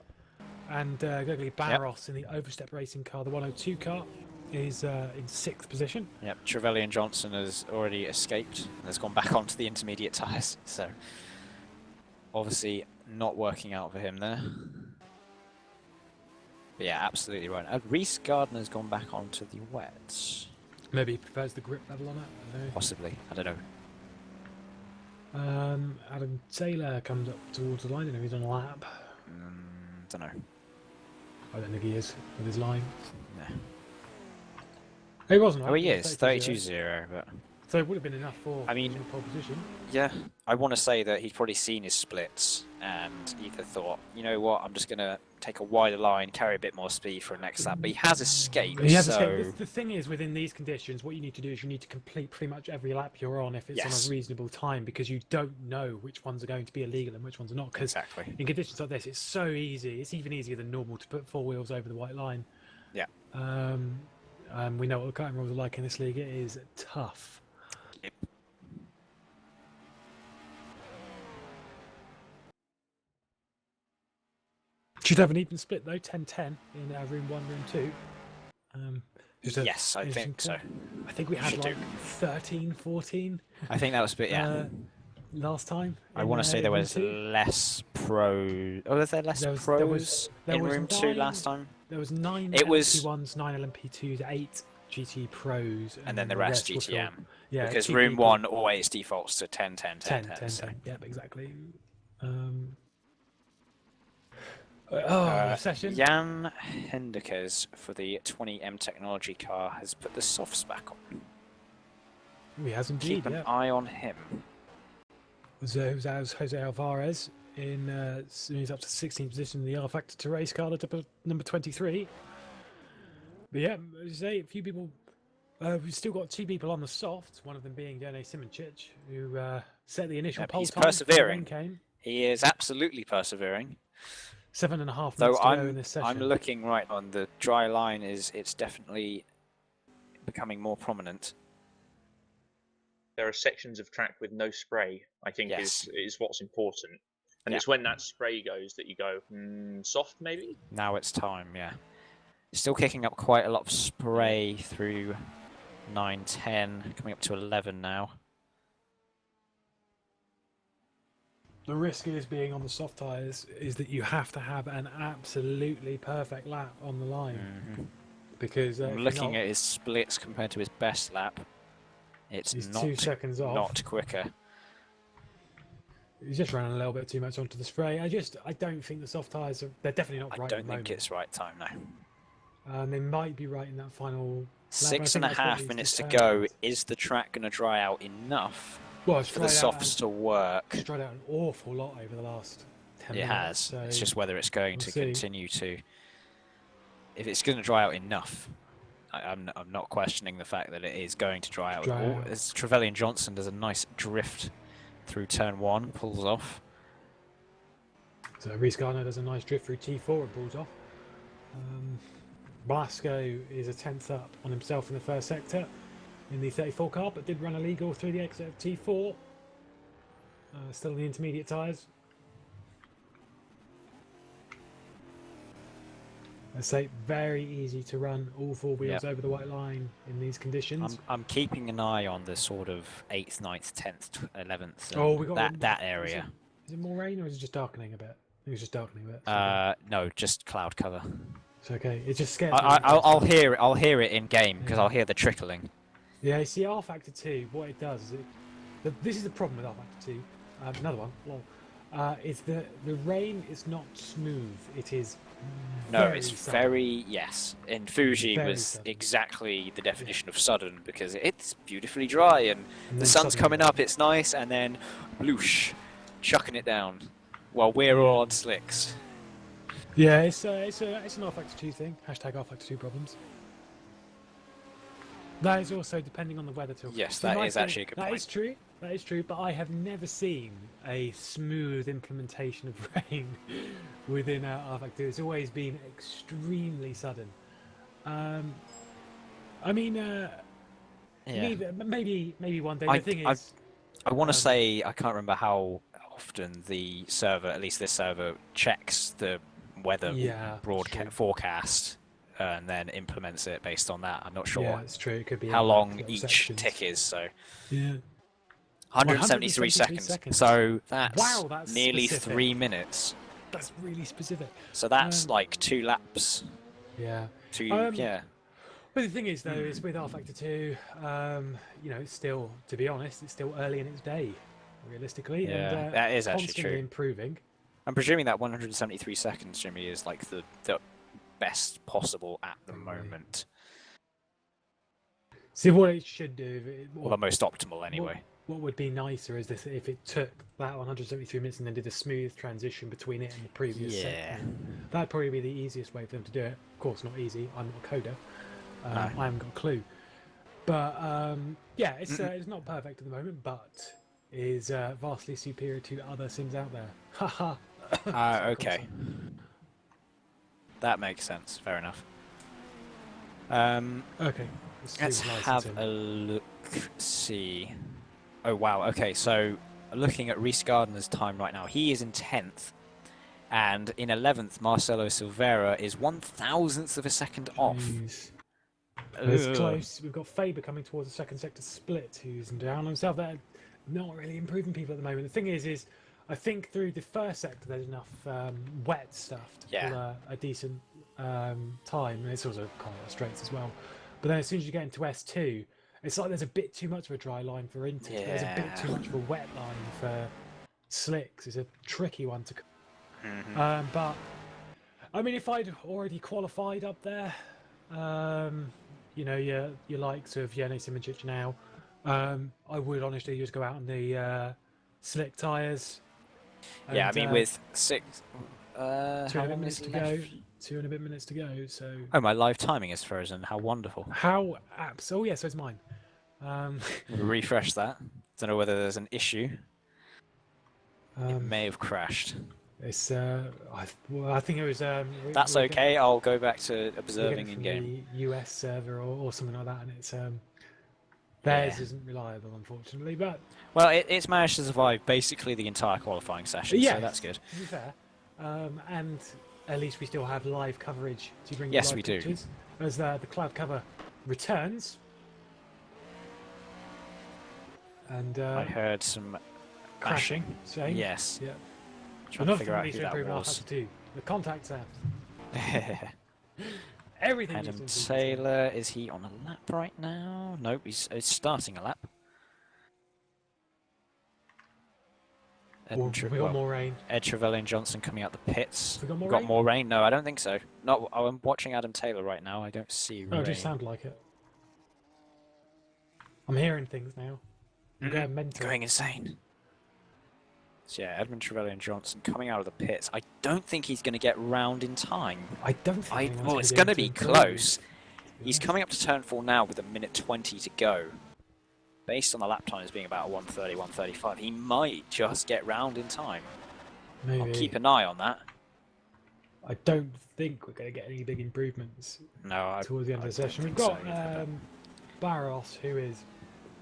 And Gregory Barros in the Overstep Racing car, the 102 car, is in 6th position. Yep, Trevelyan Johnson has already escaped and has gone back onto the intermediate tyres. So, obviously, not working out for him there. But yeah, absolutely right. Reece Gardner's gone back onto the wets. Maybe he prefers the grip level on it. I don't know. Possibly, I don't know. Adam Taylor comes up towards the line. I don't know if he's on a lap. Don't know. I don't think he is with his line. No. He wasn't. Oh, he is. 32.0, but So it would have been enough for I mean, pole position. Yeah, I want to say that he'd probably seen his splits and either thought, you know what, I'm just going to take a wider line, carry a bit more speed for a next lap. But he has escaped. He has so... escaped. The thing is, within these conditions, what you need to do is you need to complete pretty much every lap you're on if it's on a reasonable time, because you don't know which ones are going to be illegal and which ones are not. Because in conditions like this, it's so easy. It's even easier than normal to put four wheels over the white line. Yeah. We know what the cutting rules are like in this league. It is tough. Yep. Should have an even split though, 10-10 in room 1, room 2. Yes, I think so. I think we had like 13-14. I think that was a bit, yeah. Last time. I want to say there was less pro. Oh, was there less pros in room 2 last time? There was 9 it was LMP1s, 9 LMP2s, 8 GT pros, and then the rest GTM. Yeah, because room 1 always defaults to 10, 10, 10, 10. 10, 10. Yep, exactly. Session. Jan Hendekes for the 20M technology car has put the softs back on. He has indeed. Keep an eye on him. Jose Alvarez in he's up to 16th position in the R Factor to race car at number 23. But yeah, as you say, a few people. We've still got 2 people on the softs. One of them being Dene Simoncic, who set the initial pole time. He's persevering. He is absolutely persevering. 7.5 minutes to go in this session. I'm looking right on the dry line. It's definitely becoming more prominent. There are sections of track with no spray, I think is what's important. And it's when that spray goes that you go, soft maybe? Now it's time, yeah. Still kicking up quite a lot of spray through 9, 10, coming up to 11 now. The risk is being on the soft tyres is that you have to have an absolutely perfect lap on the line. Because looking at his splits compared to his best lap, it's not 2 seconds off. Not quicker. He's just running a little bit too much onto the spray. I don't think the soft tyres they're definitely not right. I don't think it's right time now. They might be right in that final lap. 6.5 minutes to go. Is the track going to dry out enough for the softs to work? It's dried out an awful lot over the last 10 minutes. It has. So it's just whether it's going to continue to. If it's going to dry out enough, I'm not questioning the fact that it is going to dry out. As Trevelyan Johnson does a nice drift through turn 1, pulls off. So Reece Gardner does a nice drift through T4 and pulls off. Blasco is a 10th up on himself in the first sector in the 34 car, but did run illegal through the exit of T4. Still in the intermediate tyres. I say very easy to run all 4 wheels over the white line in these conditions. I'm keeping an eye on the sort of 8th, 9th, 10th, 11th. We got that area. Is it more rain or is it just darkening a bit? I think it's just darkening a bit. No, just cloud cover. It's okay. It just scares me. I'll hear it. I'll hear it in game because I'll hear the trickling. Yeah, you see, R Factor 2. What it does is this is the problem with R Factor 2. Another one. Is the rain is not smooth. It is. Very yes. And Fuji was sudden. Exactly the definition of sudden because it's beautifully dry and the sun's coming up. It's nice, and then bloosh, chucking it down while we're all on slicks. Yeah, it's an R Factor 2 thing. Hashtag R Factor 2 problems. That is also depending on the weather too. Yes, that is actually a good point. That is true. That is true, but I have never seen a smooth implementation of rain within R Factor 2. It's always been extremely sudden. Maybe one day. The thing is, I want to say I can't remember how often the server, at least this server, checks the weather forecast and then implements it based on that. I'm not sure. Yeah, it's true. It could be how long each tick is. So yeah, 173 seconds. So that's nearly specific. 3 minutes. That's really specific. So that's like 2 laps. Yeah. But the thing is, though, is with R Factor 2, it's still, to be honest, it's still early in its day, realistically. Yeah, and, that is actually constantly true. Improving. I'm presuming that 173 seconds, Jimmy, is like the best possible at the moment. See what it should do. Or the most optimal, anyway. What would be nicer is this if it took that 173 minutes and then did a smooth transition between it and the previous sector. That'd probably be the easiest way for them to do it. Of course, not easy. I'm not a coder. I haven't got a clue. But yeah, it's not perfect at the moment, but is vastly superior to other sims out there. Haha. Okay. That makes sense. Fair enough. Okay. Let's have a look. See. Oh wow. Okay, so looking at Reece Gardner's time right now, he is in 10th, and in 11th, Marcelo Silveira is 1,000th of a second off. It's close. We've got Faber coming towards the second sector split, who's down on himself. They're not really improving people at the moment. The thing is I think through the first sector there's enough wet stuff to pull a decent time, and it's also kind of straights as well. But then as soon as you get into S2, it's like there's a bit too much of a dry line for Inter. Yeah. There's a bit too much of a wet line for slicks. It's a tricky one to. But I mean, if I'd already qualified up there, you know, your likes of Jenny Simoncic now, I would honestly just go out on the slick tyres. Yeah, I mean, with 2 and a bit minutes to go. 2 and a bit minutes to go. So. Oh, my live timing is frozen. How wonderful. How apps? Oh, yeah, so it's mine. Refresh that. Don't know whether there's an issue. It may have crashed. It's. I think it was. That's okay. I'll go back to observing in game. The US server or something like that, and it's. Theirs isn't reliable, unfortunately, but. Well, it's managed to survive basically the entire qualifying session, so that's good. To be fair, and at least we still have live coverage to bring. Yes, live we pictures, do. As the cloud cover returns. And I heard some crashing. Saying, yes. Yeah. Trying to figure out who that was. The contact app. Everything. Adam Taylor, is he on a lap right now? Nope, he's starting a lap. We got more rain. Ed Trevelyan Johnson coming out the pits. We got more rain? rain? More rain? No, I don't think so. Not. I'm watching Adam Taylor right now. I don't see rain. Oh, it just sounds like it. I'm hearing things now. I'm going mental. Going insane. So yeah, Edmund Trevelyan Johnson coming out of the pits. I don't think he's going to get round in time. I don't think. Well, it's going to be close. He's coming up to turn 4 now with 1:20 to go. Based on the lap times being about 1:30, 1:35, he might just get round in time. Maybe. I'll keep an eye on that. I don't think we're going to get any big improvements. No, towards the end of the session. We've got Barros, who is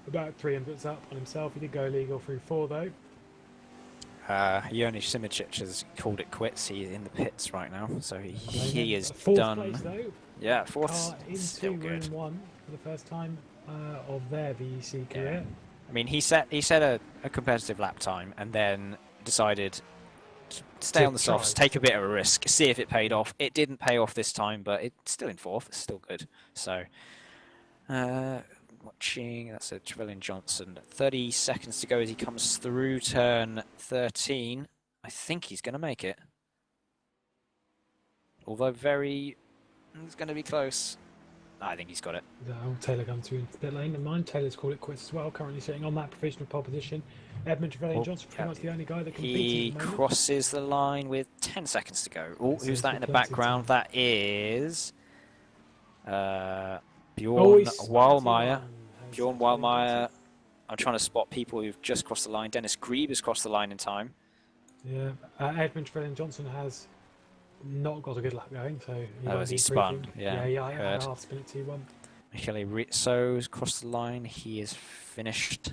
about 300s up on himself. He did go illegal through 4 though. Yoni Simoncic has called it quits. He's in the pits right now, so he is fourth done. Place, though. Yeah, 4th. Into Still good. room 1 for the first time of their VEC career. Yeah. I mean, he set a competitive lap time and then decided to stay on the softs, take a bit of a risk, see if it paid off. It didn't pay off this time, but it's still in 4th. It's still good. So, watching, that's a Trevelyan Johnson. 30 seconds to go as he comes through turn 13. I think he's going to make it. Although it's going to be close. I think he's got it. Taylor comes through into the pit lane. And mine, Taylor's called it quits as well, currently sitting on that provisional pole position. Edmund Trevelyan Johnson, pretty much the only guy that can beat him. He crosses the line with 10 seconds to go. Oh, who's that in the background? That is Bjorn Wallmeyer. Bjorn Wallmeyer. I'm trying to spot people who've just crossed the line. Dennis Grebe has crossed the line in time. Yeah, Edmund Trevelyan Johnson has not got a good lap going, so he spun. Yeah, I had half spin at 2-1. Michele Rizzo's crossed the line. He is finished.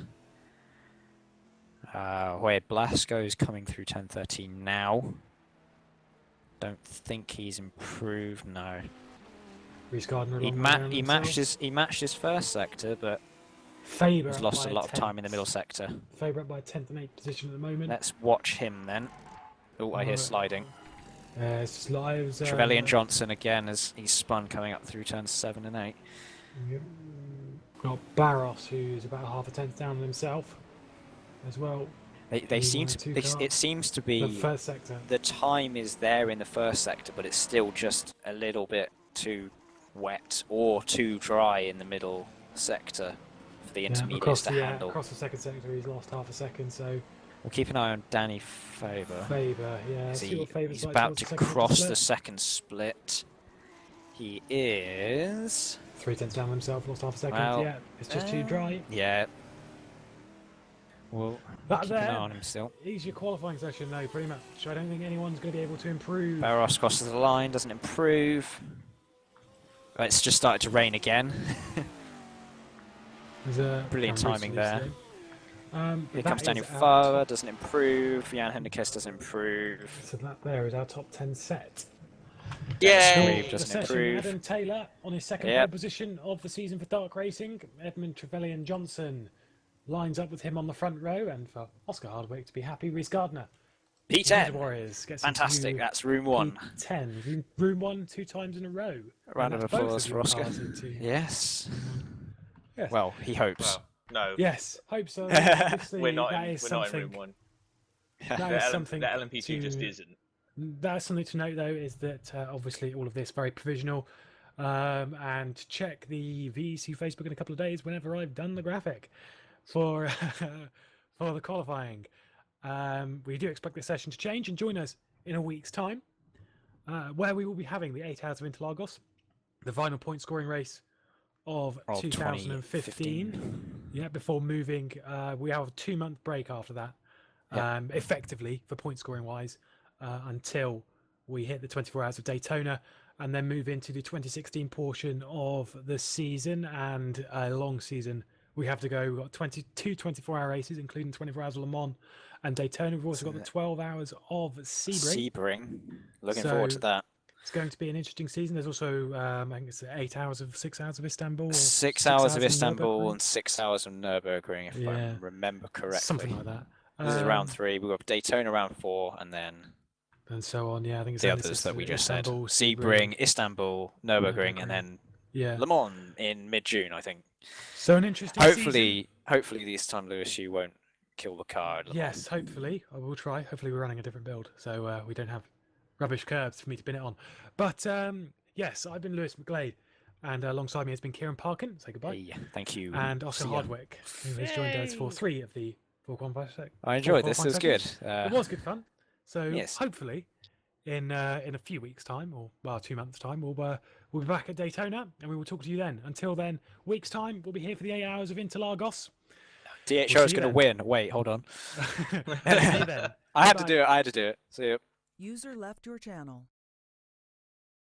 Where Blasco's coming through 10:13 now. Don't think he's improved. No. Reece Gardner. He matched his first sector, but Faber he's lost a lot of time in the middle sector. Faber up by 10th and 8th position at the moment. Let's watch him then. Oh, I hear sliding. It's lives. Trevelyan Johnson again as he's spun coming up through turns 7 and 8. Yep. Got Barros, who's about half a tenth down on himself as well. They seem to. It seems to be the first sector. The time is there in the first sector, but it's still just a little bit too wet or too dry in the middle sector for the Yeah, intermediates to handle. across the second sector, he's lost half a second, so We'll keep an eye on Danny Faber. Faber, yeah, see what Faber's He's like about towards to the second cross split. the second split. He is 3/10 down himself, lost half a second. Well, Yeah, it's just too dry. Yeah. We'll That keep an eye there on him still. is your qualifying session, though, pretty much. I don't think anyone's going to be able to improve. Barros crosses the line, doesn't improve. It's just started to rain again. There's a Brilliant camera timing release there. there. Here That comes is Daniel our Faber, top- doesn't improve. Jan Hendricks doesn't improve. So that there is our top 10 set. Yay! Sweep doesn't The session, improve. Adam Taylor on his second Yep. pole position of the season for Dark Racing. Edmund Trevelyan Johnson lines up with him on the front row, and for Oscar Hardwick to be happy, Reese Gardner. P10. Warriors gets Fantastic, that's room one. P10. Room 1 2 times in a row. A round And of that's both applause for your Oscar. cars into- Yes. Yes. Well, he hopes. Well, no. Yes, hope so. Obviously, We're not that in, is we're not in something. room one. That The, is LM, something the LMP2 just to- isn't. That's something to note, though, is that obviously all of this very provisional. And check the VEC Facebook in a couple of days whenever I've done the graphic for for the qualifying. We do expect this session to change, and join us in a week's time, where we will be having the 8 Hours of Interlagos, the final point scoring race of 2015. Yeah, before moving, we have a 2-month break after that, effectively for point scoring wise, until we hit the 24 Hours of Daytona, and then move into the 2016 portion of the season and a long season. We have to go. We've got 22 24-hour races, including 24 Hours of Le Mans and Daytona. We've also got the 12 Hours of Sebring. Sebring. Looking forward to So, that. It's going to be an interesting season. There's also, I think it's 6 hours of Istanbul. Or 6 hours of in Istanbul Nürburgring. and 6 hours of Nürburgring, if I Yeah. remember correctly. Something like that. This is round 3. We've got Daytona round 4, and then And so on. Yeah, I think it's the only others six- that we just said. Istanbul, Sebring, Istanbul, Nürburgring, and then Yeah. Le Mans in mid-June, I think. So an interesting season. Hopefully this time, Lewis, you won't kill the car at Le Mans. Yes, hopefully. I will try. Hopefully we're running a different build, so we don't have rubbish curbs for me to pin it on. But yes, I've been Lewis McGlade, and alongside me has been Kieran Parkin. Say goodbye. Hey, thank you. And Oscar See ya. Hardwick, who has joined us for 3 of the 4 qualifying I enjoyed this. It was good. It was good fun. So Yes. hopefully, in a few weeks' time, or 2 months' time, we'll be back at Daytona, and we will talk to you then. Until then, week's time, we'll be here for the 8 Hours of Interlagos. DHO is see you going to then. win. Wait, hold on. See you then. I had to Bye-bye. do it. I had to do it. See you. User left your channel.